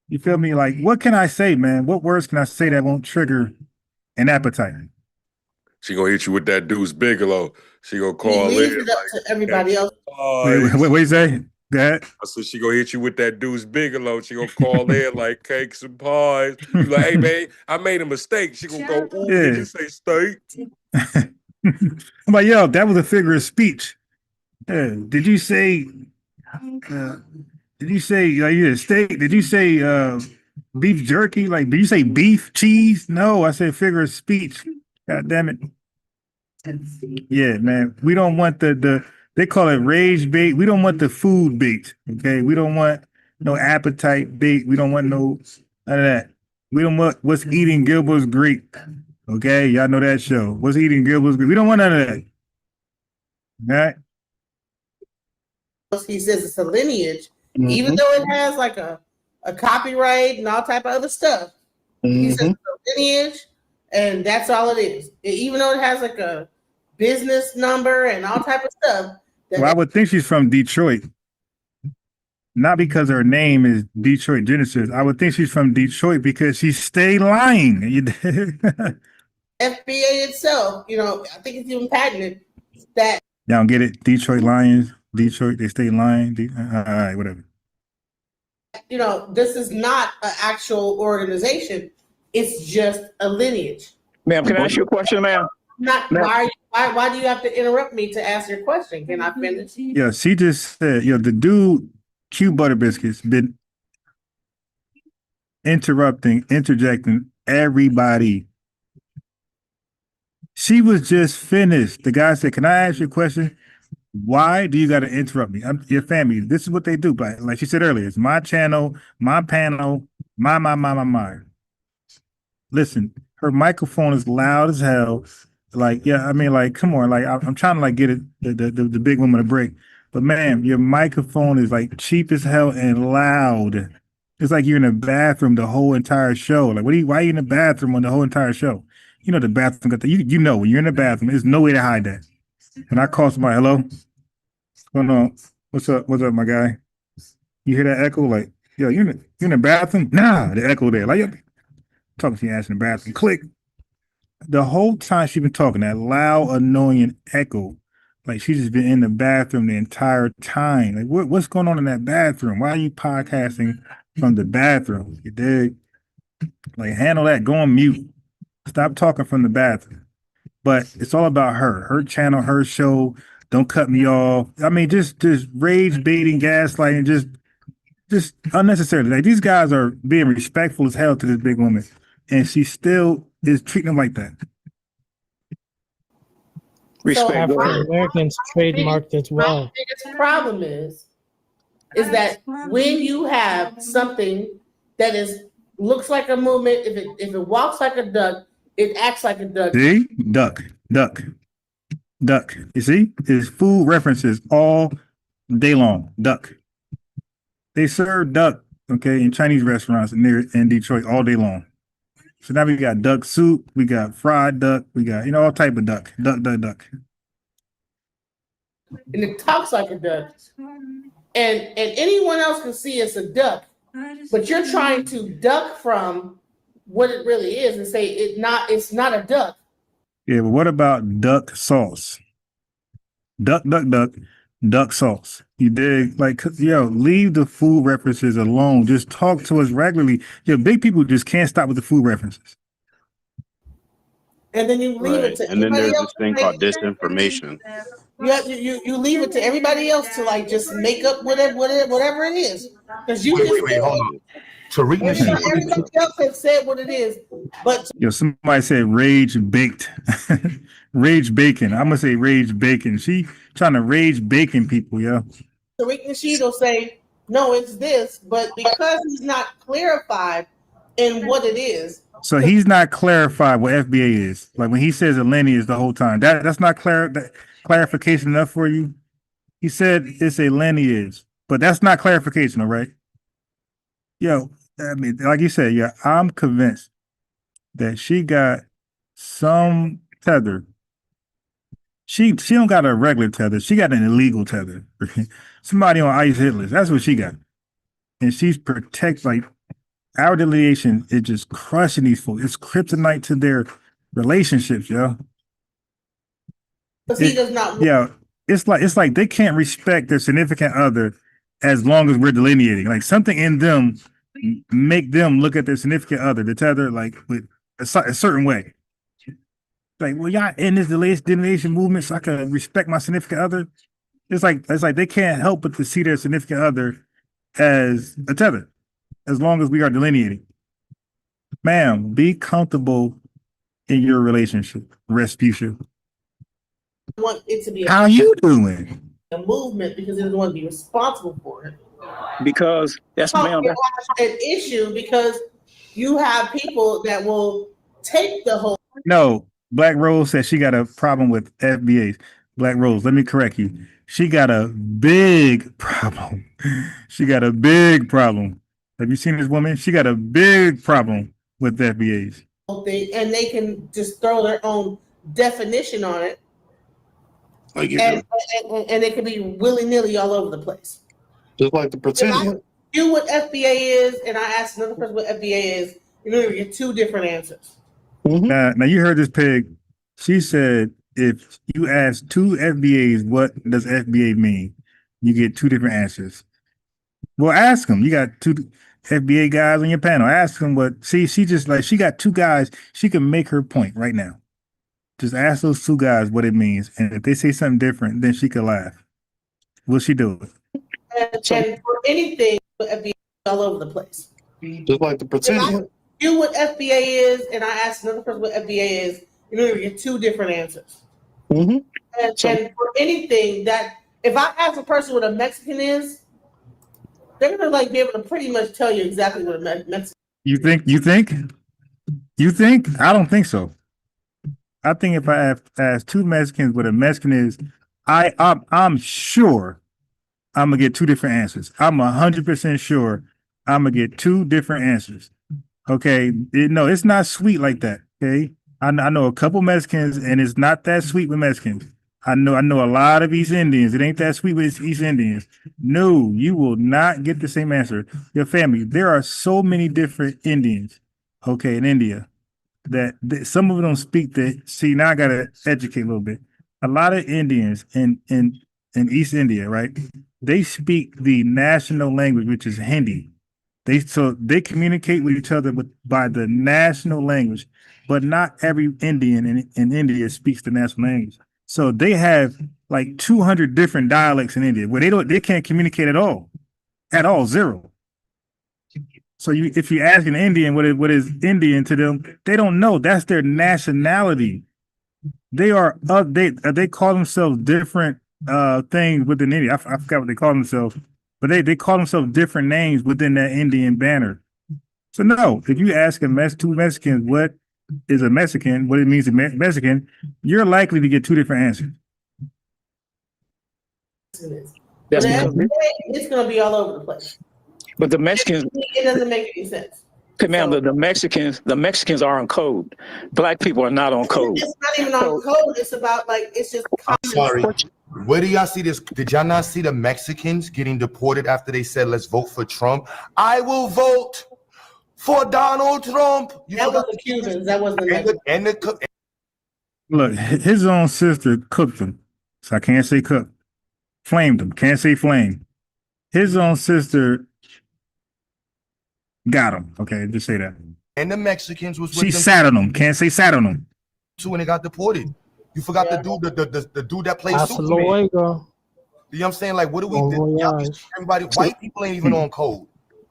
You feel me? Like, what can I say, man? What words can I say that won't trigger an appetite? She gonna hit you with that Deuce Bigelow. She gonna call He leaves in it up to everybody else. What you say? That. So she gonna hit you with that Deuce Bigelow. She gonna call in like cakes and pies. You like, hey man, I made a mistake. She gonna go, ooh, did you say steak? I'm like, yo, that was a figure of speech. Did you say like steak? Did you say beef jerky? Like, did you say beef cheese? No, I said figure of speech. God damn it. Yeah, man. We don't want the they call it rage bait. We don't want the food bait. Okay. We don't want no appetite bait. We don't want none of that. We don't want what's eating Gilbert's grape. Okay, y'all know that show. What's eating Gilbert's grape? We don't want none of that. All right. He says it's a lineage, even though it has like a a copyright and all type of other stuff. He says it's a lineage, and that's all it is. Even though it has like a business number and all type of stuff. Well, I would think she's from Detroit. Not because her name is Detroit Genesis. I would think she's from Detroit because she stayed lying. FBA itself, you know, I think it's even patented that. Y'all don't get it? Detroit Lions. Detroit, they stay lying. All right, whatever. You know, this is not an actual organization. It's just a lineage. Ma'am, can I ask you a question, ma'am? Why do you have to interrupt me to ask your question? Can I finish? Yeah, she just said, the dude, Q Butter Biscuits, been interjecting everybody. She was just finished. The guy said, can I ask you a question? Why do you got to interrupt me? I'm your family. This is what they do. But like she said earlier, it's my channel, my panel, my. Listen, her microphone is loud as hell. Like, yeah, I mean, like, come on, like, I'm trying to like get it the big woman a break, but man, your microphone is like cheap as hell and loud. It's like you're in a bathroom the whole entire show. Like, why are you in the bathroom on the whole entire show? You know the bathroom got you know when you're in the bathroom, there's no way to hide that. When I call somebody, hello, what's going on? What's up, my guy? You hear that echo? Like, yo, you're in the bathroom? Nah, the echo there. Like, yo, talking to your ass in the bathroom. Click. The whole time she's been talking, that loud, annoying echo, like she's just been in the bathroom the entire time. Like, what's going on in that bathroom? Why are you podcasting from the bathroom? You dig? Like, handle that. Go on mute. Stop talking from the bathroom. But it's all about her channel, her show. Don't cut me off. I mean, just rage baiting, gaslighting, just unnecessarily. Like, these guys are being respectful as hell to this big woman, and she still is treating them like that. So African Americans trademarked as well. My biggest problem is that when you have something that looks like a movement, if it walks like a duck, it acts like a duck. See? Duck. You see? It's food references all day long. Duck. They serve duck, okay, in Chinese restaurants in Detroit all day long. So now we got duck soup, we got fried duck, we got, all type of duck. Duck. And it talks like a duck. And anyone else can see it's a duck, but you're trying to duck from what it really is and say it's not a duck. Yeah, but what about duck sauce? Duck sauce. You dig? Like, leave the food references alone. Just talk to us regularly. Big people just can't stop with the food references. And then you leave it to and then everybody there's else this thing called disinformation. You leave it to everybody else to like just make up whatever it is. Because you wait, hold on. everybody else has said what it is, but somebody said rage baked. Rage bacon. I'm gonna say rage bacon. She trying to rage bacon people, Tariq Nasheed will say, no, it's this, but because he's not clarified in what it is. So he's not clarified what FBA is. Like when he says a lineage the whole time, that's not clarification enough for you. He said it's a lineage, but that's not clarification, all right? I mean, like you said, I'm convinced that she got some tether. She don't got a regular tether. She got an illegal tether. Somebody on ICE hit list. That's what she got. And she's like our delineation is just crushing these folks. It's kryptonite to their relationships, Because he does not. It's like they can't respect their significant other as long as we're delineating. Like something in them make them look at their significant other, the tether, like with a certain way. Like, well, y'all in this delineation movement, so I can respect my significant other. It's like they can't help but to see their significant other as a tether, as long as we are delineating. Ma'am, be comfortable in your relationship. Respucia. I want it to be how you doing? A movement because he doesn't want to be responsible for it. Because that's an issue because you have people that will take the whole. No, Black Rose said she got a problem with FBAs. Black Rose, let me correct you. She got a big problem. She got a big problem. Have you seen this woman? She got a big problem with FBAs. And they can just throw their own definition on it, Like you and it can be willy-nilly all over the place. Just like the pretend. You what FBA is, and I ask another person what FBA is, you're going to get two different answers. Now you heard this pig. She said if you ask two FBAs what does FBA mean, you get two different answers. Well, ask them. You got two FBA guys on your panel. Ask them what. See, she got two guys. She can make her point right now. Just ask those two guys what it means, and if they say something different, then she could laugh. Will she do it? And for anything, FBA all over the place. Just like the pretend. You what FBA is, and I ask another person what FBA is, you're going to get two different answers. And for anything that, if I ask a person what a Mexican is, they're going to be able to pretty much tell you exactly what a Mexican. You think? I don't think so. I think if I ask two Mexicans what a Mexican is, I'm sure I'm gonna get two different answers. I'm 100% sure I'm gonna get two different answers. Okay, no, it's not sweet like that. Okay, I know a couple Mexicans, and it's not that sweet with Mexicans. I know a lot of East Indians. It ain't that sweet with East Indians. No, you will not get the same answer. Your family, there are so many different Indians, okay, in India, that some of them don't speak the. See, now I gotta educate a little bit. A lot of Indians in East India, right? They speak the national language, which is Hindi. They communicate with each other by the national language, but not every Indian in India speaks the national language. So they have like 200 different dialects in India where they can't communicate at all, zero. So if you ask an Indian what is Indian to them, they don't know. That's their nationality. They call themselves different things within India. I forgot what they call themselves, but they call themselves different names within that Indian banner. So no, if you ask two Mexicans what is a Mexican, what it means to Mexican, you're likely to get two different answers. It's going to be all over the place. But the Mexicans, it doesn't make any sense. Ma'am, the Mexicans are on code. Black people are not on code. It's not even on code. It's about it's just. I'm sorry. Where do y'all see this? Did y'all not see the Mexicans getting deported after they said, let's vote for Trump? I will vote for Donald Trump. That was the Cubans. That wasn't the Look, his own sister cooked him. So I can't say cook. Flamed him. Can't say flame. His own sister got him. Okay, just say that. And the Mexicans was with she sat on him. Can't say sat on him. Too, when they got deported. You forgot the dude that plays Superman. Luego. You know what I'm saying? Like, what do we do? Everybody, white people ain't even on code.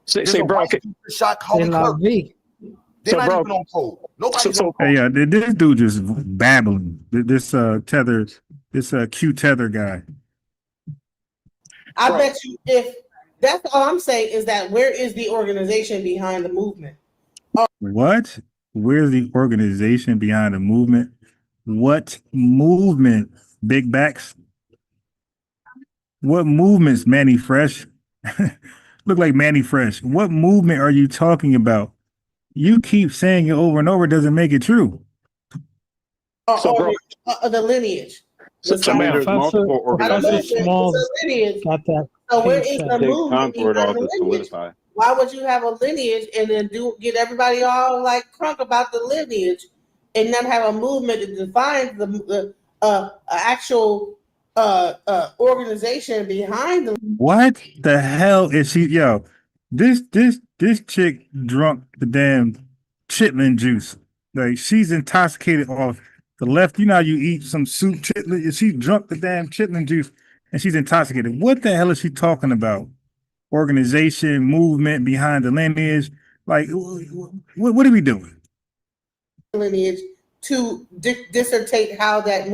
Say, bro, shot Holy Kirk. They're not even on code. Nobody's on code. Hey, yeah, this dude just babbling. This Q tether guy. I bet you if that's all I'm saying is that where is the organization behind the movement? What? Where's the organization behind the movement? What movement? Big backs? What movements, Manny Fresh? Look like Manny Fresh. What movement are you talking about? You keep saying it over and over, doesn't make it true. The lineage. There's multiple organizations. Got that. So where is the movement? For it all to solidify. Why would you have a lineage and then get everybody all like crunk about the lineage and not have a movement that defines the actual organization behind them? What the hell is she? Yo, this chick drunk the damn chitlin juice. Like, she's intoxicated off the left. You know how you eat some soup chitlin? She drunk the damn chitlin juice and she's intoxicated. What the hell is she talking about? Organization, movement behind the lineage. Like, what are we doing? Lineage to dissertate how that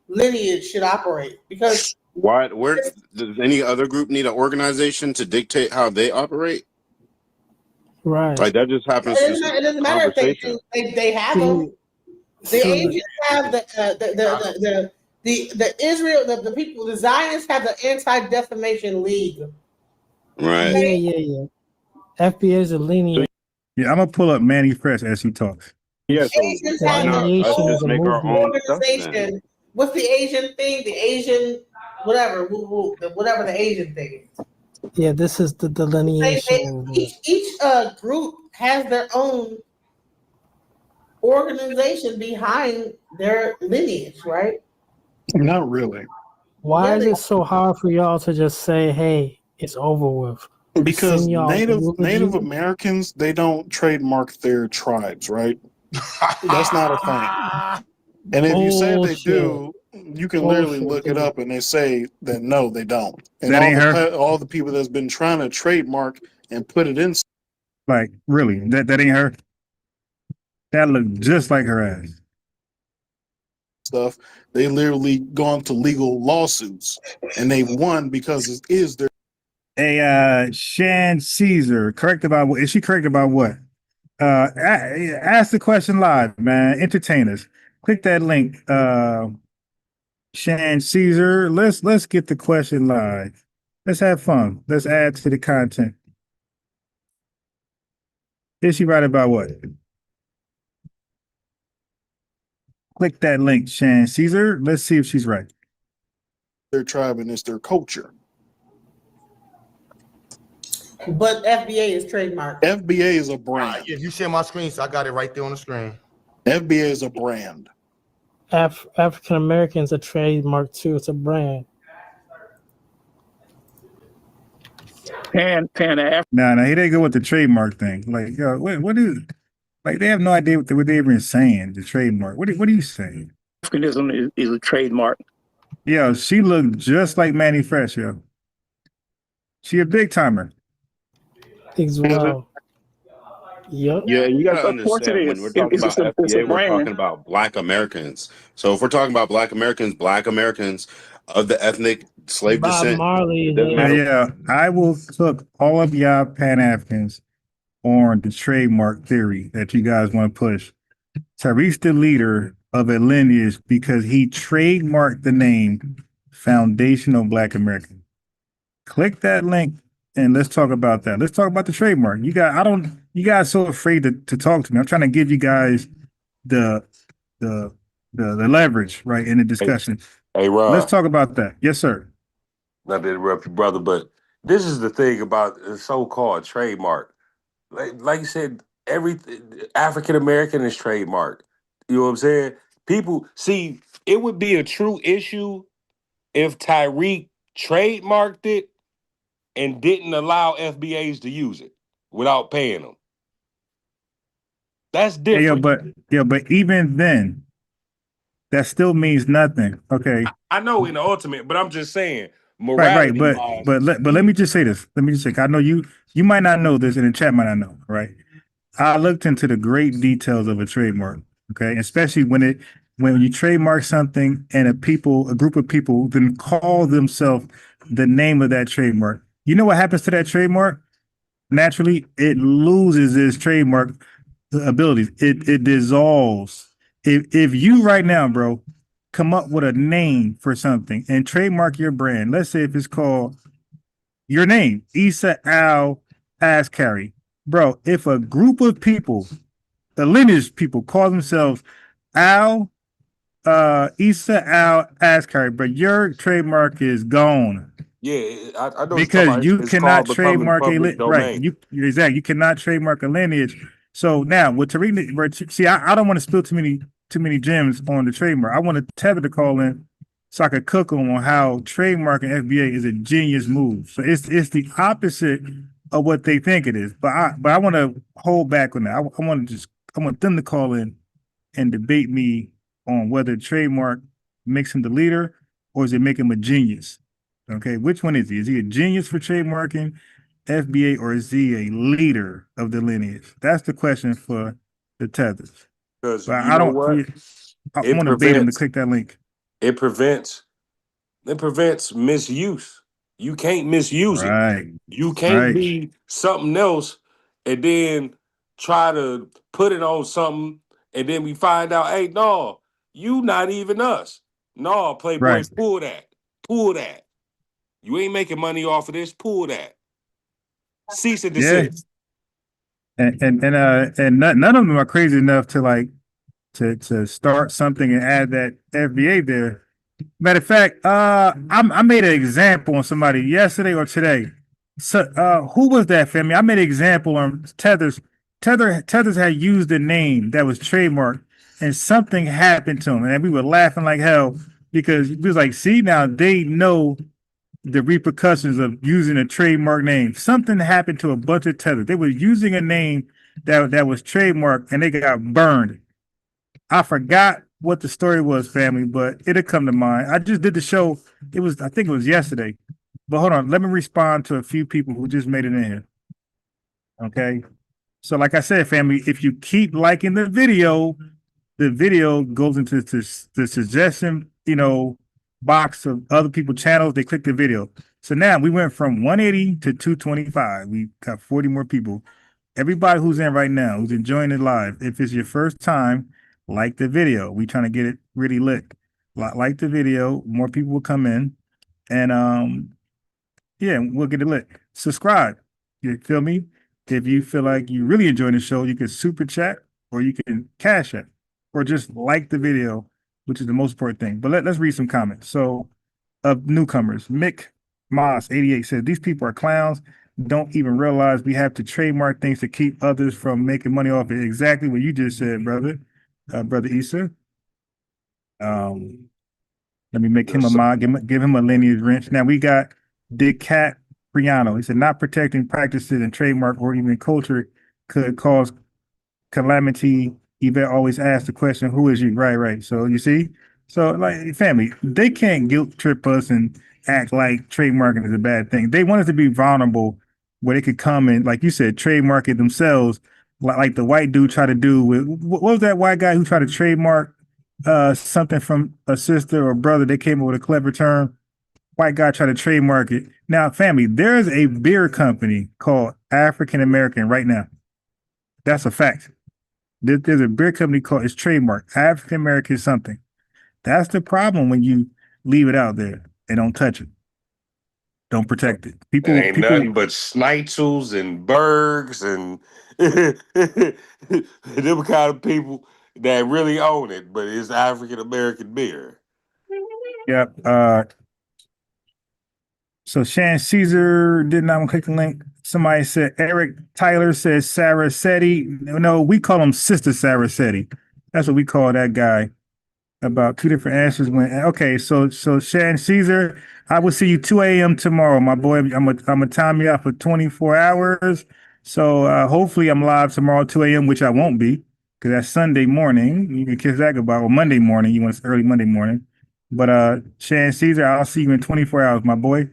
lineage should operate, because where does any other group need an organization to dictate how they operate? Right. Like, that just happens. It doesn't matter if they have them. The Asians have the Israel, the people, the Zionists have the Anti-Defamation League. Right. Yeah. FBAs are lineage. Yeah, I'm gonna pull up Manny Fresh as he talks. Yeah, so Asians why have their not? Let's own just make our own stuff then. organization. What's the Asian thing? The Asian whatever, whatever the Asian thing is. Yeah, this is the delineation movement. Each group has their own organization behind their lineage, right? Not really. Why is it so hard for y'all to just say, "Hey, it's over with"? Because Send y'all Native eulogy. Americans, they don't trademark their tribes, right? That's not a thing. And if you say they do, you can literally look it up, and they say that no, they don't. And That ain't her. all the people that's been trying to trademark and put it in, Like, really, that ain't her. That looked just like her ass. stuff, they literally gone to legal lawsuits, and they won because it is their. Hey, Shan Caesar, correct about what? Is she correct about what? Ask the question live, man. Entertain us. Click that link. Shan Caesar, let's get the question live. Let's have fun. Let's add to the content. Is she right about what? Click that link, Shan Caesar. Let's see if she's right. Their tribe and it's their culture. But FBA is trademarked. FBA is a brand. If you share my screen, so I got it right there on the screen. FBA is a brand. African Americans are trademarked too. It's a brand. Pan-Africanism. No, he didn't go with the trademark thing. Like, yo, what is? Like, they have no idea what they're even saying. The trademark. What are you saying? Africanism is a trademark. Yo, she looked just like Manny Fresh, yo. She a big timer. As well. Yep. Yeah, you gotta Of course it understand when is. we're talking about It's a FBA, we're brand. talking about Black Americans. So if we're talking about Black Americans of the ethnic slave Bob descent, Marley. it doesn't matter. Yeah, I will cook all of y'all Pan-Africans on the trademark theory that you guys want to push. Tariq's the leader of a lineage because he trademarked the name Foundational Black American. Click that link and let's talk about that. Let's talk about the trademark. You guys so afraid to talk to me. I'm trying to give you guys the leverage, right, in the discussion. Hey, Rob. Let's talk about that. Yes, sir. Not to interrupt you, brother, but this is the thing about the so-called trademark. Like you said, every African American is trademarked. You know what I'm saying? People see it would be a true issue if Tyreek trademarked it and didn't allow FBAs to use it without paying them. That's different. But even then, that still means nothing. Okay. I know in the ultimate, but I'm just saying Right. morality. But let me just say this. Let me just say, I know you might not know this, and the chat might not know, right? I looked into the great details of a trademark, okay? Especially when you trademark something and a group of people then call themselves the name of that trademark. You know what happens to that trademark? Naturally, it loses its trademark abilities. It dissolves. If you right now, bro, come up with a name for something and trademark your brand, let's say if it's called your name, Issa Al Askari. Bro, if a group of people, the lineage people, call themselves Issa Al Askari, but your trademark is gone. Yeah, I know Because you cannot trademark a lineage. right. You cannot trademark a lineage. So now with Tariq, see, I don't want to spill too many gems on the trademark. I want to Tether to call in so I could cook on how trademarking FBA is a genius move. So it's the opposite of what they think it is. But I want to hold back on that. I want them to call in and debate me on whether trademark makes him the leader or does it make him a genius? Okay, which one is he? Is he a genius for trademarking FBA or is he a leader of the lineage? That's the question for the tethers. Because But I want to bait him to click that link. It prevents misuse. You can't misuse it. You can't be something else and then try to put it on something and then we find out, hey, no, you not even us. No, Playboys, pull that. Pull that. You ain't making money off of this. Pull that. Cease and desist. And none of them are crazy enough to like to start something and add that FBA there. Matter of fact, I made an example on somebody yesterday or today. So who was that, family? I made an example on Tethers. Tethers had used a name that was trademarked, and something happened to him, and we were laughing like hell because we was like, see, now they know the repercussions of using a trademark name. Something happened to a bunch of Tethers. They were using a name that was trademarked, and they got burned. I forgot what the story was, family, but it'll come to mind. I just did the show. I think it was yesterday. But hold on, let me respond to a few people who just made it in here. Okay. So, like I said, family, if you keep liking the video goes into the suggestion, box of other people's channels. They click the video. So now we went from 180 to 225. We got 40 more people. Everybody who's in right now, who's enjoying it live, if it's your first time, like the video. We trying to get it really lit. Like the video, more people will come in, and yeah, we'll get it lit. Subscribe. You feel me? If you feel like you really enjoying the show, you can super chat or you can cash it or just like the video, which is the most important thing. But let's read some comments. So, of newcomers, Mick Moss 88 says these people are clowns. Don't even realize we have to trademark things to keep others from making money off it. Exactly what you just said, brother. Brother Issa. Let me make him a mod, give him a lineage wrench. Now we got Cat Priano. He said not protecting practices and trademark or even culture could cause calamity. Yvette always asks the question, who is you? Right. So you see? So like family, they can't guilt trip us and act like trademarking is a bad thing. They want us to be vulnerable where they could come and, like you said, trademark it themselves. Like the white dude tried to do with, what was that white guy who tried to trademark something from a sister or brother? They came up with a clever term. White guy tried to trademark it. Now, family, there's a beer company called African American right now. That's a fact. There's a beer company called, it's trademarked, African American something. That's the problem when you leave it out there and don't touch it. Don't protect it. People ain't nothing but schnitzels and bergs and them kind of people that really own it, but it's African American beer. Yep. So Shan Caesar did not want to click the link. Somebody said Eric Tyler says Sarah Seti. No, we call him Sister Sarah Seti. That's what we call that guy. About two different answers. Okay, so Shan Caesar, I will see you 2 a.m. tomorrow, my boy. I'm gonna time you out for 24 hours. So hopefully I'm live tomorrow 2 a.m., which I won't be because that's Sunday morning. You can kiss that goodbye. Or Monday morning. You want early Monday morning. But Shan Caesar, I'll see you in 24 hours, my boy.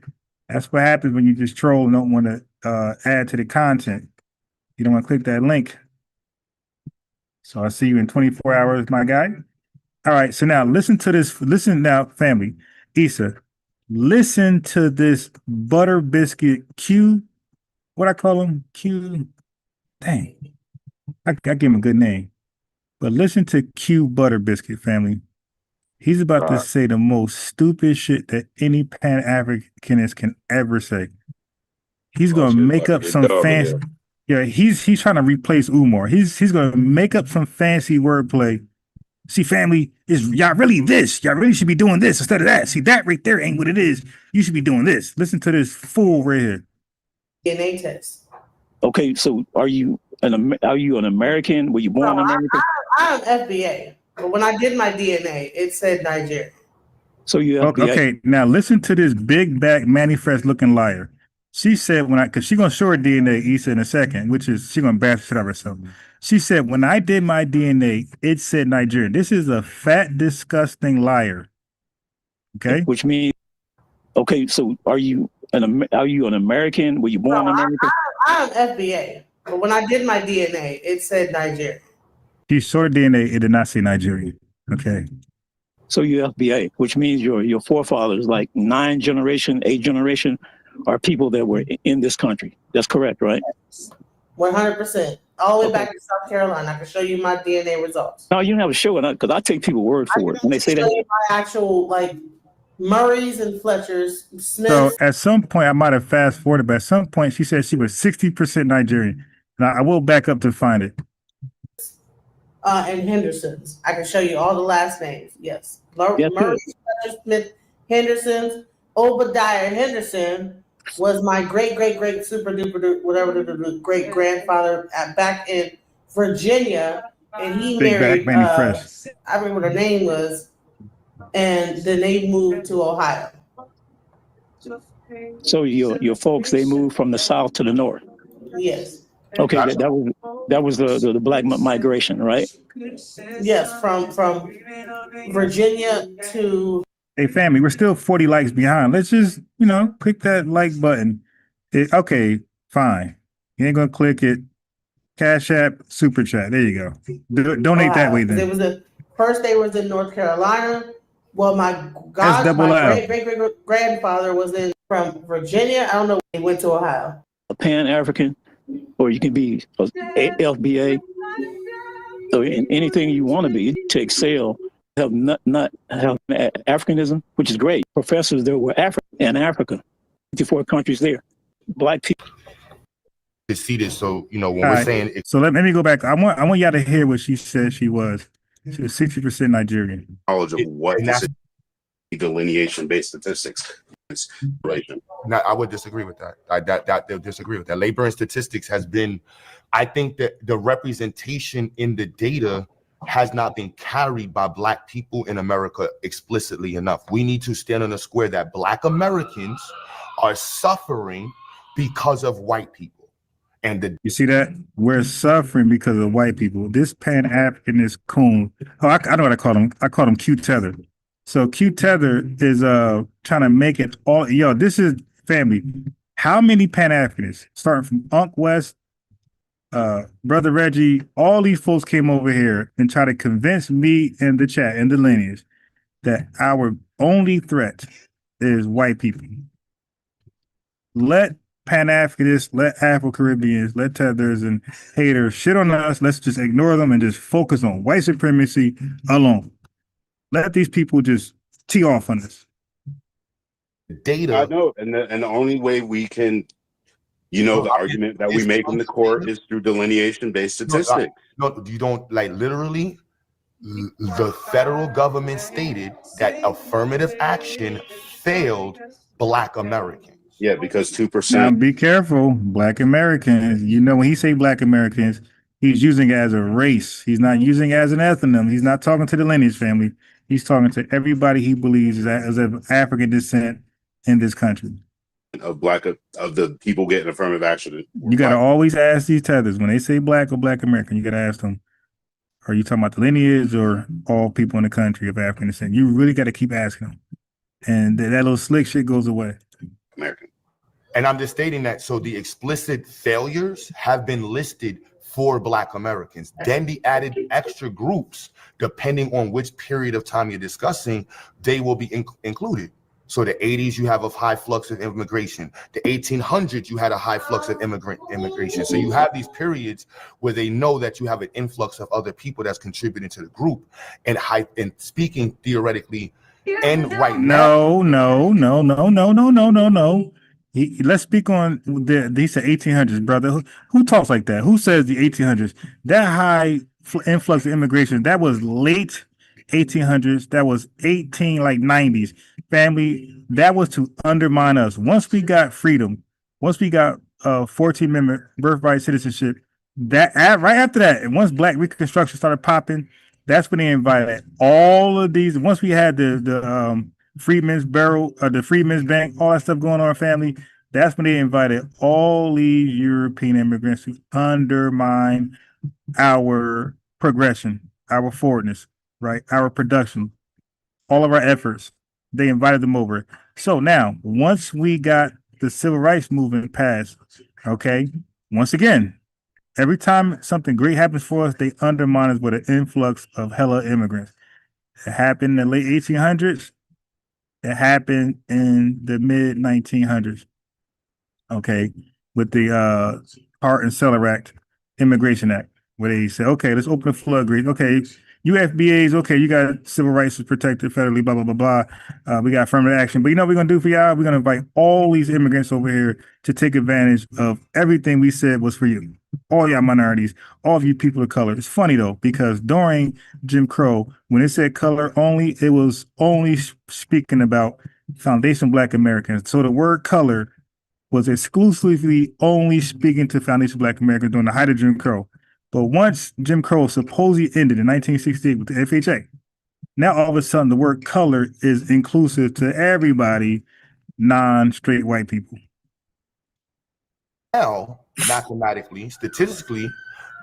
That's what happens when you just troll and don't want to add to the content. You don't want to click that link. So I'll see you in 24 hours, my guy. All right, so now listen to this. Listen now, family. Issa, listen to this butter biscuit Q. What I call him? Q. Dang. I give him a good name. But listen to Q Butter Biscuit, family. He's about to say the most stupid shit that any Pan-Africanist can ever say. He's gonna make up some fancy. Yeah, he's trying to replace Umar. He's gonna make up some fancy wordplay. See, family, y'all really this. Y'all really should be doing this instead of that. See, that right there ain't what it is. You should be doing this. Listen to this fool right here. DNA test. Okay, so are you an American? Were you born American? I'm FBA, but when I did my DNA, it said Nigeria. So you FBA. Okay, now listen to this big back manifest looking liar. She said because she's gonna show her DNA, Issa, in a second, which is she's gonna bash shit out of herself. She said when I did my DNA, it said Nigeria. This is a fat, disgusting liar. Okay, which means, okay, so are you an American? Were you born American? I'm FBA, but when I did my DNA, it said Nigeria. She showed her DNA, it did not say Nigeria. Okay. So you FBA, which means your forefathers, like 8 generation, are people that were in this country. That's correct, right? 100%. All the way back to South Carolina. I can show you my DNA results. No, you don't have to show it because I take people word for it when they say that. You my actual Murrays and Fletchers, Smiths. So at some point, I might have fast forwarded, but at some point, she said she was 60% Nigerian. Now I will back up to find it. And Henderson's. I can show you all the last names. Yes. Yes, Murray Fletcher Smith Henderson's. Obadiah Henderson was my great super duper whatever the great grandfather back in Virginia, and he Big married. Back Fresh. I remember her name was, and then they moved to Ohio. So your folks, they moved from the south to the north. Yes. Okay, that was the black migration, right? Yes, from Virginia to. Hey, family, we're still 40 likes behind. Let's just, click that like button. Okay, fine. You ain't gonna click it. Cash App, Super Chat. There you go. Donate that way then. It was first they was in North Carolina. Well, my great grandfather was from Virginia. I don't know. He went to Ohio. A Pan-African, or you can be a FBA. So in anything you want to be to excel, have not have Africanism, which is great. Professors there were in Africa, 54 countries there. Black people. To see this, so when we're saying so let me go back. I want y'all to hear what she said she was. She was 60% Nigerian. Knowledge of what is delineation-based statistics. Right. Now, I would disagree with that. They'll disagree with that. Labor and statistics has been, I think that the representation in the data has not been carried by Black people in America explicitly enough. We need to stand on the square that Black Americans are suffering because of white people. And you see that? We're suffering because of white people. This Pan-Africanist coon. Oh, I know what I call him. I call him Q Tether. So Q Tether is trying to make it all. This is family. How many Pan-Africanists, starting from Unc West, Brother Reggie, all these folks came over here and tried to convince me in the chat, in the lineage, that our only threat is white people. Let Pan-Africanists, let Afro-Caribbeans, let Tethers and haters shit on us. Let's just ignore them and just focus on white supremacy alone. Let these people just tee off on us. Data. I know, and the only way we can, the argument that we make in the court is through delineation-based statistics. No, you don't, literally, the federal government stated that affirmative action failed Black Americans. Yeah, because 2%. Now be careful, Black Americans. When he say Black Americans, he's using it as a race. He's not using it as an ethnonym. He's not talking to the lineage family. He's talking to everybody he believes is of African descent in this country. Of the people getting affirmative action. You got to always ask these Tethers when they say Black or Black American. You got to ask them, are you talking about the lineage or all people in the country of African descent? You really got to keep asking them, and that little slick shit goes away. American. And I'm just stating that so the explicit failures have been listed for Black Americans. Then the added extra groups, depending on which period of time you're discussing, they will be included. So the 80s, you have a high flux of immigration. The 1800s, you had a high flux of immigration. So you have these periods where they know that you have an influx of other people that's contributing to the group. And speaking theoretically, and right now. No. Let's speak on these 1800s, brother. Who talks like that? Who says the 1800s? That high influx of immigration, that was late 1800s. That was 90s. Family, that was to undermine us. Once we got freedom, once we got 14th Amendment birthright citizenship, right after that, and once Black Reconstruction started popping, that's when they invited all of these. Once we had the Freedmen's Bureau, the Freedmen's Bank, all that stuff going on, family. That's when they invited all these European immigrants to undermine our progression, our forwardness, right? Our production, all of our efforts. They invited them over. So now, once we got the civil rights movement passed, okay, once again, every time something great happens for us, they undermine us with an influx of hella immigrants. It happened in the late 1800s. It happened in the mid 1900s, okay, with the Hart and Cellar Act, Immigration Act, where they said, okay, let's open the floodgates. Okay, you FBAs, okay, you got civil rights is protected federally, blah, blah, blah, blah. We got affirmative action. But you know what we're going to do for y'all? We're going to invite all these immigrants over here to take advantage of everything we said was for you. All y'all minorities, all of you people of color. It's funny, though, because during Jim Crow, when it said color only, it was only speaking about foundational Black Americans. So the word color was exclusively only speaking to foundational Black Americans during the height of Jim Crow. But once Jim Crow supposedly ended in 1968 with the FHA, now all of a sudden the word color is inclusive to everybody, non-straight white people. Now, mathematically, statistically,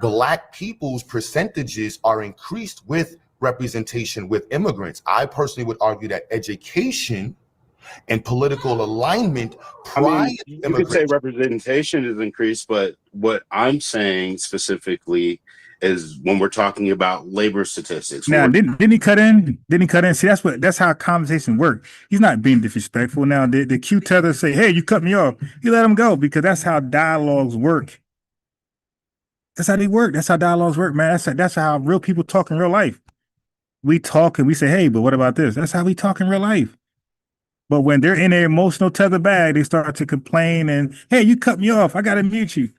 Black people's percentages are increased with representation with immigrants. I personally would argue that education and political alignment you could say representation is increased, but what I'm saying specifically is when we're talking about labor statistics. Now, didn't he cut in? Didn't he cut in? See, that's how conversation works. He's not being disrespectful. Now, the Q tether say, "Hey, you cut me off." You let him go because that's how dialogues work. That's how they work. That's how dialogues work, man. That's how real people talk in real life. We talk and we say, "Hey, but what about this?" That's how we talk in real life. But when they're in their emotional tether bag, they start to complain and, "Hey, you cut me off. I got to mute you."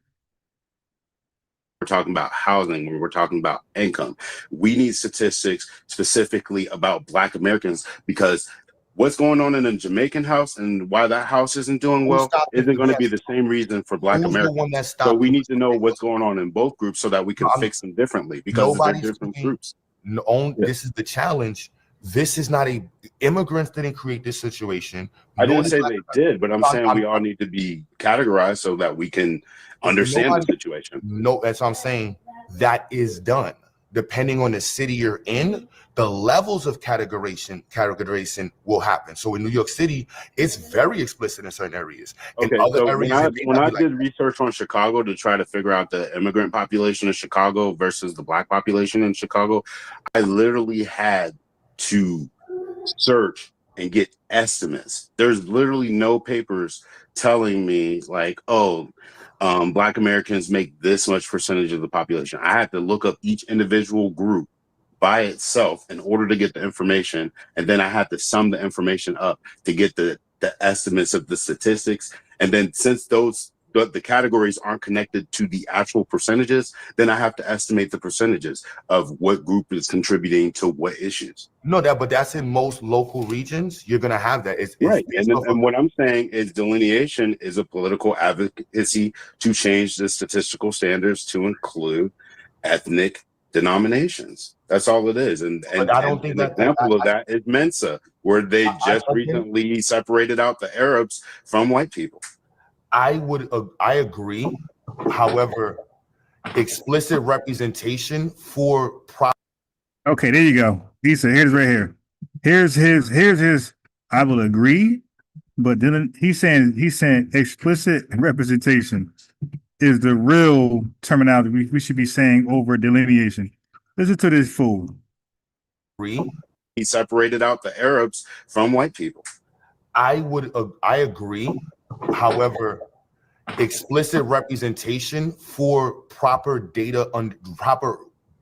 We're talking about housing, when we're talking about income. We need statistics specifically about Black Americans, because what's going on in a Jamaican house and why that house isn't doing well isn't going to be the same reason for Black Americans. So we need to know what's going on in both groups so that we can fix them differently, because they're different groups. This is the challenge. This is not immigrants didn't create this situation. I didn't say they did, but I'm saying we all need to be categorized so that we can understand the situation. No, that's what I'm saying. That is done. Depending on the city you're in, the levels of categorization will happen. So in New York City, it's very explicit in certain areas. Okay, in other so areas, when I did research on Chicago to try to figure out the immigrant population in Chicago versus the Black population in Chicago, I literally had to search and get estimates. There's literally no papers telling me like, oh, Black Americans make this much percentage of the population. I had to look up each individual group by itself in order to get the information, and then I had to sum the information up to get the estimates of the statistics. And then since the categories aren't connected to the actual percentages, then I have to estimate the percentages of what group is contributing to what issues. No, but that's in most local regions. You're gonna have that. It's right. And what I'm saying is delineation is a political advocacy to change the statistical standards to include ethnic denominations. That's all it is. And I don't think an example of that is Mensa, where they just recently separated out the Arabs from white people. I agree. However, explicit representation for Okay, there you go. Lisa, here's right here. Here's his. I will agree, but then he's saying explicit representation is the real terminology we should be saying over delineation. Listen to this fool. He separated out the Arabs from white people. I agree. However, explicit representation for proper data, proper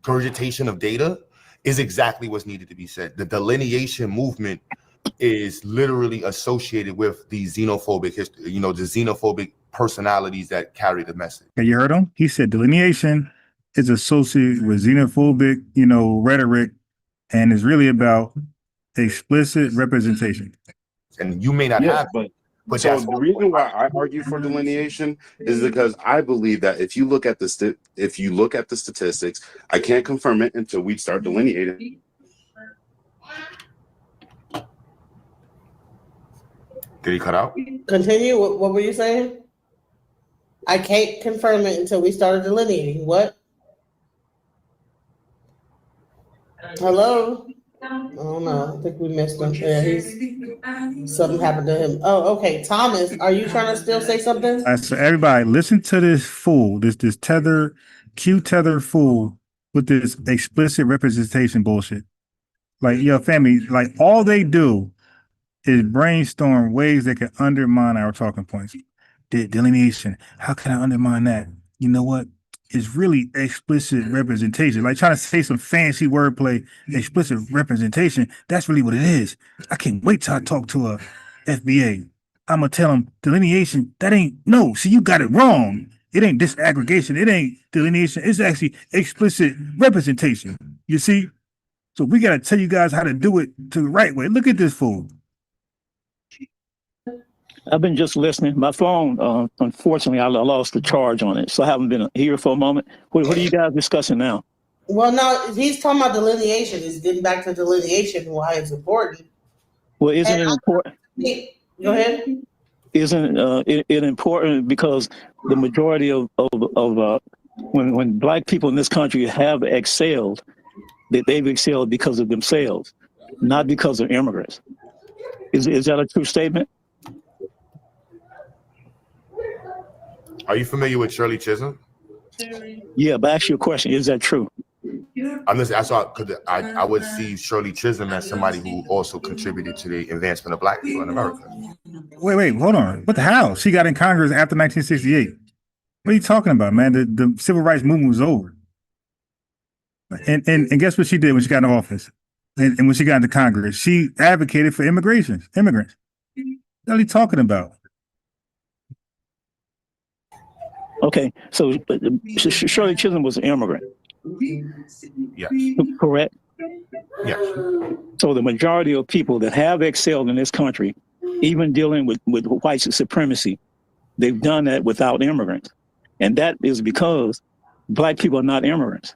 regurgitation of data is exactly what's needed to be said. The delineation movement is literally associated with the xenophobic history, the xenophobic personalities that carry the message. Okay, you heard him? He said delineation is associated with xenophobic, rhetoric, and is really about explicit representation. And you may not have it. But so the reason why I argue for delineation is because I believe that if you look at the statistics, I can't confirm it until we start delineating. Did he cut out? Continue. What were you saying? I can't confirm it until we started delineating. What? Hello? Oh no, I think we missed him. Yeah, something happened to him. Oh, okay. Thomas, are you trying to still say something? So everybody, listen to this fool, this Q tether fool with this explicit representation bullshit. Like, your family, like all they do is brainstorm ways that can undermine our talking points. Delineation. How can I undermine that? You know what? is really explicit representation. Like trying to say some fancy wordplay, explicit representation. That's really what it is. I can't wait till I talk to a FBA. I'm gonna tell them delineation. That ain't no. See, you got it wrong. It ain't disaggregation. It ain't delineation. It's actually explicit representation. You see? So we gotta tell you guys how to do it the right way. Look at this fool. I've been just listening. My phone, unfortunately, I lost the charge on it, so I haven't been here for a moment. What are you guys discussing now? Well, no, he's talking about delineation. He's getting back to delineation, why it's important. Well, isn't it important? Go ahead. Isn't it important because the majority of when Black people in this country have excelled, that they've excelled because of themselves, not because of immigrants. Is that a true statement? Are you familiar with Shirley Chisholm? Yeah, but ask you a question. Is that true? I'm just, I would see Shirley Chisholm as somebody who also contributed to the advancement of Black people in America. Wait, hold on. What the hell? She got in Congress after 1968. What are you talking about, man? The civil rights movement was over. And guess what she did when she got in office? And when she got into Congress, she advocated for immigrants. What are you talking about? Okay, so Shirley Chisholm was an immigrant. Yes. Correct? Yes. So the majority of people that have excelled in this country, even dealing with white supremacy, they've done that without immigrants. And that is because Black people are not immigrants.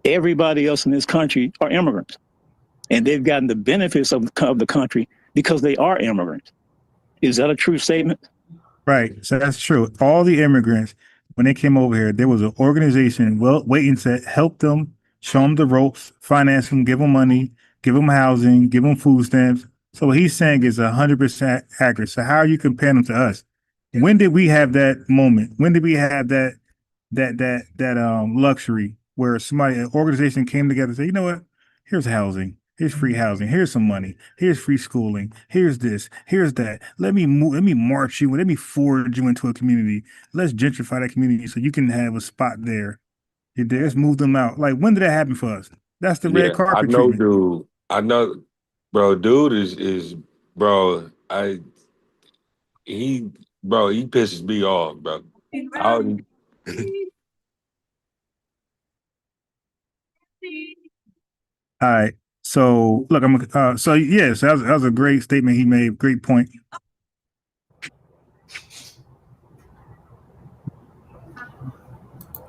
Everybody else in this country are immigrants. And they've gotten the benefits of the country because they are immigrants. Is that a true statement? Right. So that's true. All the immigrants, when they came over here, there was an organization waiting to help them, show them the ropes, finance them, give them money, give them housing, give them food stamps. So what he's saying is 100% accurate. So how are you comparing them to us? When did we have that moment? When did we have that luxury where an organization came together and said, you know what? Here's housing. Here's free housing. Here's some money. Here's free schooling. Here's this. Here's that. Let me march you. Let me forge you into a community. Let's gentrify that community so you can have a spot there. Let's move them out. Like, when did that happen for us? That's the red carpet treatment. Dude. I know, bro. Dude is bro. He pisses me off, bro. All right. So look, so yes, that was a great statement he made. Great point.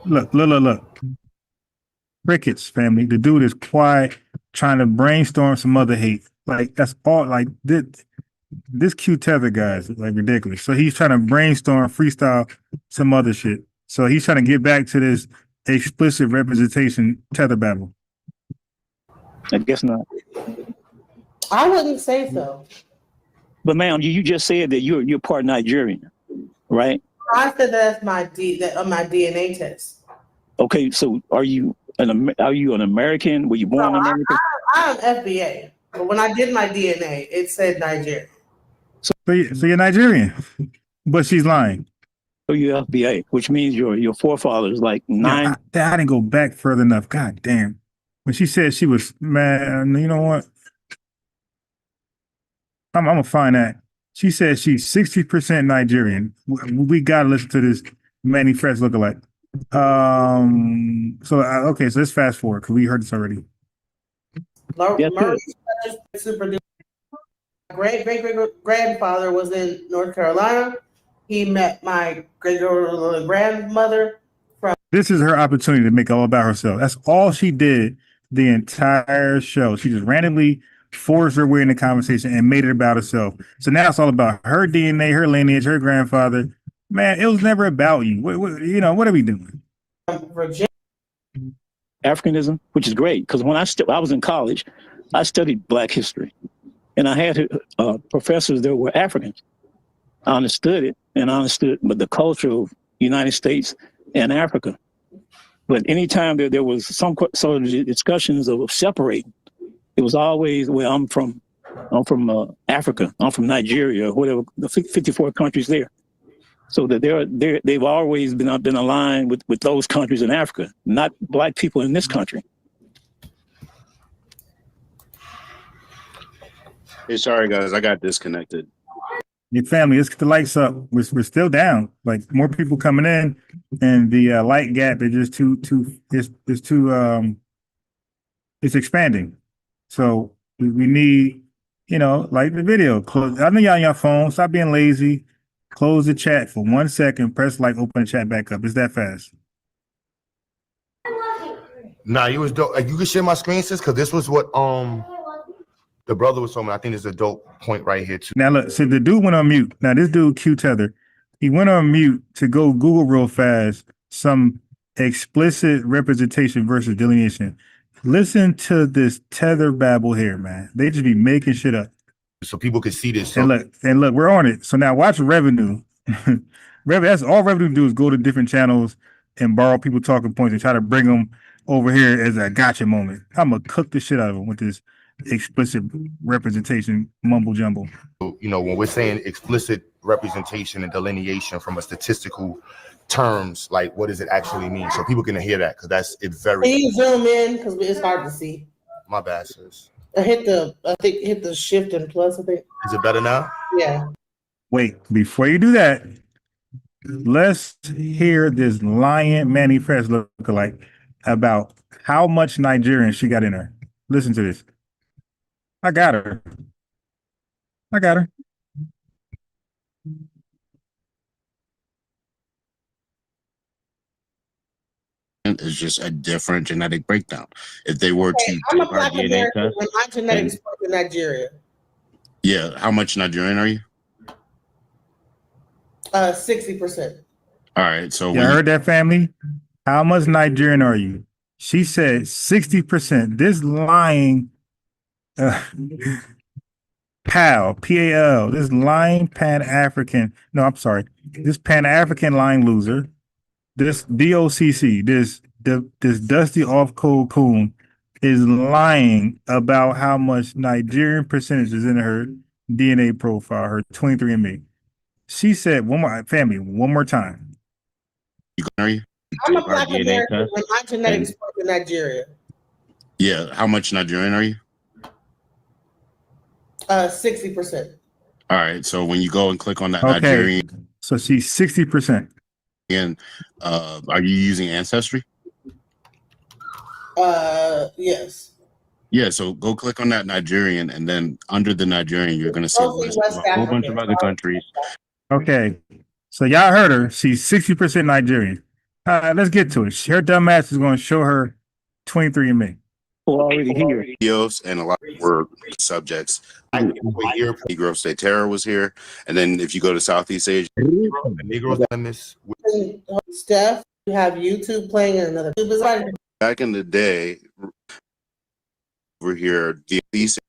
Look. Crickets, family. The dude is quiet, trying to brainstorm some other hate. Like, that's all. Like, this Q Tether guy is like ridiculous. So he's trying to brainstorm, freestyle some other shit. So he's trying to get back to this explicit representation tether battle. I guess not. I wouldn't say so. But ma'am, you just said that you're part Nigerian, right? I said that's my DNA test. Okay, so are you an American? Were you born American? I'm FBA, but when I did my DNA, it said Nigeria. So you're Nigerian, but she's lying. So you're FBA, which means your forefathers like nine. Yeah, I didn't go back further enough. God damn. When she said she was, man, you know what? I'm gonna find that. She said she's 60% Nigerian. We gotta listen to this Manny Fresh lookalike. Okay, so let's fast forward because we heard this already. Great grandfather was in North Carolina. He met my great grandmother from. This is her opportunity to make it all about herself. That's all she did the entire show. She just randomly forced her way in the conversation and made it about herself. So now it's all about her DNA, her lineage, her grandfather. Man, it was never about you. What are we doing? Africanism, which is great, because when I was in college, I studied Black history, and I had professors that were Africans. I understood it, but the culture of the United States and Africa. But anytime there was some sort of discussions of separating, it was always, well, I'm from Africa, I'm from Nigeria, or whatever, the 54 countries there. So that they've always been aligned with those countries in Africa, not black people in this country. Hey, sorry guys, I got disconnected. Your family, let's get the lights up. We're still down. Like more people coming in, and the light gap is just it's expanding. So we need, like the video. Close. I know y'all on your phone. Stop being lazy. Close the chat for 1 second. Press like, open the chat back up. It's that fast. Nah, you was dope. You can share my screen, sis, because this was what the brother was talking about. I think there's a dope point right here too. Now look, so the dude went on mute. Now this dude Q Tether, he went on mute to go Google real fast some explicit representation versus delineation. Listen to this Tether babble here, man. They just be making shit up. So people can see this. And look, we're on it. So now watch revenue. That's all revenue do is go to different channels and borrow people talking points and try to bring them over here as a gotcha moment. I'm gonna cook the shit out of them with this explicit representation mumble jumble. When we're saying explicit representation and delineation from a statistical terms, like what does it actually mean? So people can hear that, because it's very. Can you zoom in, because it's hard to see? My bad, sis. Hit the shift and plus. I think. Is it better now? Yeah. Wait, before you do that, let's hear this Lion Manny Fresh lookalike about how much Nigerian she got in her. Listen to this. I got her. It's just a different genetic breakdown. If they were to I'm a take our Black DNA American test, and my genetics from Nigeria. yeah, how much Nigerian are you? 60%. All right, so You heard that, family? How much Nigerian are you? She said 60%. This lying PAL, P-A-L, this lying Pan-African, no, I'm sorry, this Pan-African lying loser, this DOCC, this dusty off-cold coon is lying about how much Nigerian percentage is in her DNA profile, her 23andMe. She said, one more time. Are you? I'm a Black American and my genetics from Nigeria. Yeah, how much Nigerian are you? 60%. All right, so when you go and click on that Nigerian, so she's 60%. And are you using Ancestry? Yes. Yeah, so go click on that Nigerian, and then under the Nigerian, you're going to see a list of a whole bunch of other countries. Okay, so y'all heard her. She's 60% Nigerian. Let's get to it. Her dumb ass is going to show her 23andMe. Already here. Videos and a lot of were subjects. Negro State Terror was here, and then if you go to Southeast Asia, Negroes in this. Steph, you have YouTube playing and another. Back in the day, over here, the East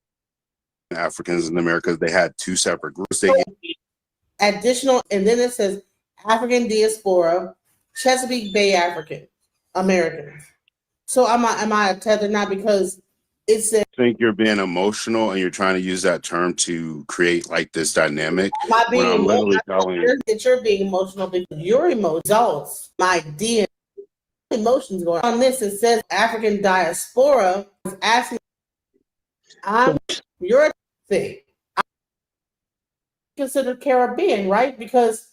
Africans in America, they had two separate groups. Additional, and then it says African Diaspora, Chesapeake Bay African Americans. So am I tethered now because it says? I think you're being emotional and you're trying to use that term to create like this dynamic. Am I being I'm literally telling you that you're being emotional because your results, my DNA emotions going on this. It says African Diaspora is asking, I'm your thing. I consider Caribbean, right? Because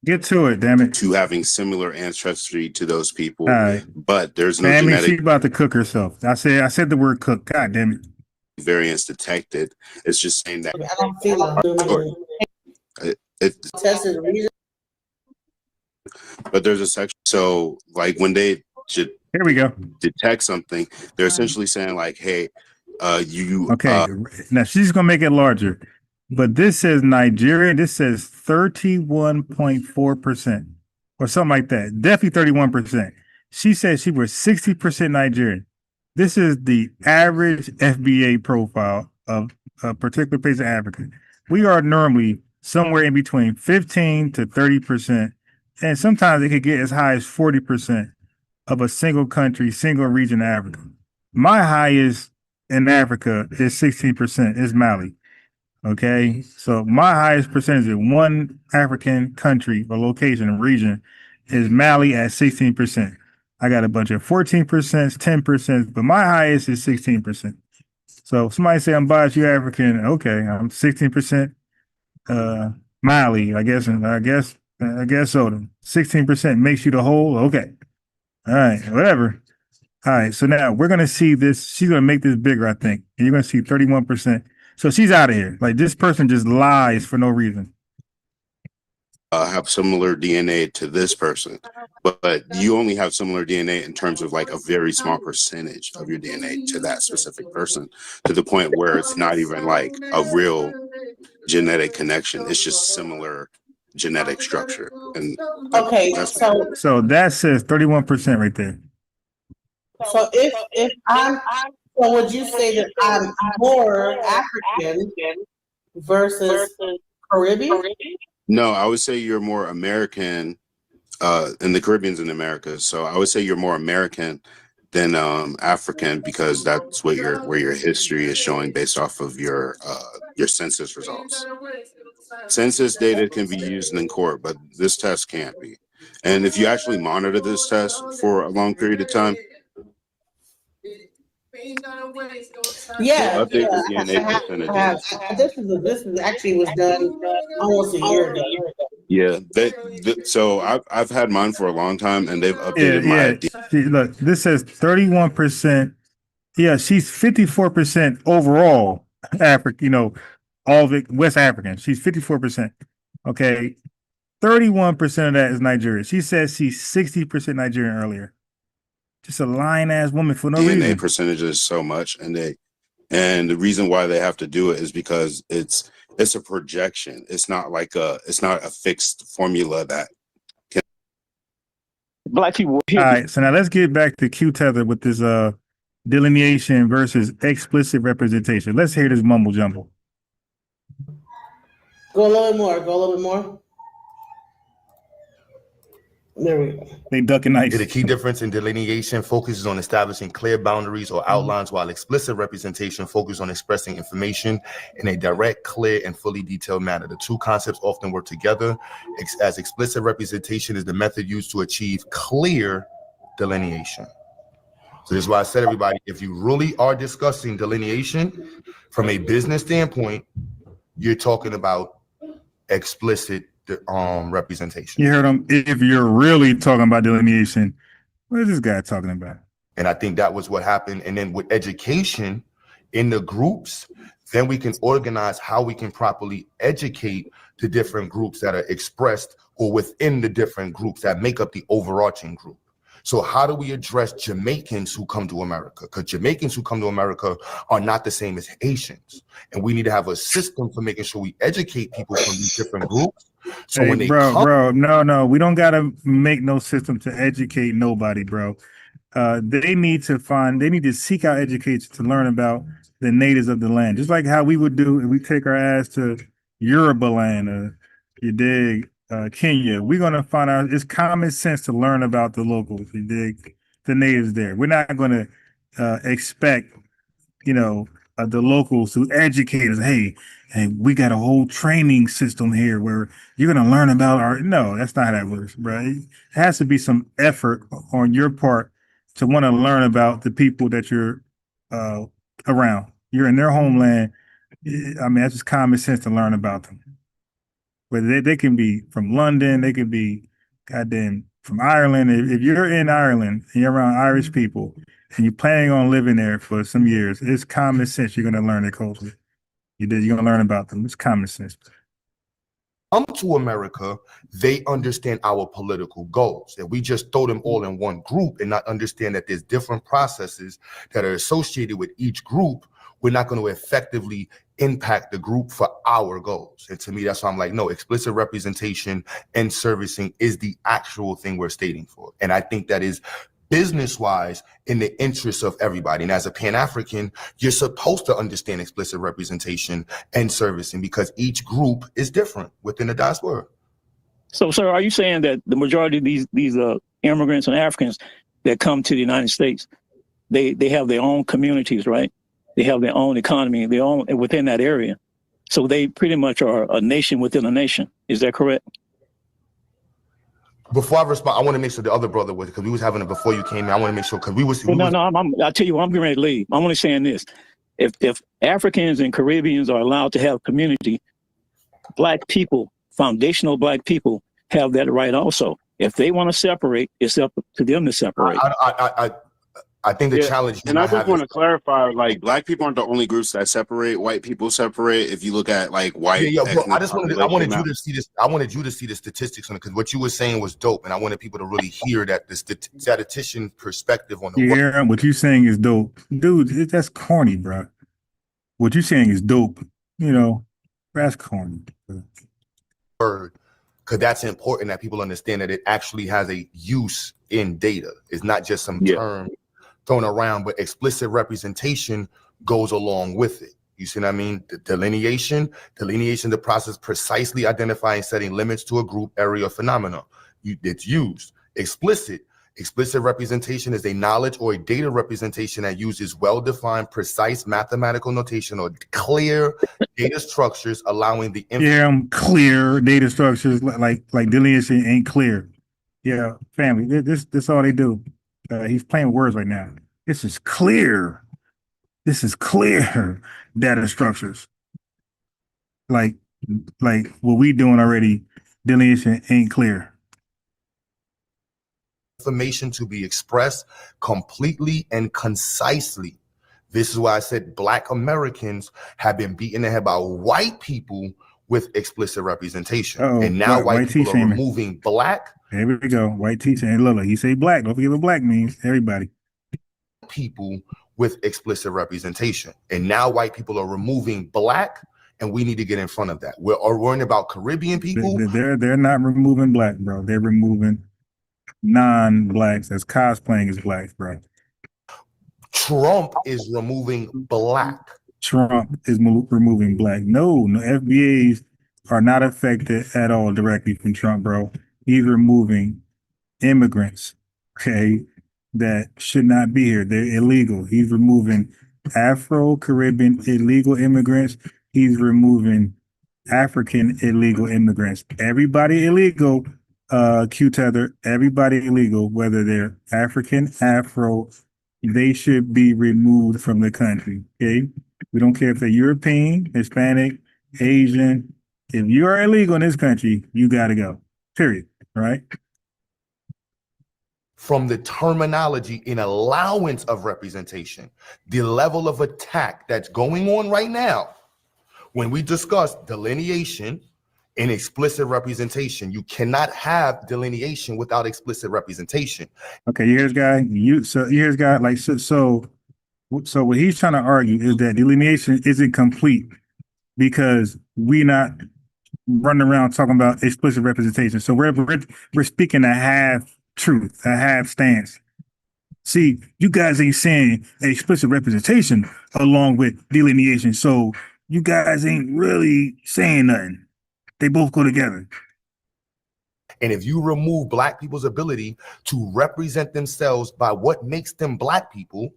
get to it, damn it. To having similar ancestry to those people, right. But there's no Family, genetic. She about to cook herself. I said the word cook. God damn it. Variance detected. It's just saying that. I don't feel tested reason. But there's a section. So like when they here we go detect something, they're essentially saying like, hey, now she's gonna make it larger. But this says Nigerian, this says 31.4% or something like that. Definitely 31%. She said she was 60% Nigerian. This is the average FBA profile of a particular place in Africa. We are normally somewhere in between 15 to 30%. And sometimes it could get as high as 40% of a single country, single region in Africa. My highest in Africa is 16%, is Mali. Okay, so my highest percentage in one African country or location or region is Mali at 16%. I got a bunch of 14%, 10%, but my highest is 16%. So if somebody say I'm biased, you African, okay, I'm 16% Mali, I guess so. Then 16% makes you the whole, okay. All right, whatever. All right, so now we're gonna see this. She's gonna make this bigger, I think. And you're gonna see 31%. So she's out of here. Like this person just lies for no reason. Have similar DNA to this person, but you only have similar DNA in terms of like a very small percentage of your DNA to that specific person, to the point where it's not even like a real genetic connection. It's just similar genetic structure. And Okay, so that says 31% right there. So if I'm, so would you say that I'm more African versus Caribbean? No, I would say you're more American, and the Caribbean's in America. So I would say you're more American than African, because that's what where your history is showing based off of your census results. Census data can be used in court, but this test can't be. And if you actually monitor this test for a long period of time, Yeah, update the DNA percentages. This is actually was done almost a year ago. Yeah, so I've had mine for a long time, and they've updated my. Look, this says 31%. Yeah, she's 54% overall African. All of it West African. She's 54%. Okay, 31% of that is Nigeria. She says she's 60% Nigerian earlier. Just a lying ass woman for no DNA reason. Percentages so much, and the reason why they have to do it is because it's a projection. It's not a fixed formula that can. Black people. All right, so now let's get back to Q tether with this delineation versus explicit representation. Let's hear this mumble jumble. Go a little bit more. Go a little bit more. There we go. They ducking nice. The key difference in delineation focuses on establishing clear boundaries or outlines, while explicit representation focuses on expressing information in a direct, clear, and fully detailed manner. The two concepts often work together, as explicit representation is the method used to achieve clear delineation. So this is why I said, everybody, if you really are discussing delineation from a business standpoint, you're talking about explicit representation. You heard him. If you're really talking about delineation, what is this guy talking about? And I think that was what happened. And then with education in the groups, then we can organize how we can properly educate the different groups that are expressed or within the different groups that make up the overarching group. So how do we address Jamaicans who come to America? Because Jamaicans who come to America are not the same as Haitians. And we need to have a system for making sure we educate people from these different groups. So when they no, we don't gotta make no system to educate nobody, bro. They need to seek out education to learn about the natives of the land, just like how we would do if we take our ass to Yoruba land, you dig, Kenya. We're gonna find out it's common sense to learn about the locals, you dig, the natives there. We're not gonna expect, the locals to educate us. Hey, we got a whole training system here where you're going to learn about no, that's not how that works, bro. It has to be some effort on your part to want to learn about the people that you're around. You're in their homeland. I mean, that's just common sense to learn about them. Whether they can be from London, they could be goddamn from Ireland. If you're in Ireland and you're around Irish people and you're planning on living there for some years, it's common sense you're going to learn their culture. You're going to learn about them. It's common sense. Come to America, they understand our political goals. If we just throw them all in one group and not understand that there's different processes that are associated with each group, we're not going to effectively impact the group for our goals. And to me, that's why I'm like, no, explicit representation and servicing is the actual thing we're stating for. And I think that is business-wise in the interest of everybody. And as a Pan-African, you're supposed to understand explicit representation and servicing because each group is different within the diaspora. So, sir, are you saying that the majority of these immigrants and Africans that come to the United States, they have their own communities, right? They have their own economy, their own within that area. So they pretty much are a nation within a nation. Is that correct? Before I respond, I want to make sure the other brother was, because we was having it before you came in. I want to make sure, because we was. I'll tell you what, I'm getting ready to leave. I'm only saying this. If Africans and Caribbeans are allowed to have community, Black people, foundational Black people, have that right also. If they want to separate, it's up to them to separate. I think the challenge. And I just want to clarify, like, Black people aren't the only groups that separate. White people separate. If you look at like white, bro, I wanted you to see this. I wanted you to see the statistics on it, because what you were saying was dope, and I wanted people to really hear that the statistician perspective on the. Yeah, what you saying is dope, dude. That's corny, bro. What you saying is dope. You know, that's corny. Word, because that's important that people understand that it actually has a use in data. It's not just some term thrown around, but explicit representation goes along with it. You see what I mean? The delineation, the process precisely identifying, setting limits to a group, area, or phenomenon. It's used. Explicit representation is a knowledge or a data representation that uses well-defined, precise mathematical notation or clear data structures, allowing the clear data structures like delineation ain't clear. Yeah, family. This all they do. He's playing with words right now. This is clear. This is clear data structures. Like what we doing already. Delineation ain't clear. Information to be expressed completely and concisely. This is why I said Black Americans have been beaten in the head by white people with explicit representation. And now white people are removing Black. There we go. White teacher. And Lola, you say Black. Don't forget what Black means. Everybody. People with explicit representation. And now white people are removing Black, and we need to get in front of that. We're worrying about Caribbean people. They're not removing Black, bro. They're removing non-Blacks that's cosplaying as Blacks, bro. Trump is removing Black. Trump is removing Black. No, FBAs are not affected at all directly from Trump, bro. He's removing immigrants, okay, that should not be here. They're illegal. He's removing Afro-Caribbean illegal immigrants. He's removing African illegal immigrants. Everybody illegal, Q-Tether, everybody illegal, whether they're African, Afro, they should be removed from the country, okay? We don't care if they're European, Hispanic, Asian. If you are illegal in this country, you got to go, period, right? From the terminology in allowance of representation, the level of attack that's going on right now, when we discuss delineation and explicit representation, you cannot have delineation without explicit representation. Okay, here's guy. Here's guy. Like so what he's trying to argue is that delineation isn't complete because we not running around talking about explicit representation. So we're speaking a half truth, a half stance. See, you guys ain't saying explicit representation along with delineation. So you guys ain't really saying nothing. They both go together. And if you remove Black people's ability to represent themselves by what makes them Black people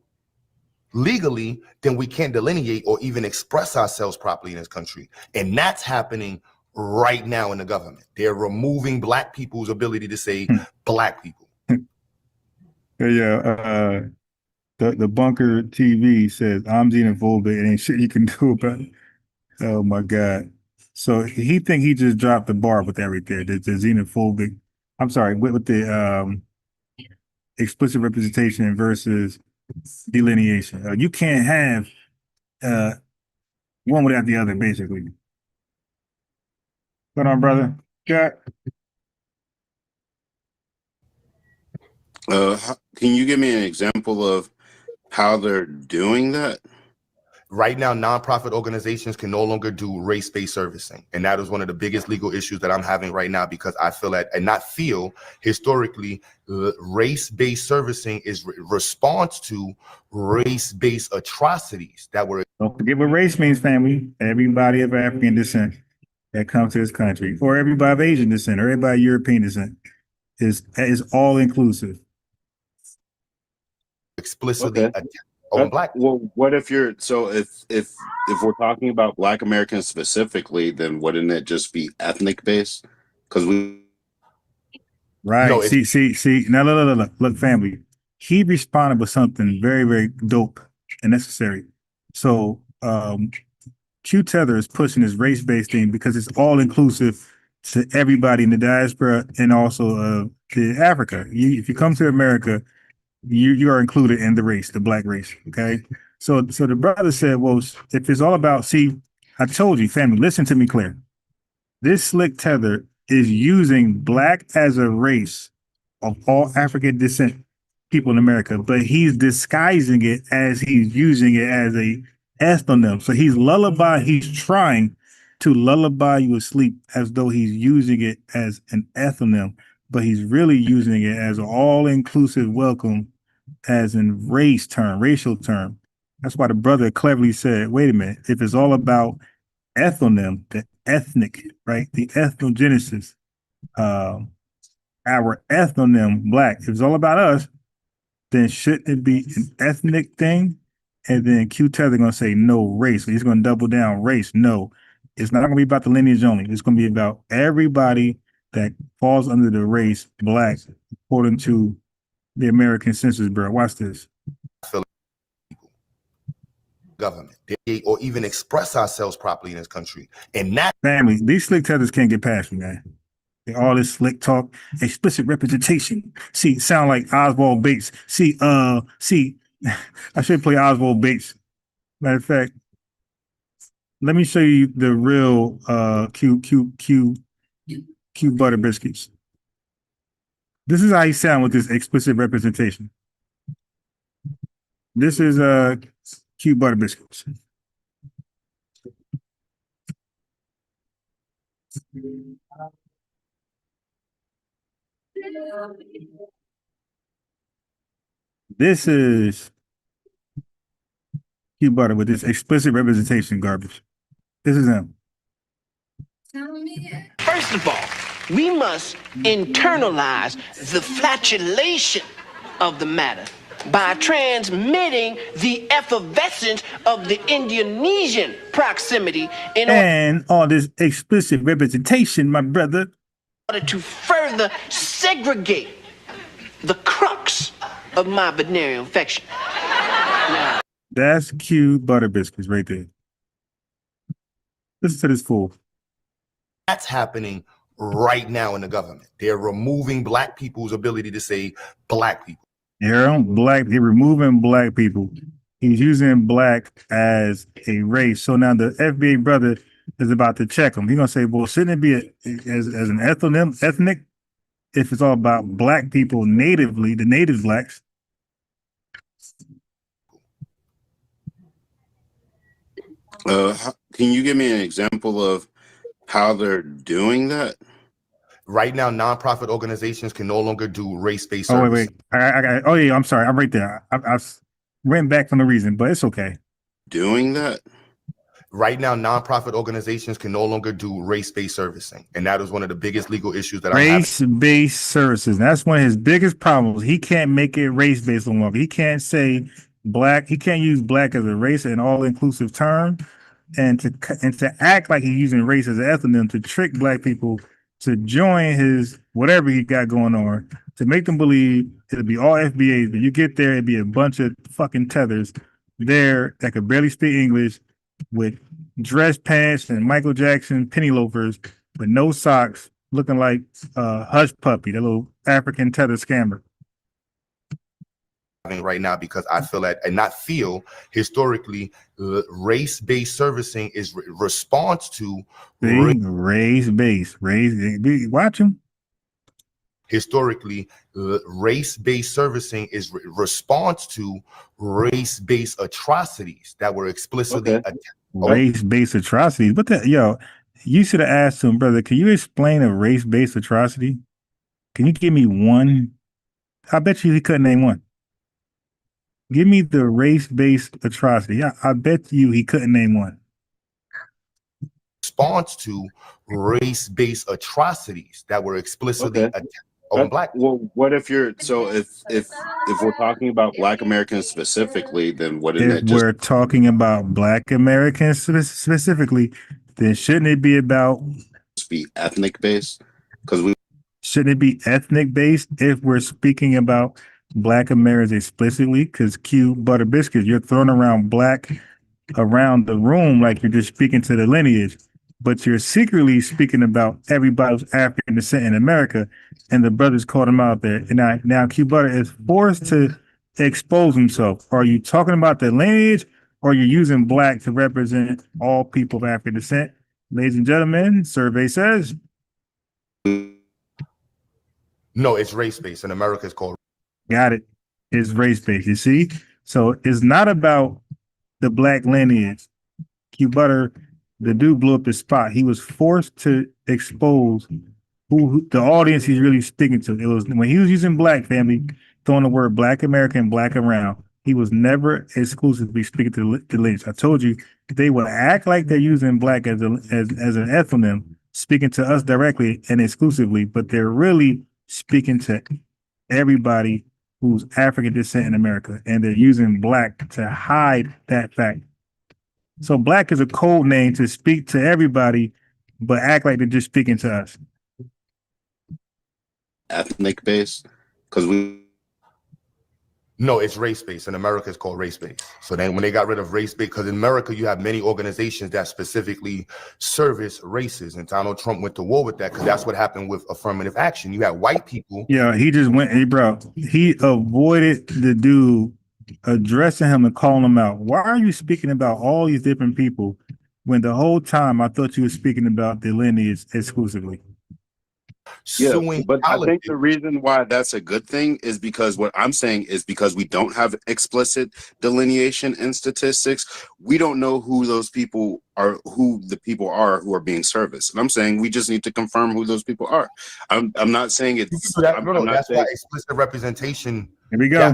legally, then we can't delineate or even express ourselves properly in this country. And that's happening right now in the government. They're removing Black people's ability to say Black people. Yeah, the Bunker TV says, I'm xenophobic and ain't shit you can do about it. Oh my God. So he just dropped the bar with everything. The xenophobic, I'm sorry, with the explicit representation versus delineation. You can't have one without the other, basically. Hold on, brother. Jack. Can you give me an example of how they're doing that? Right now, nonprofit organizations can no longer do race-based servicing. And that is one of the biggest legal issues that I'm having right now, because I feel that, and not feel, historically, race-based servicing is response to race-based atrocities that were. Don't forget what race means, family. Everybody of African descent that comes to this country, or everybody of Asian descent, or everybody European descent, is all inclusive. Explicitly. Well, what if you're so if we're talking about Black Americans specifically, then wouldn't it just be ethnic based? Because we right. No, see. Now look, family. He responded with something very, very dope and necessary. So Q Tether is pushing this race-based thing because it's all inclusive to everybody in the diaspora and also to Africa. If you come to America, you are included in the race, the Black race. Okay. So the brother said, well, if it's all about, see, I told you, family, listen to me clear. This slick Tether is using Black as a race of all African descent people in America, but he's disguising it as he's using it as a ethnonym. So he's trying to lullaby you asleep as though he's using it as an ethnonym, but he's really using it as an all-inclusive welcome as in racial term. That's why the brother cleverly said, wait a minute, if it's all about ethnonym, the ethnic, right? The ethnogenesis, our ethnonym, Black, if it's all about us, then shouldn't it be an ethnic thing? And then Q Tether going to say no, race. He's going to double down, race. No, it's not going to be about the lineage only. It's going to be about everybody that falls under the race Black, according to the American Census Bureau. Watch this. Government, or even express ourselves properly in this country. And that family, these slick tethers can't get past me, man. All this slick talk, explicit representation. See, sound like Oswald Bates. See, I should play Oswald Bates. Matter of fact, let me show you the real Q butter biscuits. This is how he sound with this explicit representation. This is Q butter biscuits. This is Q butter with this explicit representation garbage. This is him. First of all, we must internalize the flatulation of the matter by transmitting the effervescence of the Indonesian proximity and all this explicit representation, my brother, in order to further segregate the crux of my venereal infection. Now, that's Q butter biscuits right there. Listen to this fool. That's happening right now in the government. They're removing Black people's ability to say Black people. He's removing Black people. He's using Black as a race. So now the FBA brother is about to check him. He's gonna say, well, shouldn't it be as an ethnic if it's all about Black people natively, the native Blacks? Can you give me an example of how they're doing that? Right now, nonprofit organizations can no longer do race-based Oh, services. wait. Oh, yeah, I'm sorry. I'm right there. I went back from the reason, but it's okay. Doing that? Right now, nonprofit organizations can no longer do race-based servicing. And that is one of the biggest legal issues that I have. Race-based services. That's one of his biggest problems. He can't make it race-based no longer. He can't say Black. He can't use Black as a race, an all-inclusive term. And to act like he's using race as an ethnonym to trick Black people to join his whatever he got going on, to make them believe it'll be all FBAs, but you get there, it'd be a bunch of fucking tethers there that could barely speak English with dress pants and Michael Jackson penny loafers with no socks, looking like Hush Puppy, that little African tether scammer. Right now, because I feel that, and not feel, historically, race-based servicing is response to race-based. Watch him. Historically, race-based servicing is response to race-based atrocities that were explicitly race-based atrocities. What the yo? You should have asked him, brother. Can you explain a race-based atrocity? Can you give me one? I bet you he couldn't name one. Give me the race-based atrocity. I bet you he couldn't name one. Response to race-based atrocities that were explicitly Black. Well, what if you're so if we're talking about Black Americans specifically, then wouldn't If it just we're talking about Black Americans specifically, then shouldn't it be about be ethnic based? Shouldn't it be ethnic based if we're speaking about Black Americans explicitly? Because Q Butter Biscuits, you're throwing around black around the room like you're just speaking to the lineage, but you're secretly speaking about everybody who's African descent in America, and the brothers called him out there. And now Q Butter is forced to expose himself. Are you talking about the lineage, or are you using black to represent all people of African descent? Ladies and gentlemen, survey says. No, it's race-based. In America, it's called. Got it. It's race-based. You see? So it's not about the black lineage. Q Butter, the dude blew up the spot. He was forced to expose who the audience he's really speaking to. It was when he was using black, family, throwing the word Black American, black around. He was never exclusively speaking to the lineage. I told you they will act like they're using black as an ethnonym, speaking to us directly and exclusively, but they're really speaking to everybody who's African descent in America, and they're using black to hide that fact. So black is a code name to speak to everybody, but act like they're just speaking to us. Ethnic based? No, it's race-based. In America, it's called race-based. So then when they got rid of race-based, because in America, you have many organizations that specifically service races. And Donald Trump went to war with that because that's what happened with affirmative action. You had white people. Yeah, he just went, he avoided the dude addressing him and calling him out. Why are you speaking about all these different people when the whole time I thought you were speaking about the lineage exclusively? Yeah, but I think the reason why that's a good thing is because what I'm saying is because we don't have explicit delineation in statistics, we don't know who those people are, who the people are who are being serviced. And I'm saying we just need to confirm who those people are. I'm not saying it's that's why explicit representation. Here we go.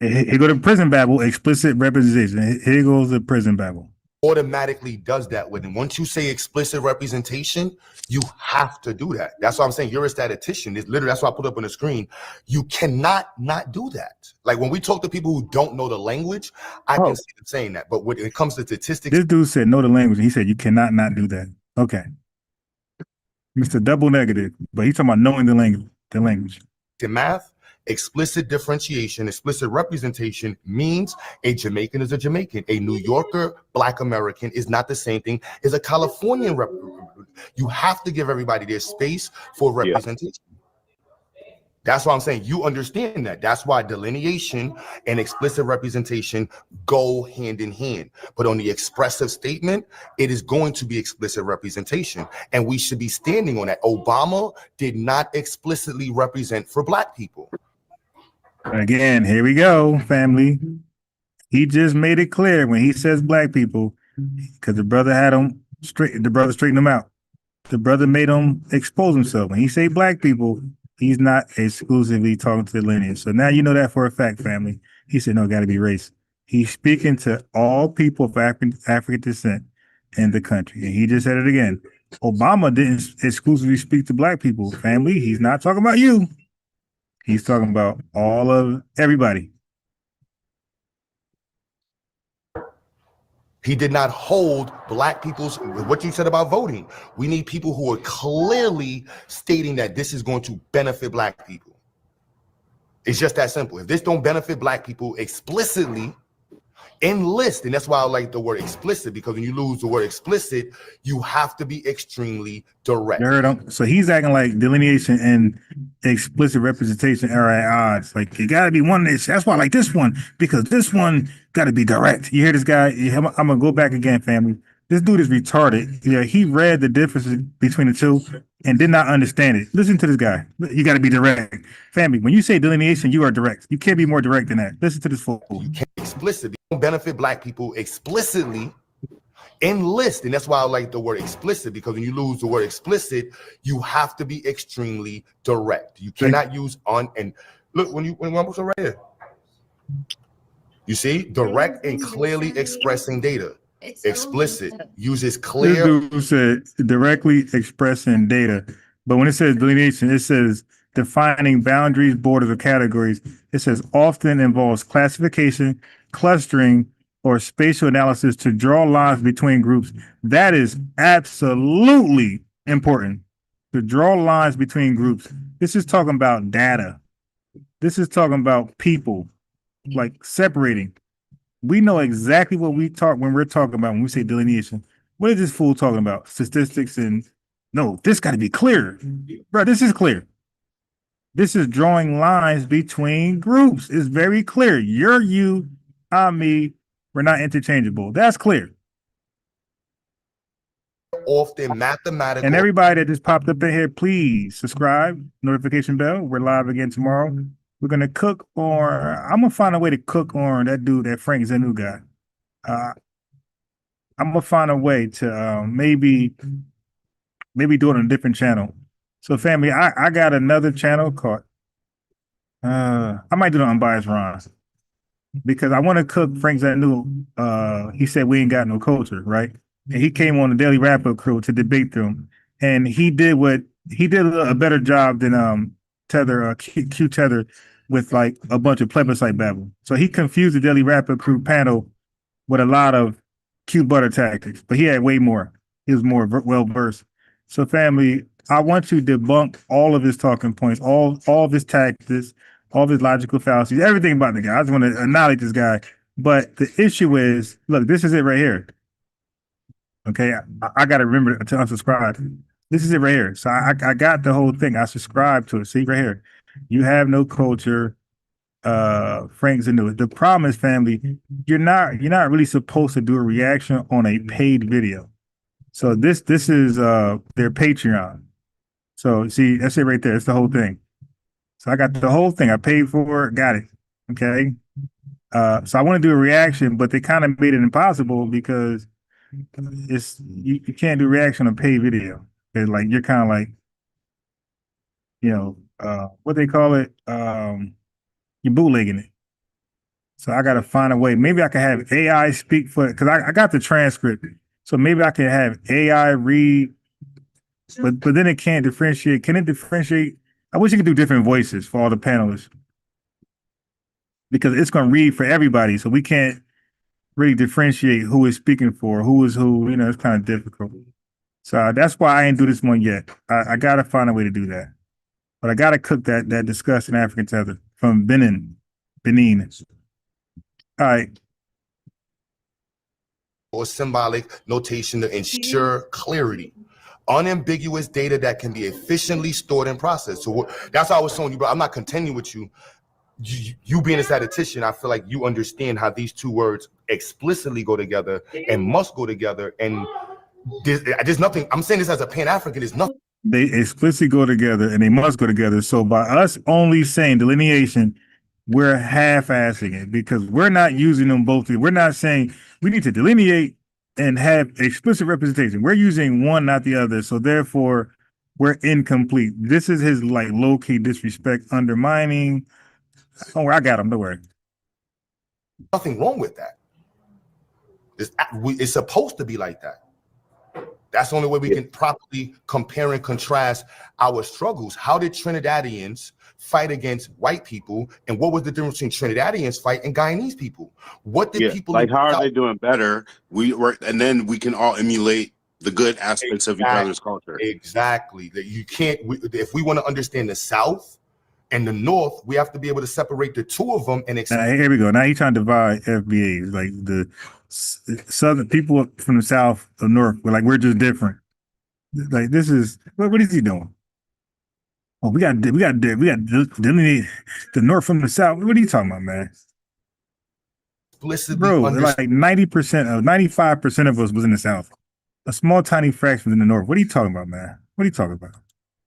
Here go to prison babble, explicit representation. Here goes the prison babble. Automatically does that with him. Once you say explicit representation, you have to do that. That's what I'm saying. You're a statistician. It's literally, that's why I put up on the screen. You cannot not do that. Like when we talk to people who don't know the language, I can see them saying that. But when it comes to statistics, this dude said know the language. He said you cannot not do that. Okay, Mr. Double Negative, but he's talking about knowing the language. The language. In math, explicit differentiation, explicit representation means a Jamaican is a Jamaican. A New Yorker, Black American is not the same thing as a Californian. You have to give everybody their space for representation. That's why I'm saying you understand that. That's why delineation and explicit representation go hand in hand. But on the expressive statement, it is going to be explicit representation. And we should be standing on that. Obama did not explicitly represent for Black people. Again, here we go, family. He just made it clear when he says Black people, because the brother had him straight. The brother straightened him out. The brother made him expose himself. When he say Black people, he's not exclusively talking to the lineage. So now you know that for a fact, family. He said, no, it got to be race. He's speaking to all people of African descent in the country. And he just said it again. Obama didn't exclusively speak to Black people, family. He's not talking about you. He's talking about all of everybody. He did not hold Black people's, what you said about voting. We need people who are clearly stating that this is going to benefit Black people. It's just that simple. If this don't benefit Black people explicitly, enlist. And that's why I like the word explicit, because when you lose the word explicit, you have to be extremely direct. You heard him? So he's acting like delineation and explicit representation are at odds. Like it gotta be one. That's why I like this one, because this one gotta be direct. You hear this guy? I'm gonna go back again, family. This dude is retarded. Yeah, he read the differences between the two and did not understand it. Listen to this guy. You gotta be direct. Family, when you say delineation, you are direct. You can't be more direct than that. Listen to this fool. You can't explicit. You don't benefit Black people explicitly. Enlist. And that's why I like the word explicit, because when you lose the word explicit, you have to be extremely direct. You cannot use on and look when I'm right here. You see, direct and clearly expressing data. Explicit uses clear. This dude said directly expressing data, but when it says delineation, it says defining boundaries, borders, or categories. It says often involves classification, clustering, or spatial analysis to draw lines between groups. That is absolutely important. To draw lines between groups. This is talking about data. This is talking about people, like separating. We know exactly what we talk when we're talking about when we say delineation. What is this fool talking about? Statistics and no, this got to be clear. Bro, this is clear. This is drawing lines between groups. It's very clear. You're you, I'm me. We're not interchangeable. That's clear. Often mathematical. And everybody that just popped up in here, please subscribe, notification bell. We're live again tomorrow. We're gonna cook, or I'm gonna find a way to cook on that dude, that Frank Zenu guy. I'm gonna find a way to maybe do it on a different channel. So family, I got another channel called I might do the Unbiased Ron because I want to cook Frank Zanu. He said we ain't got no culture, right? And he came on the Daily Wrap-Up crew to debate them, and he did a better job than Tether, Q Tether, with like a bunch of plebiscite babble. So he confused the Daily Wrap-Up crew panel with a lot of Q butter tactics, but he had way more. He was more well versed. So family, I want to debunk all of his talking points, all of his tactics, all of his logical fallacies, everything about the guy. I just want to annihilate this guy. But the issue is, look, this is it right here. Okay, I got to remember to unsubscribe. This is it right here. So I got the whole thing. I subscribed to it. See right here. You have no culture. Frank Zanu. The problem is, family, you're not really supposed to do a reaction on a paid video. So this is their Patreon. So see, that's it right there. It's the whole thing. So I got the whole thing. I paid for it, got it. Okay. So I want to do a reaction, but they kind of made it impossible because you can't do reaction on paid video. It's like you're kind of like, what they call it, you're bootlegging it. So I gotta find a way. Maybe I can have AI speak for it because I got the transcript. So maybe I can have AI read, but then it can't differentiate. Can it differentiate? I wish it could do different voices for all the panelists because it's gonna read for everybody. So we can't really differentiate who is speaking for, who is who. It's kind of difficult. So that's why I ain't do this one yet. I gotta find a way to do that. But I gotta cook that disgusting African tether from Benin. All right. Or symbolic notation to ensure clarity. Unambiguous data that can be efficiently stored and processed. So that's how I was showing you, bro. I'm not contending with you. You being a statistician, I feel like you understand how these two words explicitly go together and must go together. And there's nothing, I'm saying this as a Pan-African, there's nothing. They explicitly go together and they must go together. So by us only saying delineation, we're half-assing it because we're not using them both. We're not saying we need to delineate and have explicit representation. We're using one, not the other. So therefore, we're incomplete. This is his like low-key disrespect, undermining. Don't worry, I got him. Don't worry. Nothing wrong with that. It's supposed to be like that. That's the only way we can properly compare and contrast our struggles. How did Trinidadians fight against white people, and what was the difference between Trinidadians fight and Guyanese people? What did people like? How are they doing better? We work, and then we can all emulate the good aspects of each other's culture. Exactly. That you can't. If we want to understand the South and the North, we have to be able to separate the two of them. And here we go. Now he's trying to divide FBAs, like the Southern people from the South or North. We're just different. Like this is what is he doing? Oh, we got delineate the North from the South. What are you talking about, man? Bro, like 90% of 95% of us was in the South. A small tiny fraction was in the North. What are you talking about, man? What are you talking about?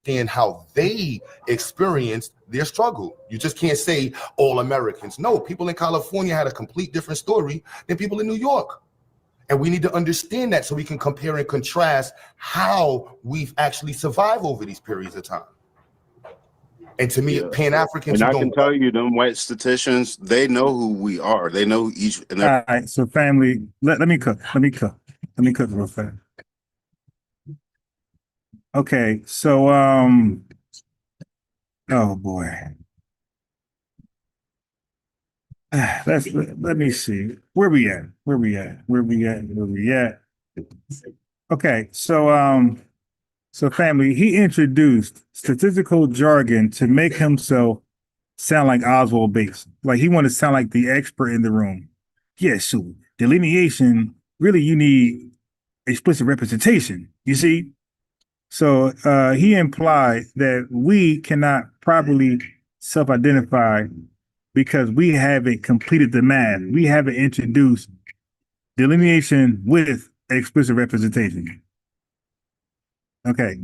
And how they experienced their struggle. You just can't say all Americans. No, people in California had a complete different story than people in New York. And we need to understand that so we can compare and contrast how we've actually survived over these periods of time. And to me, Pan-Africans. And I can tell you, them white statisticians, they know who we are. They know each. And all right, so family, let me cook. Let me cook real fast. Okay, so Oh boy. Let me see. Where we at? Where we at? Where we at? Where we at? Okay, so family, he introduced statistical jargon to make himself sound like Oswald Bates. Like he wanted to sound like the expert in the room. Yeah, so delineation, really you need explicit representation. You see? So he implied that we cannot properly self-identify because we haven't completed the math. We haven't introduced delineation with explicit representation. Okay.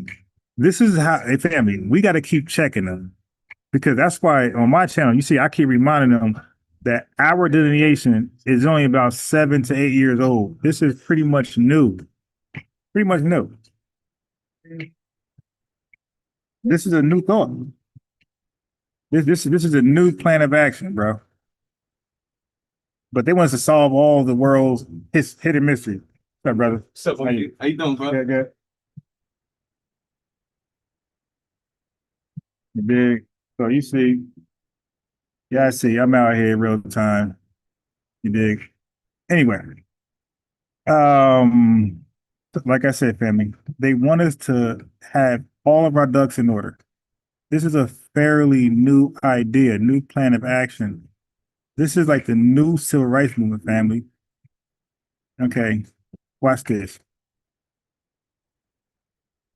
This is how, hey family, we got to keep checking them because that's why on my channel, you see, I keep reminding them that our delineation is only about 7 to 8 years old. This is pretty much new. Pretty much new. This is a new thought. This is a new plan of action, bro. But they want us to solve all the world's hidden mystery. What's up, brother? What's up, how you doing, bro? Good. You big. So you see, yeah, I see. I'm out here real time. You dig? Anyway, like I said, family, they want us to have all of our ducks in order. This is a fairly new idea, new plan of action. This is like the new civil rights movement, family. Okay, watch this.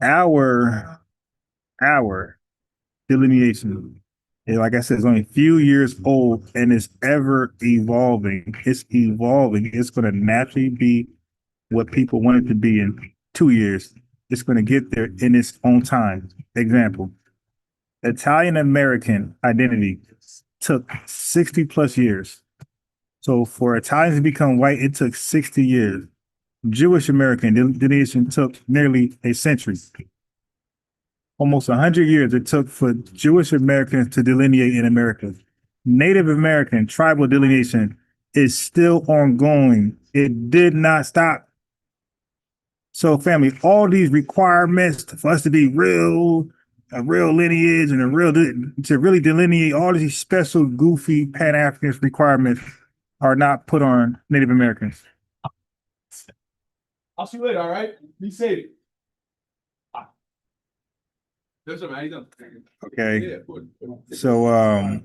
Our delineation, like I said, is only a few years old and it's ever evolving. It's evolving. It's going to naturally be what people want it to be in 2 years. It's going to get there in its own time. Example, Italian American identity took 60 plus years. So for Italians to become white, it took 60 years. Jewish American delineation took nearly a century. Almost 100 years it took for Jewish Americans to delineate in America. Native American tribal delineation is still ongoing. It did not stop. So family, all these requirements for us to be a real lineage and to really delineate all these special goofy Pan-Africanist requirements are not put on Native Americans. I'll see you later, all right? Be safe. That's all right, Okay. Yeah, So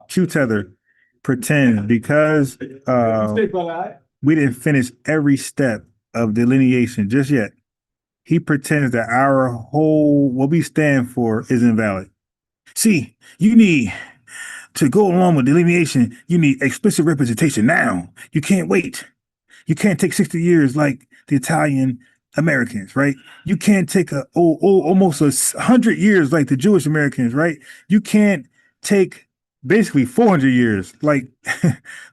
Q-Tether pretends because we didn't finish every step of delineation just yet. He pretends that our whole, what we stand for is invalid. See, you need to go along with delineation. You need explicit representation now. You can't wait. You can't take 60 years like the Italian Americans, right? You can't take almost 100 years like the Jewish Americans, right? You can't take basically 400 years like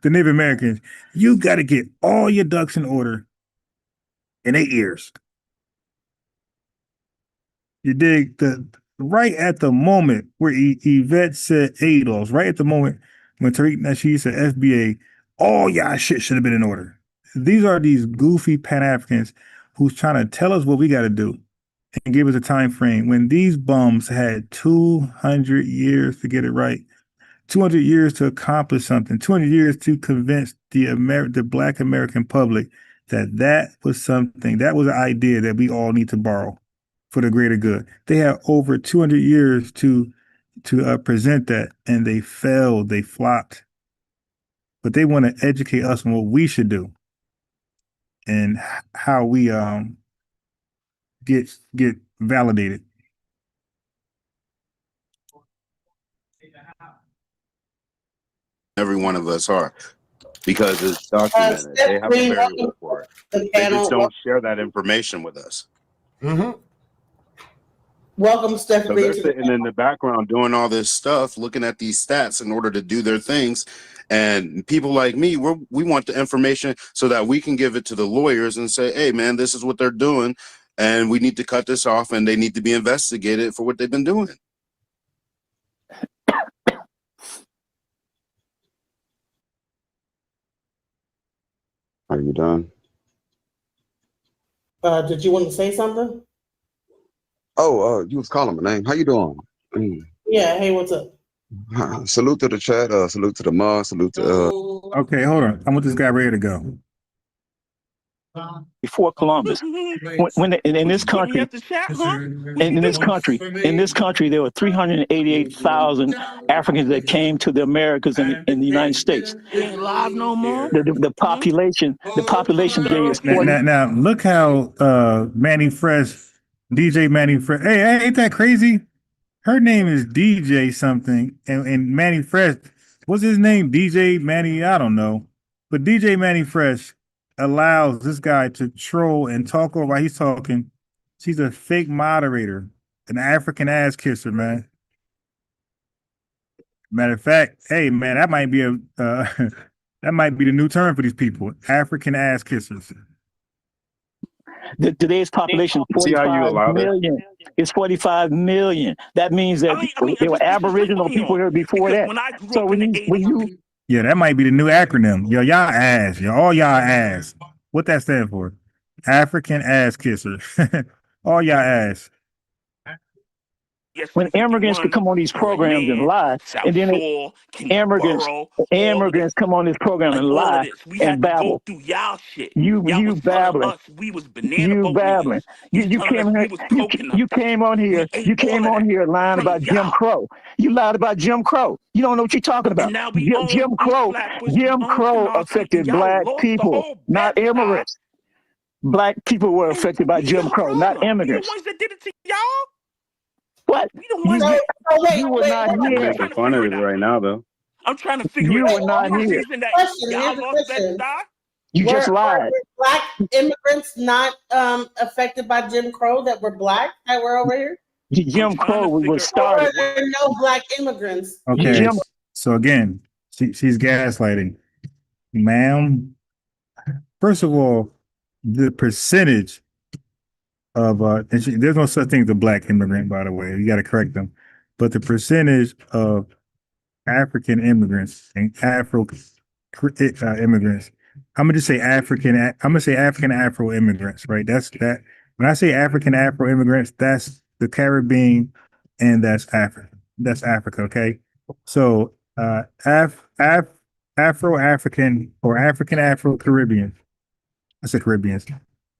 the Native Americans. You got to get all your ducks in order in 8 years. You dig? Right at the moment where Yvette said ADOS, right at the moment when Tariq Nasheed said FBA, all y'all shit should have been in order. These are these goofy Pan-Africans who's trying to tell us what we got to do and give us a time frame when these bums had 200 years to get it right, 200 years to accomplish something, 200 years to convince the Black American public that was something, that was an idea that we all need to borrow for the greater good. They had over 200 years to present that, and they failed, they flopped. But they want to educate us on what we should do and how we get validated. Every one of us are, because it's documented. They have a burial for it. They just don't share that information with us. Mm-hmm. Welcome, Stephanie. So they're sitting in the background doing all this stuff, looking at these stats in order to do their things. And people like me, we want the information so that we can give it to the lawyers and say, hey, man, this is what they're doing. And we need to cut this off and they need to be investigated for what they've been doing. Are you done? Did you want to say something? Oh, you was calling my name. How you doing? Yeah. Hey, what's up? Salute to the chat. Salute to the mod. Salute to. Okay, hold on. I want this guy ready to go. Before Columbus, when in this country, in this country, there were 388,000 Africans that came to the Americas in the United States. Ain't live no more. The population today is 40. Now look how Manny Fresh, DJ Manny Fresh. Hey, ain't that crazy? Her name is DJ something, and Manny Fresh, what's his name? DJ Manny, I don't know, but DJ Manny Fresh allows this guy to troll and talk over while he's talking. She's a fake moderator, an African ass kisser, man. Matter of fact, hey man, that might be that might be the new term for these people, African ass kissers. Today's population is 45 million. It's 45 million. That means that there were Aboriginal people here before that. So when you yeah, that might be the new acronym. Yo, y'all ass. Yo, all y'all ass. What that stand for? African ass kisser. All y'all ass. When immigrants could come on these programs and lie, and then immigrants come on this program and lie and babble. You babbling. You came on here lying about Jim Crow. You lied about Jim Crow. You don't know what you're talking about. Jim Crow affected black people, not immigrants. Black people were affected by Jim Crow, not immigrants. You the ones that did it to y'all? What? You were not here. Making fun of it right now, though. I'm trying to figure You out were not here. reason that y'all lost that stock. You just lied. Black immigrants not affected by Jim Crow that were black that were over here? Jim Crow was started. Or there no black immigrants? Okay, so again, she's gaslighting. Ma'am, first of all, the percentage of there's no such thing as a black immigrant, by the way. You got to correct them. But the percentage of African immigrants and Afro immigrants, I'm gonna just say African. I'm gonna say African Afro immigrants, right? That's that. When I say African Afro immigrants, that's the Caribbean, and that's Africa. That's Africa. Okay. So Afro-African or African Afro-Caribbean. I said Caribbeans.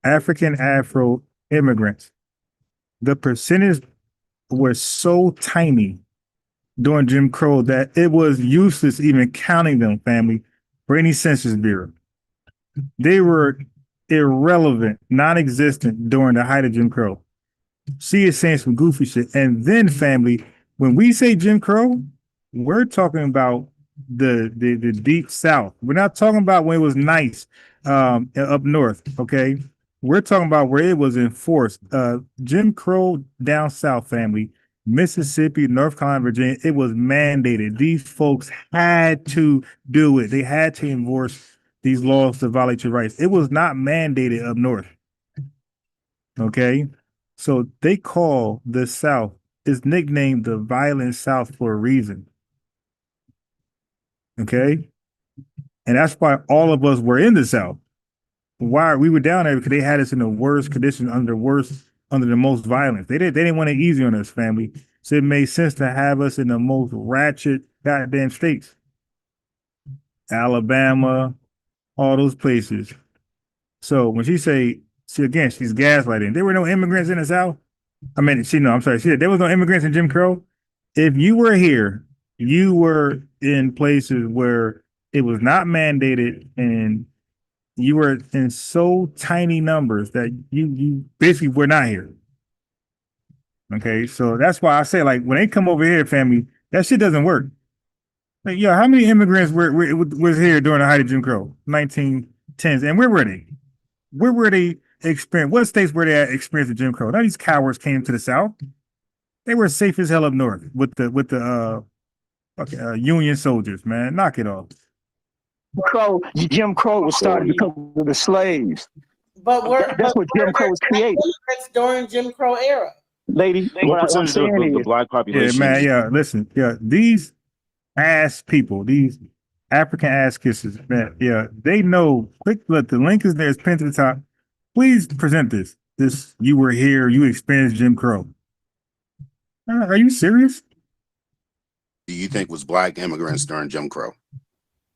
African Afro immigrants. The percentage was so tiny during Jim Crow that it was useless even counting them, family, for any Census Bureau. They were irrelevant, non-existent during the height of Jim Crow. She is saying some goofy shit. And then, family, when we say Jim Crow, we're talking about the deep South. We're not talking about when it was nice up north, okay? We're talking about where it was enforced. Jim Crow down south, family, Mississippi, North Carolina, Virginia, it was mandated. These folks had to do it. They had to enforce these laws to violate your rights. It was not mandated up north. Okay? So they call the South, it's nicknamed the Violent South for a reason. Okay? And that's why all of us were in the South. Why we were down there, because they had us in the worst condition, under the most violence. They didn't want it easy on us, family. So it made sense to have us in the most ratchet goddamn states. Alabama, all those places. So when she's gaslighting. There were no immigrants in the South. She said there was no immigrants in Jim Crow. If you were here, you were in places where it was not mandated, and you were in so tiny numbers that you basically were not here. Okay, so that's why I say, like, when they come over here, family, that shit doesn't work. Like, yo, how many immigrants was here during the height of Jim Crow, 1910s, and where were they? Where were they experiencing? What states were they at experiencing Jim Crow? None of these cowards came to the South. They were safe as hell up north with the Union soldiers, man. Knock it off. Jim Crow was started because of the slaves. But that's what Jim Crow was created. During Jim Crow era. Lady, what I'm saying is, the black population. Yeah, man, yeah, listen, yeah, these ass people, these African ass kissers, man, yeah, they know. Look, the link is there, it's pinned to the top. Please present this. You were here, you experienced Jim Crow. Are you serious? Do you think was black immigrants during Jim Crow?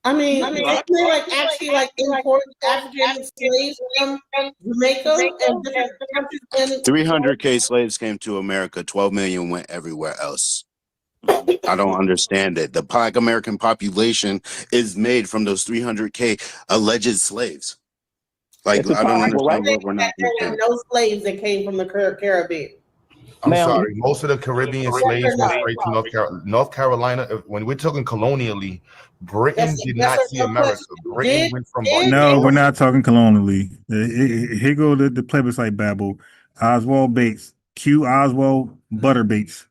I mean, they like actually like imported African slaves from Jamaica and different countries. 300K slaves came to America. 12 million went everywhere else. I don't understand it. The black American population is made from those 300K alleged slaves. Like, I don't understand what we're not There were no slaves that came from the Caribbean. I'm sorry. Most of the Caribbean slaves went straight to North Carolina. When we're talking colonially, Britain did not see America. Britain went from No, we're not talking colonially. Here go the plebiscite babble. Oswald Bates, Q. Oswald Butter Bates,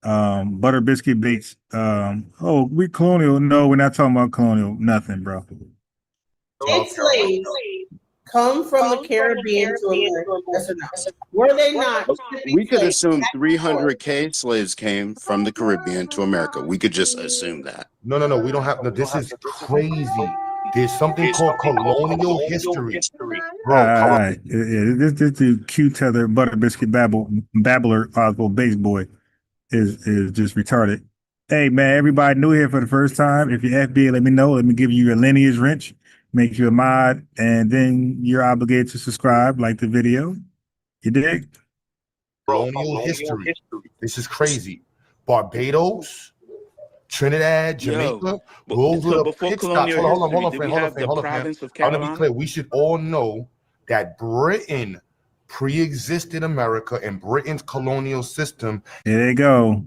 Butter Biscuit Bates. Oh, we colonial. No, we're not talking about colonial. Nothing, bro. Did slaves come from the Caribbean to America? Yes or no? Were they not? We could assume 300K slaves came from the Caribbean to America. We could just assume that. No, we don't have. No, this is crazy. There's something called colonial history. Bro, All right. This the Q Tether Butter Biscuit Babbler Oswald Bates boy is just retarded. Hey man, everybody new here for the first time. If you're FBA, let me know. Let me give you your lineage wrench, make you a mod, and then you're obligated to subscribe, like the video. You dig? Colonial history. This is crazy. Barbados, Trinidad, Jamaica, those were the pit stops. Hold on, friend. I want to be clear. We should all know that Britain pre-existed America and Britain's colonial system. There they go.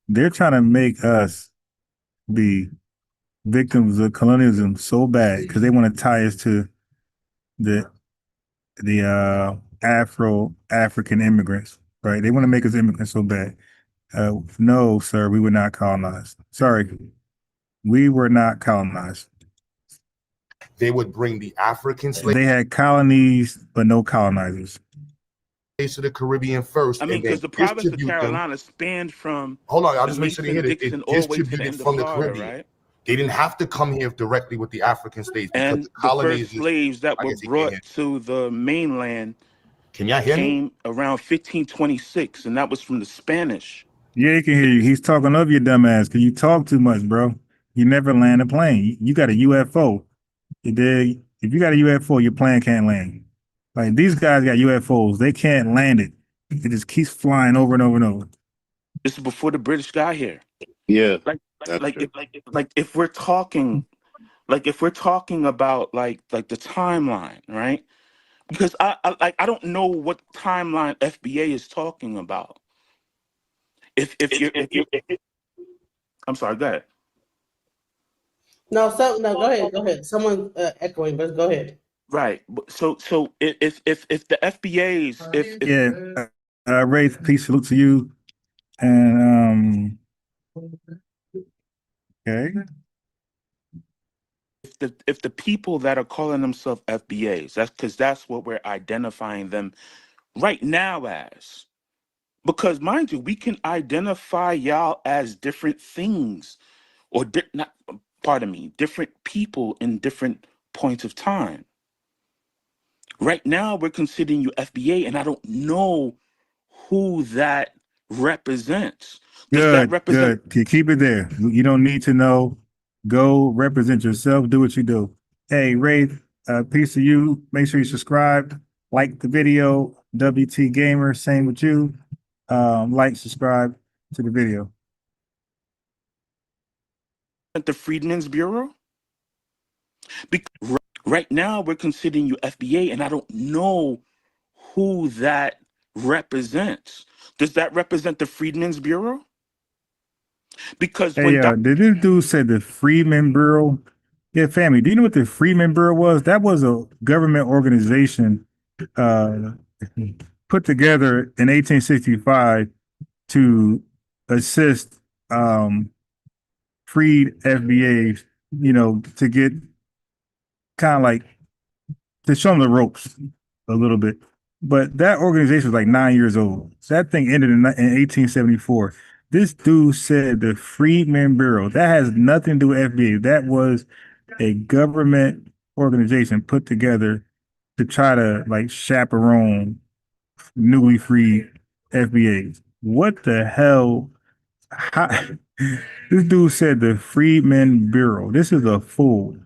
They're trying to make us be victims of colonialism so bad because they want to tie us to the Afro-African immigrants, right? They want to make us immigrants so bad. No, sir, we were not colonized. Sorry, we were not colonized. They would bring the African slaves. They had colonies, but no colonizers. To the Caribbean first. I mean, because the province of Carolina spanned from. Hold on, I'll just make sure they hit it. It distributed from the Florida, Caribbean. right? They didn't have to come here directly with the African slaves. And the first slaves that were brought to the mainland Can y'all hear came me? around 1526, and that was from the Spanish. Yeah, he can hear you. He's talking of your dumb ass because you talk too much, bro. You never land a plane. You got a UFO. You dig? If you got a UFO, your plane can't land. Like these guys got UFOs. They can't land it. It just keeps flying over and over and over. This is before the British got here. Yeah. If we're talking about like the timeline, right? Because I don't know what timeline FBA is talking about. If I'm sorry, go ahead. No, go ahead. Someone echoing, but go ahead. Right. So if the FBAs, Ray, peace, salute to you. And okay. If the people that are calling themselves FBAs, that's what we're identifying them right now as. Because mind you, we can identify y'all as different things or different people in different points of time. Right now, we're considering you FBA, and I don't know who that represents. Does that represent? Good. Keep it there. You don't need to know. Go represent yourself. Do what you do. Hey, Ray, peace to you. Make sure you subscribe, like the video. WT Gamer, same with you. Like, subscribe to the video. The Freedmen's Bureau? Because right now, we're considering you FBA, and I don't know who that represents. Does that represent the Freedmen's Bureau? Because did this dude say the Freedmen Bureau? Yeah, family. Do you know what the Freedmen Bureau was? That was a government organization put together in 1865 to assist freed FBAs, to get kind of like to show them the ropes a little bit. But that organization was like 9 years old. So that thing ended in 1874. This dude said the Freedmen Bureau. That has nothing to do with FBA. That was a government organization put together to try to like chaperone newly freed FBAs. What the hell? How, this dude said the Freedmen Bureau. This is a fool.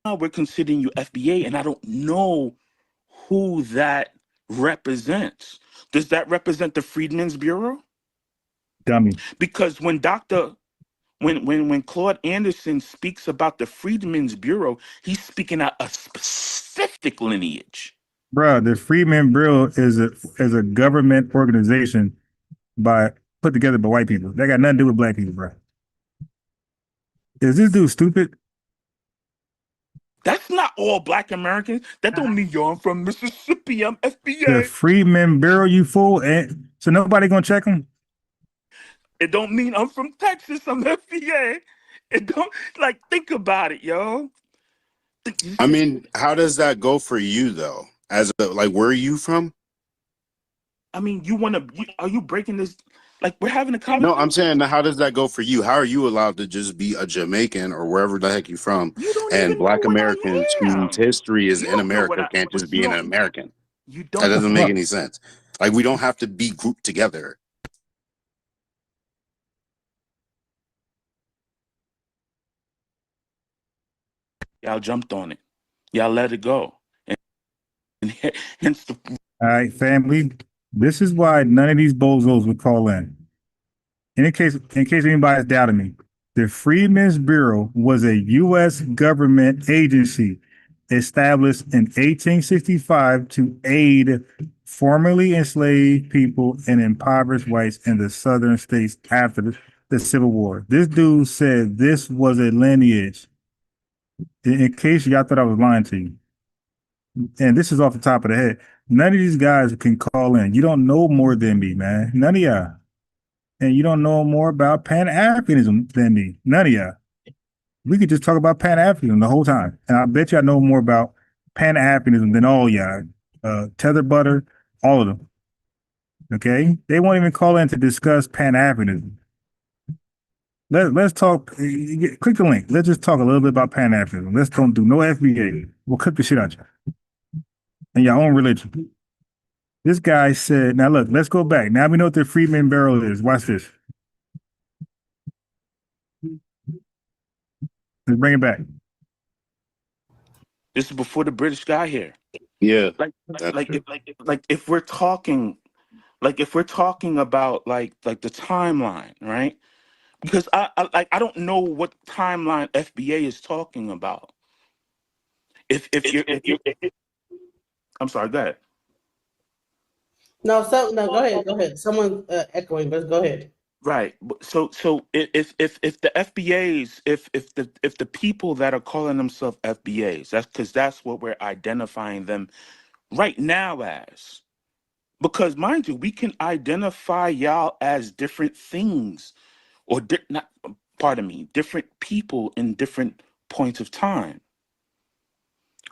Now we're considering you FBA, and I don't know who that represents. Does that represent the Freedmen's Bureau? Dummy. Because when Claude Anderson speaks about the Freedmen's Bureau, he's speaking out a specific lineage. Bro, the Freedmen Bureau is a government organization put together by white people. That got nothing to do with black people, bro. Is this dude stupid? That's not all black Americans. That don't mean I'm from Mississippi. I'm FBA. The Freedmen Bureau, you fool. And so nobody gonna check them? It don't mean I'm from Texas. I'm FBA. It don't, think about it, yo. I mean, how does that go for you though? Where are you from? I mean, are you breaking this? We're having a conversation. No, I'm saying, how does that go for you? How are you allowed to just be a Jamaican or wherever the heck you're from, and black Americans whose history is in America can't just be an American? That doesn't make any sense. We don't have to be grouped together. Y'all jumped on it. Y'all let it go. And hence the... All right, family. This is why none of these bozos would call in. In case anybody's doubting me, the Freedmen's Bureau was a U.S. government agency established in 1865 to aid formerly enslaved people and impoverished whites in the southern states after the Civil War. This dude said this was a lineage. In case y'all thought I was lying to you. And this is off the top of the head. None of these guys can call in. You don't know more than me, man. None of y'all. And you don't know more about Pan-Africanism than me. None of y'all. We could just talk about Pan-Africanism the whole time. And I bet y'all know more about Pan-Africanism than all y'all. Tether Butter, all of them. Okay? They won't even call in to discuss Pan-Africanism. Let's talk. Click the link. Let's just talk a little bit about Pan-Africanism. Let's don't do no FBA. We'll cook the shit out you. And your own religion. This guy said, now look, let's go back. Now we know what the Freedmen Bureau is. Watch this. Let's bring it back. This is before the British got here. Yeah. If we're talking about the timeline, right? Because I don't know what timeline FBA is talking about. If you're I'm sorry, go ahead. No, go ahead. Someone echoing, but go ahead. Right. So if the FBAs, if the people that are calling themselves FBAs, that's what we're identifying them right now as. Because mind you, we can identify y'all as different things, or different people in different points of time.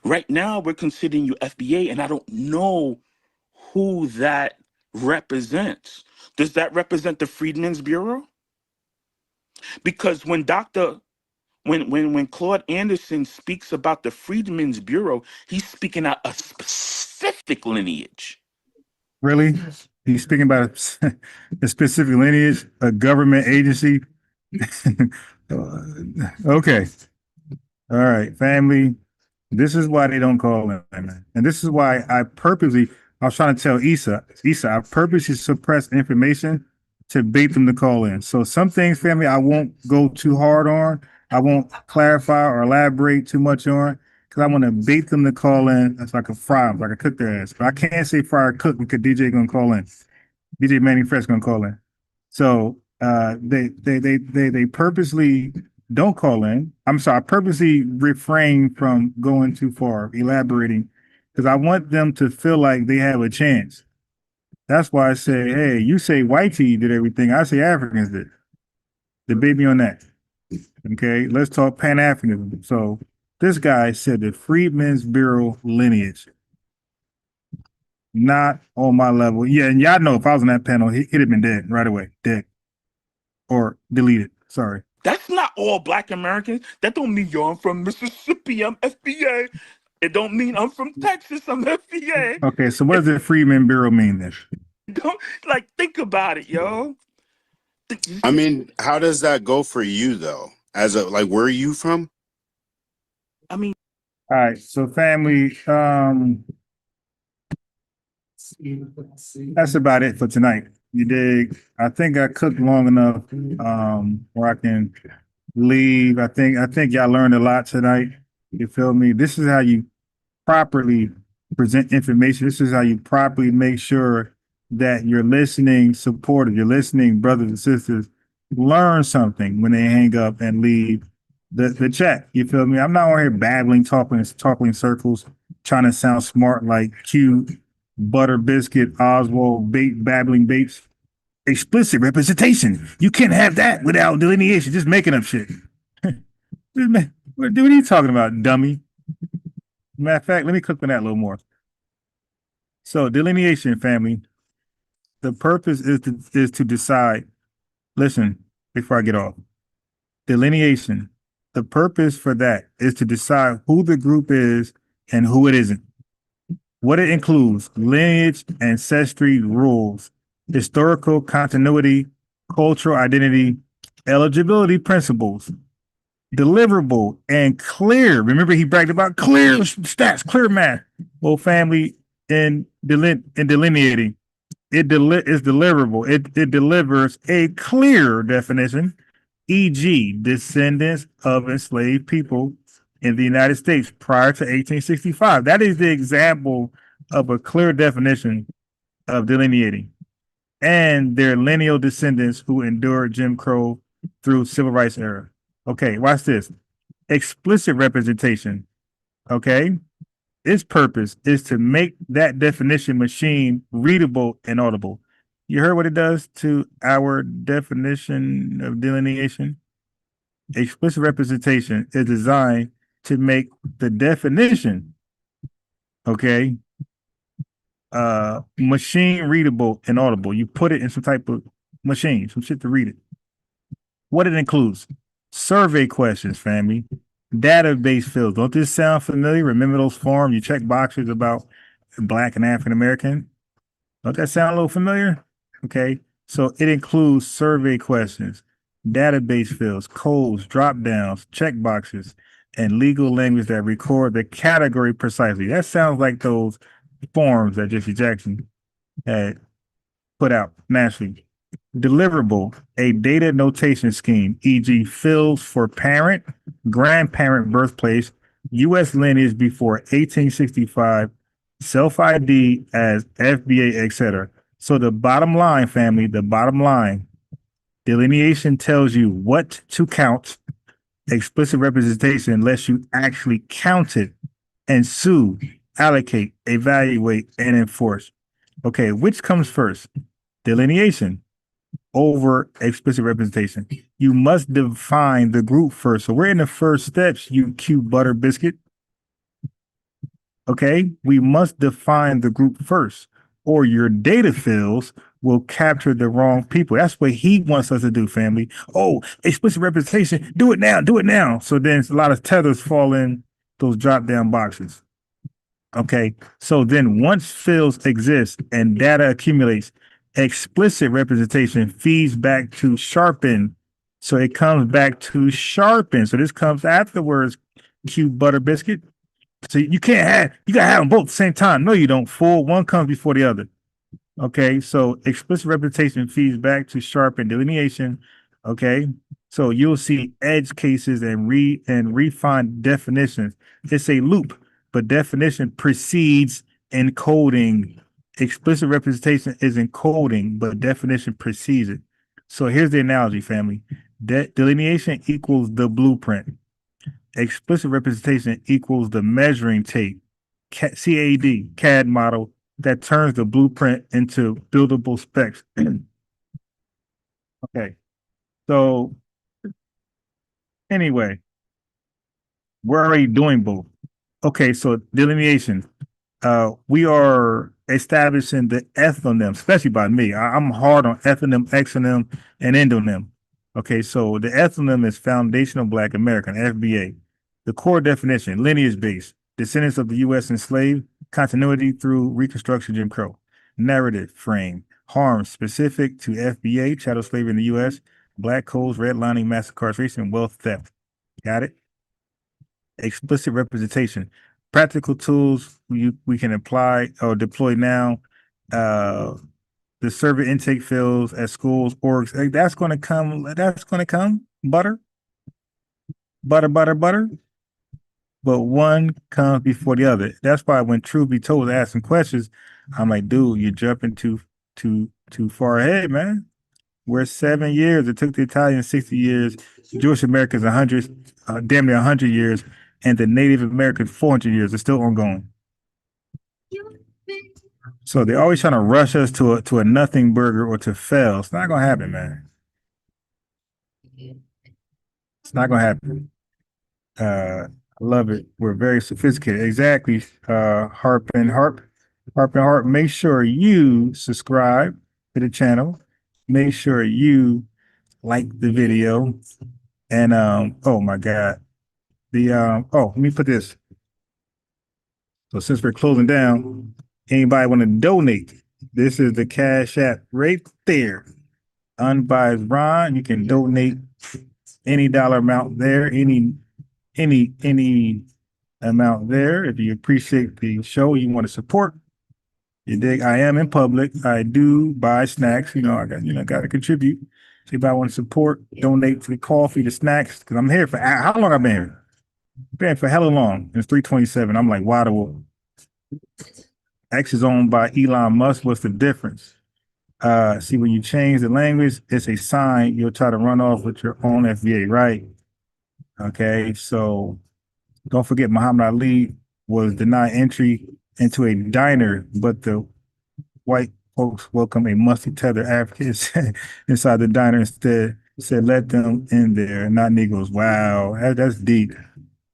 Right now, we're considering you FBA, and I don't know who that represents. Does that represent the Freedmen's Bureau? Because when Claude Anderson speaks about the Freedmen's Bureau, he's speaking out a specific lineage. Really? He's speaking about a specific lineage, a government agency. Okay. All right, family. This is why they don't call in, man. And this is why I was trying to tell Issa, I purposely suppress information to bait them to call in. So some things, family, I won't go too hard on. I won't clarify or elaborate too much on, because I want to bait them to call in. That's like a fry them, like I cook their ass. But I can't say fry or cook because DJ gonna call in. DJ Manning Fresh gonna call in. So they purposely don't call in. I'm sorry, I purposely refrain from going too far, elaborating, because I want them to feel like they have a chance. That's why I say, hey, you say whitey did everything. I say Africans did. Debate me on that. Okay, let's talk Pan-Africanism. So this guy said the Freedmen's Bureau lineage. Not on my level. Yeah, and y'all know if I was on that panel, he'd have been dead right away. Dead. Or deleted. Sorry. That's not all black Americans. That don't mean I'm from Mississippi. I'm FBA. It don't mean I'm from Texas. I'm FBA. Okay, so what does the Freedmen Bureau mean then? It Don't like think about it, yo. I mean, how does that go for you though? As a like, where are you from? I mean, all right, so family, that's about it for tonight. You dig? I think I cooked long enough where I can leave. I think y'all learned a lot tonight. You feel me? This is how you properly present information. This is how you properly make sure that you're listening supportive, you're listening, brothers and sisters, learn something when they hang up and leave the chat. You feel me? I'm not on here babbling, talking in circles, trying to sound smart like Q, Butter Biscuit, Oswald, babbling Bates. Explicit representation. You can't have that without delineation. Just making up shit. What are you talking about, dummy? Matter of fact, let me click on that a little more. So delineation, family. The purpose is to decide. Listen, before I get off. Delineation. The purpose for that is to decide who the group is and who it isn't. What it includes: lineage, ancestry, rules, historical continuity, cultural identity, eligibility principles, deliverable, and clear. Remember, he bragged about clear stats, clear math. Well, family, in delineating, is deliverable. It delivers a clear definition, e.g., descendants of enslaved people in the United States prior to 1865. That is the example of a clear definition of delineating. And their lineal descendants who endured Jim Crow through civil rights era. Okay, watch this. Explicit representation. Okay. Its purpose is to make that definition machine readable and audible. You heard what it does to our definition of delineation? Explicit representation is designed to make the definition, okay, machine readable and audible. You put it in some type of machine, some shit to read it. What it includes: survey questions, family, database fields. Don't this sound familiar? Remember those forms? You check boxes about Black and African American. Don't that sound a little familiar? Okay, so it includes survey questions, database fields, codes, drop downs, check boxes, and legal language that record the category precisely. That sounds like those forms that Jesse Jackson had put out nationally. Deliverable, a data notation scheme, e.g., fields for parent, grandparent birthplace, U.S. lineage before 1865, self-ID as FBA, etc. So the bottom line, family, the bottom line, delineation tells you what to count. Explicit representation lets you actually count it and sue, allocate, evaluate, and enforce. Okay, which comes first? Delineation over explicit representation. You must define the group first. So we're in the first steps, you cute butter biscuit. Okay, we must define the group first, or your data fields will capture the wrong people. That's what he wants us to do, family. Oh, explicit representation, do it now, do it now. So then a lot of tethers fall in those drop down boxes. Okay, so then once fields exist and data accumulates, explicit representation feeds back to sharpen. So it comes back to sharpen. So this comes afterwards, cute butter biscuit. So you gotta have them both at the same time. No, you don't, fool. One comes before the other. Okay, so explicit representation feeds back to sharpen delineation. Okay, so you'll see edge cases and refine definitions. It's a loop, but definition precedes encoding. Explicit representation is encoding, but definition precedes it. So here's the analogy, family. Delineation equals the blueprint. Explicit representation equals the measuring tape, CAD model that turns the blueprint into buildable specs. Okay, so anyway, we're already doing both. Okay, so delineation. We are establishing the ethnonym, especially by me. I'm hard on ethnonym, exonym, and endonym. Okay, so the ethnonym is foundational Black American, FBA. The core definition, lineage-based, descendants of the U.S. enslaved, continuity through Reconstruction, Jim Crow. Narrative frame, harm specific to FBA, chattel slavery in the U.S., black codes, redlining, mass incarceration, and wealth theft. Got it? Explicit representation. Practical tools we can apply or deploy now. The server intake fields at schools, orgs. That's going to come. That's going to come. Butter. But one comes before the other. That's why when truth be told, asking questions, I'm like, dude, you're jumping too far ahead, man. We're 7 years. It took the Italians 60 years, Jewish Americans 100, damn near 100 years, and the Native Americans 400 years. It's still ongoing. So they're always trying to rush us to a nothing burger or to fail. It's not gonna happen, man. It's not gonna happen. I love it. We're very sophisticated. Exactly. Harp. Make sure you subscribe to the channel. Make sure you like the video. And oh my God. Let me put this. So since we're closing down, anybody want to donate? This is the Cash App right there. Unbiased Ron. You can donate any dollar amount there, any amount there. If you appreciate the show, you want to support. You dig? I am in public. I do buy snacks. I got to contribute. So if I want to support, donate for the coffee, the snacks, because I'm here for how long I've been here? Been for hella long. It's 327. I'm like, why the X is owned by Elon Musk. What's the difference? See, when you change the language, it's a sign you'll try to run off with your own FBA, right? Okay, so don't forget Muhammad Ali was denied entry into a diner, but the white folks welcome a musty tether Africans inside the diner instead. Said let them in there, not Negroes. Wow, that's deep.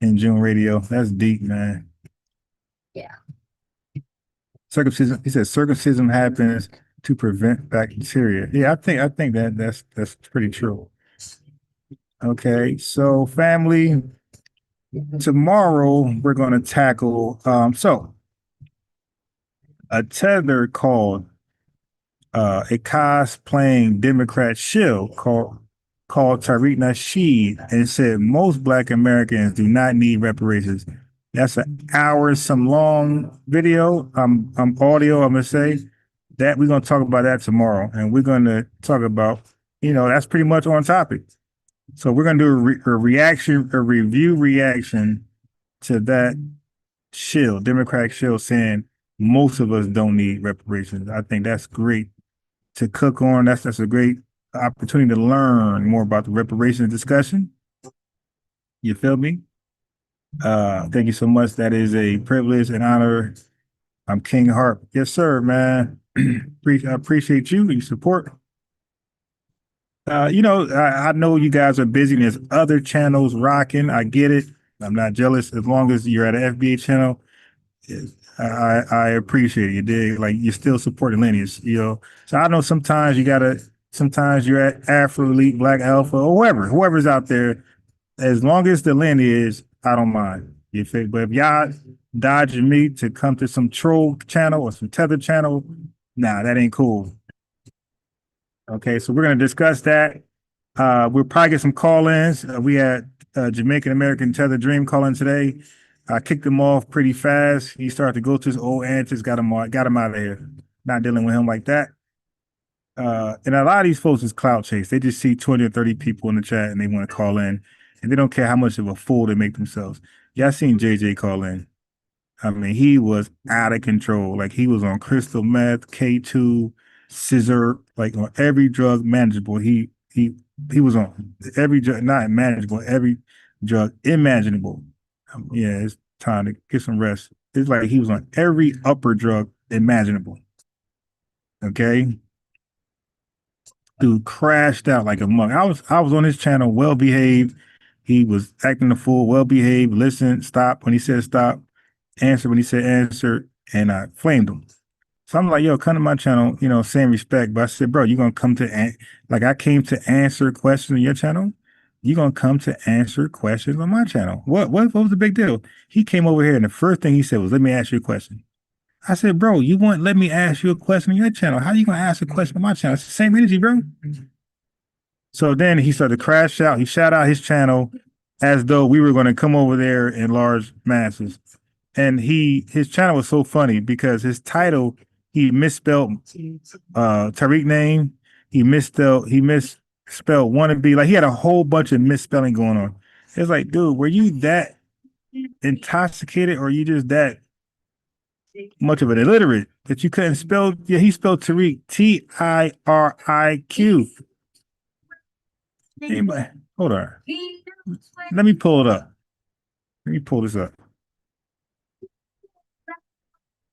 In June radio, that's deep, man. Yeah. Circumcision. He said circumcision happens to prevent bacteria. Yeah, I think that's pretty true. Okay, so family, tomorrow we're going to tackle a tether called a cosplaying Democrat shill called Tariq Nasheed, and said most Black Americans do not need reparations. That's an hour some long video. Audio. I'm gonna say that we're gonna talk about that tomorrow, and we're gonna talk about that's pretty much on topic. So we're gonna do a review reaction to that shill, Democratic shill, saying most of us don't need reparations. I think that's great to cook on. That's a great opportunity to learn more about the reparations discussion. You feel me? Thank you so much. That is a privilege and honor. I'm King Harp. Yes, sir, man. I appreciate you and your support. I know you guys are busy and there's other channels rocking. I get it. I'm not jealous. As long as you're at an FBA channel, I appreciate it. You dig? Like you're still supporting lineage, So I know sometimes you're at Afro Elite, Black Alpha, or whoever's out there. As long as the lineage, I don't mind. You feel? But if y'all dodging me to come to some troll channel or some tether channel, nah, that ain't cool. Okay, so we're gonna discuss that. We'll probably get some call-ins. We had Jamaican American Tether Dream call in today. I kicked him off pretty fast. He started to go to his old antics, got him out of here. Not dealing with him like that. And a lot of these folks is clout chase. They just see 20 or 30 people in the chat and they want to call in, and they don't care how much of a fool they make themselves. Y'all seen JJ call in. I mean, he was out of control. Like he was on crystal meth, K2, scissor, like on every drug manageable. He was on every drug, not manageable, every drug imaginable. Yeah, it's time to get some rest. It's like he was on every upper drug imaginable. Okay. Dude crashed out like a monk. I was on his channel, well behaved. He was acting a fool, well behaved, listen, stop when he said stop, answer when he said answer, and I flamed him. So I'm like, yo, come to my channel, same respect. But I said, bro, you're gonna come to I came to answer questions on your channel. You're gonna come to answer questions on my channel. What was the big deal? He came over here and the first thing he said was, let me ask you a question. I said, bro, you won't let me ask you a question on your channel. How you gonna ask a question on my channel? It's the same energy, bro. So then he started to crash out. He shot out his channel as though we were going to come over there in large masses. And his channel was so funny because his title, he misspelled Tariq name. He misspelled wannabe. Like he had a whole bunch of misspelling going on. It's like, dude, were you that intoxicated or are you just that much of an illiterate that you couldn't spell? Yeah, he spelled Tariq Tiriq. Anybody? Hold on. Let me pull it up. Let me pull this up.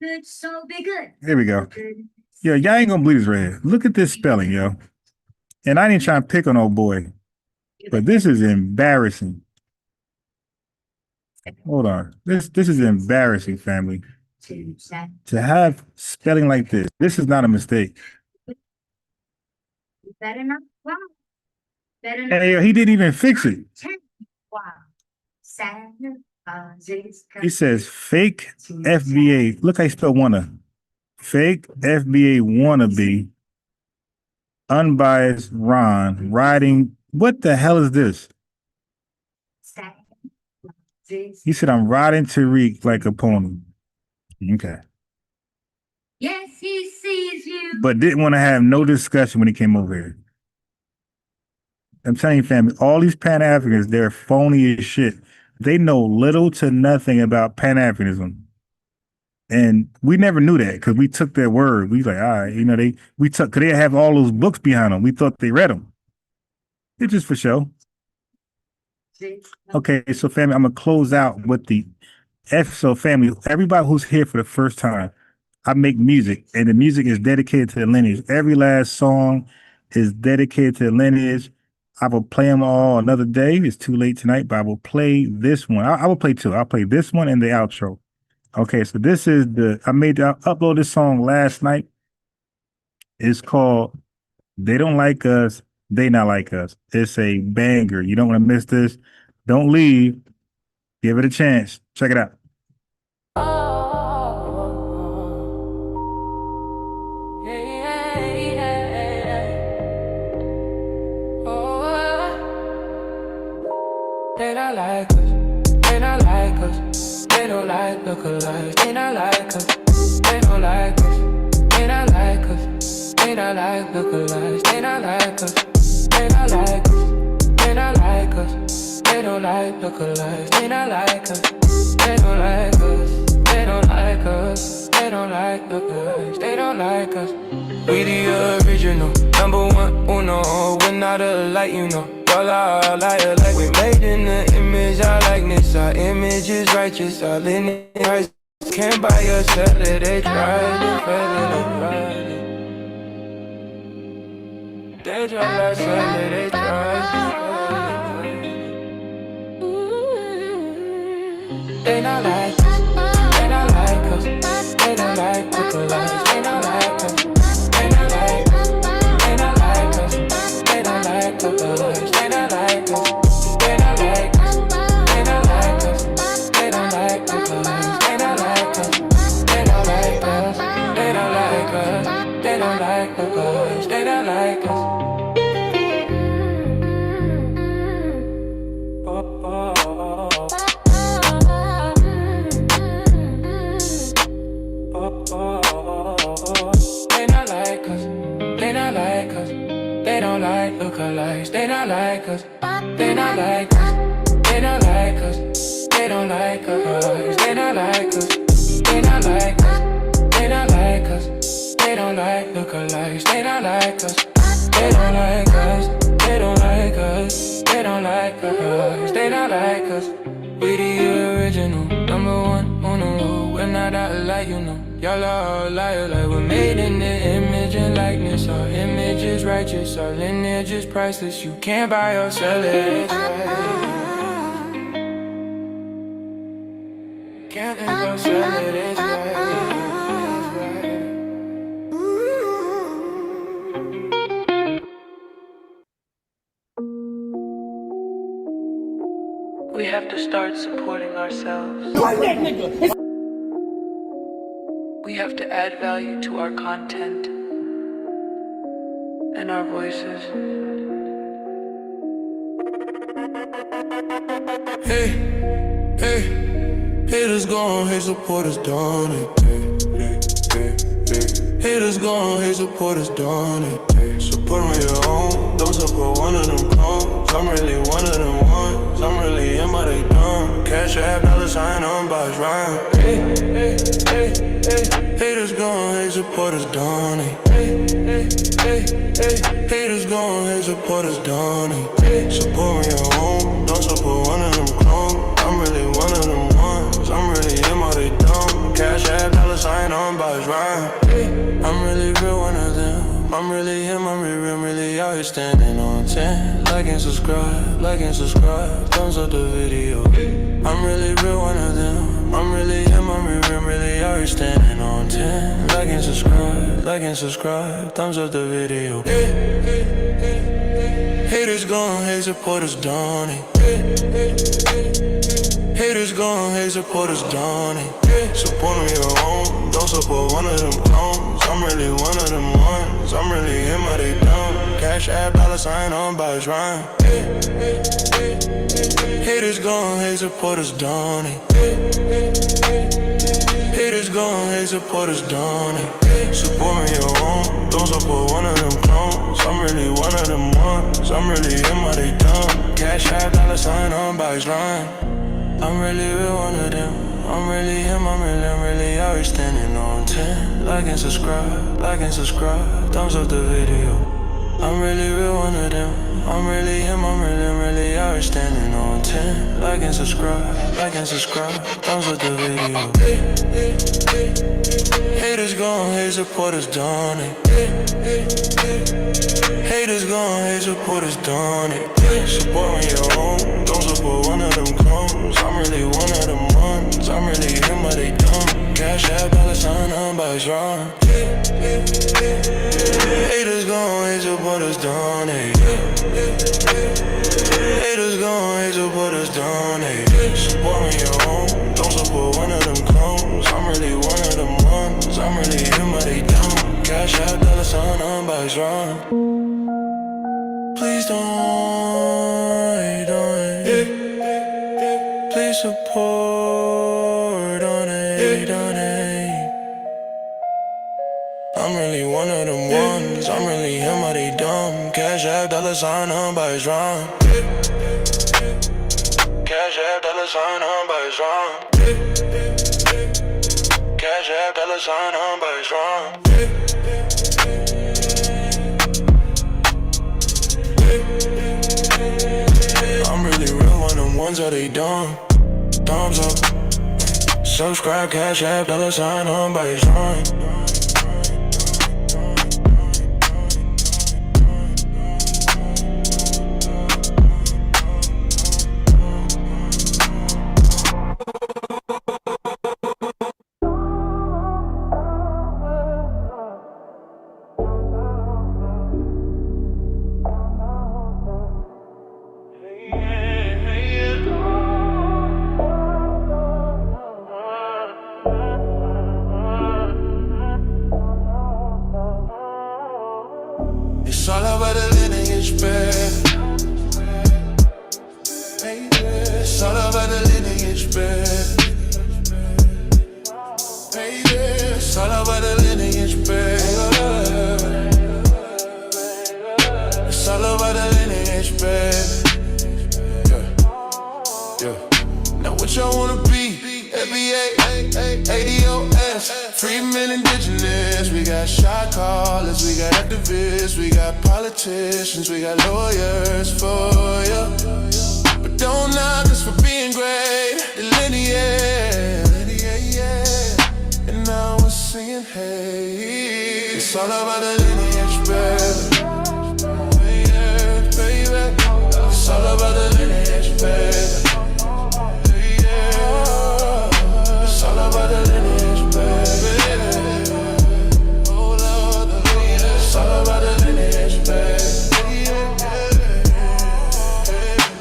There we go. Yeah, y'all ain't gonna believe this right here. Look at this spelling, yo. And I ain't trying to pick on old boy, but this is embarrassing. Hold on. This is embarrassing, family. To have spelling like this. This is not a mistake. And yo, he didn't even fix it. He says fake FBA. Look how he spelled wanna. Fake FBA wannabe. Unbiased Ron riding. What the hell is this? He said, I'm riding Tariq like a pony. Okay. Yes, he sees you. But didn't want to have no discussion when he came over here. I'm telling you, family, all these Pan-Africans, they're phony as shit. They know little to nothing about Pan-Africanism. And we never knew that because we took their word. We like, all right, because they have all those books behind them. We thought they read them. It's just for show. Okay, so family, I'm going to close out with the So family, everybody who's here for the first time, I make music and the music is dedicated to the lineage. Every last song is dedicated to the lineage. I will play them all another day. It's too late tonight, but I will play this one. I will play two. I'll play this one and the outro. Okay, so this is I uploaded this song last night. It's called They Don't Like Us, They Not Like Us. It's a banger. You don't want to miss this. Don't leave. Give it a chance. Check it out. They not like us, they not like us, they don't like look-alikes, they not like us, they don't like us, they not like us, they not like look-alikes, they not like us, they not like us, they not like us, they don't like look-alikes, they not like us, they don't like us, they don't like us, they don't like look-alikes, they don't like us. We the original, number one, uno, we're not alike, you know. Y'all are liar like we made in the image, our likeness. Our image is righteous, our lineage can't buy us, sell it, they tried it, they tried to sell it, they tried They not like us, they not like us, they don't like look-alikes, they not like us, they not like us, they not like us, they don't like look-alikes. They not like us, they not like us, they not like us, they don't like look-alikes, they not like us, they don't like us, they don't like us, they don't like look-alikes, they not like us. They not like us, they not like us, they don't like look-alikes, they not like us, they not like us, they not like us, they don't like look-alikes, they not like us, they not like us, they not like us, they don't like look-alikes, they not like us, they don't like us, they don't like us, they don't like look-alikes, they not like us. We the original, number one on the road, we're not out like you know. Y'all are liar like we're made in the image and likeness. Our image is righteous, our lineage is priceless. You can't buy or sell it, it's right. Can't buy or sell it, it's right. We have to start supporting ourselves. We We have to add value to our content and our voices. Hey, hey, haters gone, hate supporters done it. Haters gone, hate supporters done it. Support me your own, don't support one of them clones. I'm really one of them ones, I'm really in my they done. Cash app, $sign on box rhyme. Hey, hey, hey, hey. Haters gone, hate supporters done it. Hey, hey, hey, hey. Haters gone, hate supporters done it. Support me your own, don't support one of them clones. I'm really one of them ones, I'm really in my they done. Cash app, $sign on box rhyme. I'm really real one of them. I'm really him, I'm really out here standing on 10. Like and subscribe, thumbs up the video. I'm really real one of them. I'm really him, I'm really out here standing on 10. Like and subscribe, thumbs up the video. Haters gone, hate supporters done it. Haters gone, hate supporters done it. Support me your own, don't support one of them clones. I'm really one of them ones, I'm really him, how they done. Cash app, $sign on box rhyme. Haters gone, hate supporters done it. Haters gone, hate supporters done it. Support me your own, don't support one of them clones. I'm really one of them ones, I'm really him, how they done. Cash app, $sign on box rhyme. I'm really real one of them. I'm really him, I'm really out here standing on 10. Like and subscribe, thumbs up the video. I'm really real one of them. I'm really him, I'm really out here standing on 10. Like and subscribe, thumbs up the video. Haters gone, hate supporters done it. Haters gone, hate supporters done it. Support me your own, don't support one of them clones. I'm really one of them ones, I'm really him, but they dumb. Cash app, $sign on box rhyme. Haters gone, hate supporters done it. Haters gone, hate supporters done it. Support me your own, don't support one of them clones. I'm really one of them ones, I'm really him, but they dumb. Cash app, $sign on box rhyme. Please don't hate on it. Please support on it, on it. I'm really one of them ones, I'm really him, how they dumb. Cash app, $sign on box rhyme. Cash app, $sign on box rhyme. Cash app, $sign on box rhyme. I'm really real one of them ones that they dumb. Thumbs up, subscribe, cash app, $sign on box rhyme. It's all about the lineage, baby. It's all about the lineage, baby. It's all about the lineage, baby. It's all about the lineage, baby. Yeah. Now what y'all wanna be? FBA, ADOS, free men indigenous. We got shot callers, we got activists, we got politicians, we got lawyers for ya. But don't knock us for being great. Delineate, and now we're singing, hey. It's all about the lineage, baby. It's all about the lineage, baby. It's all about the lineage, baby. It's all about the lineage, baby.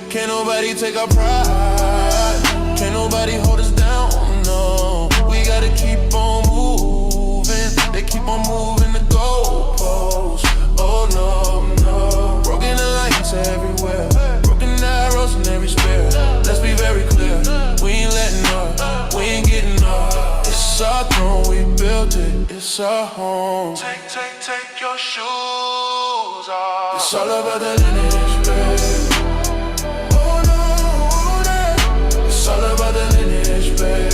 Can't nobody take our pride. Can't nobody hold us down, no. We gotta keep on moving. this a home. Take your shoes off. It's all about the lineage, babe. Oh no, it's all about the lineage, babe.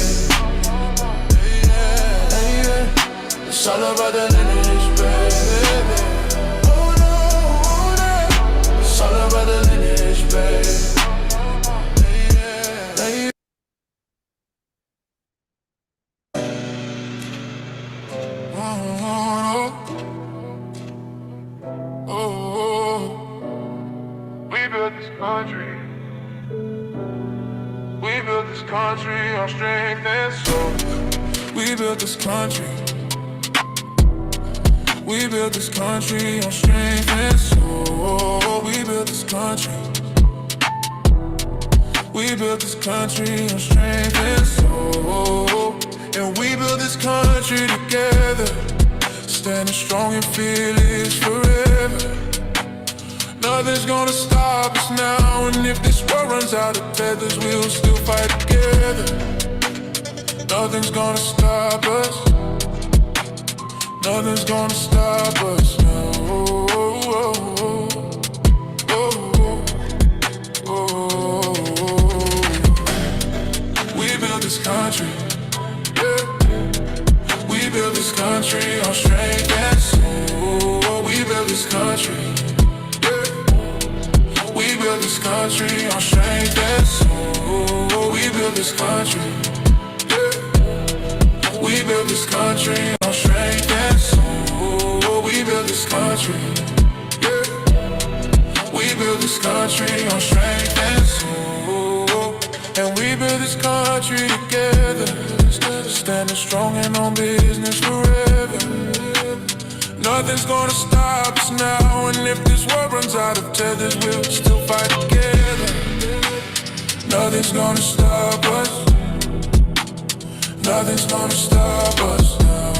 Yeah. It's all about the lineage, babe. Oh no, it's all about the lineage, babe. We built this country. We built this country on strength and soul. We built this country. We built this country on strength and soul. We built this country. We built this country on strength and soul. And we built this country together. Standing strong and fearless forever. Nothing's gonna stop us now. And if this world runs out of tethers, we'll still fight together. Nothing's gonna stop us. Nothing's gonna stop us now. We built this country. Yeah. We built this country on strength and soul. We built this country. We built this country on strength and soul. We built this country. Yeah. We built this country on strength and soul. We built this country. Yeah. We built this country on strength and soul. And we built this country together. Standing strong and on business forever. Nothing's gonna stop us now. And if this world runs out of tethers, we'll still fight together. Nothing's gonna stop us. Nothing's gonna stop us now.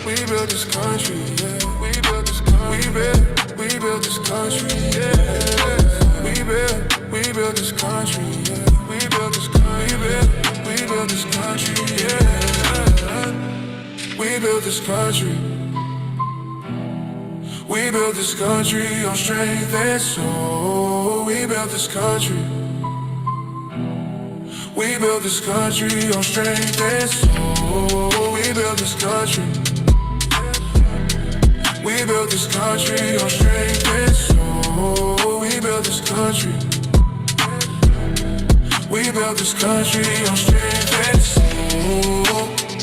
We built this country, yeah. We built this country, we built this country, yeah. We built this country, yeah. We built this country, yeah. We built this country. We built this country on strength and soul. We built this country. We built this country on strength and soul. We built this country. We built this country on strength and soul. We built this country. We built this country on strength and soul.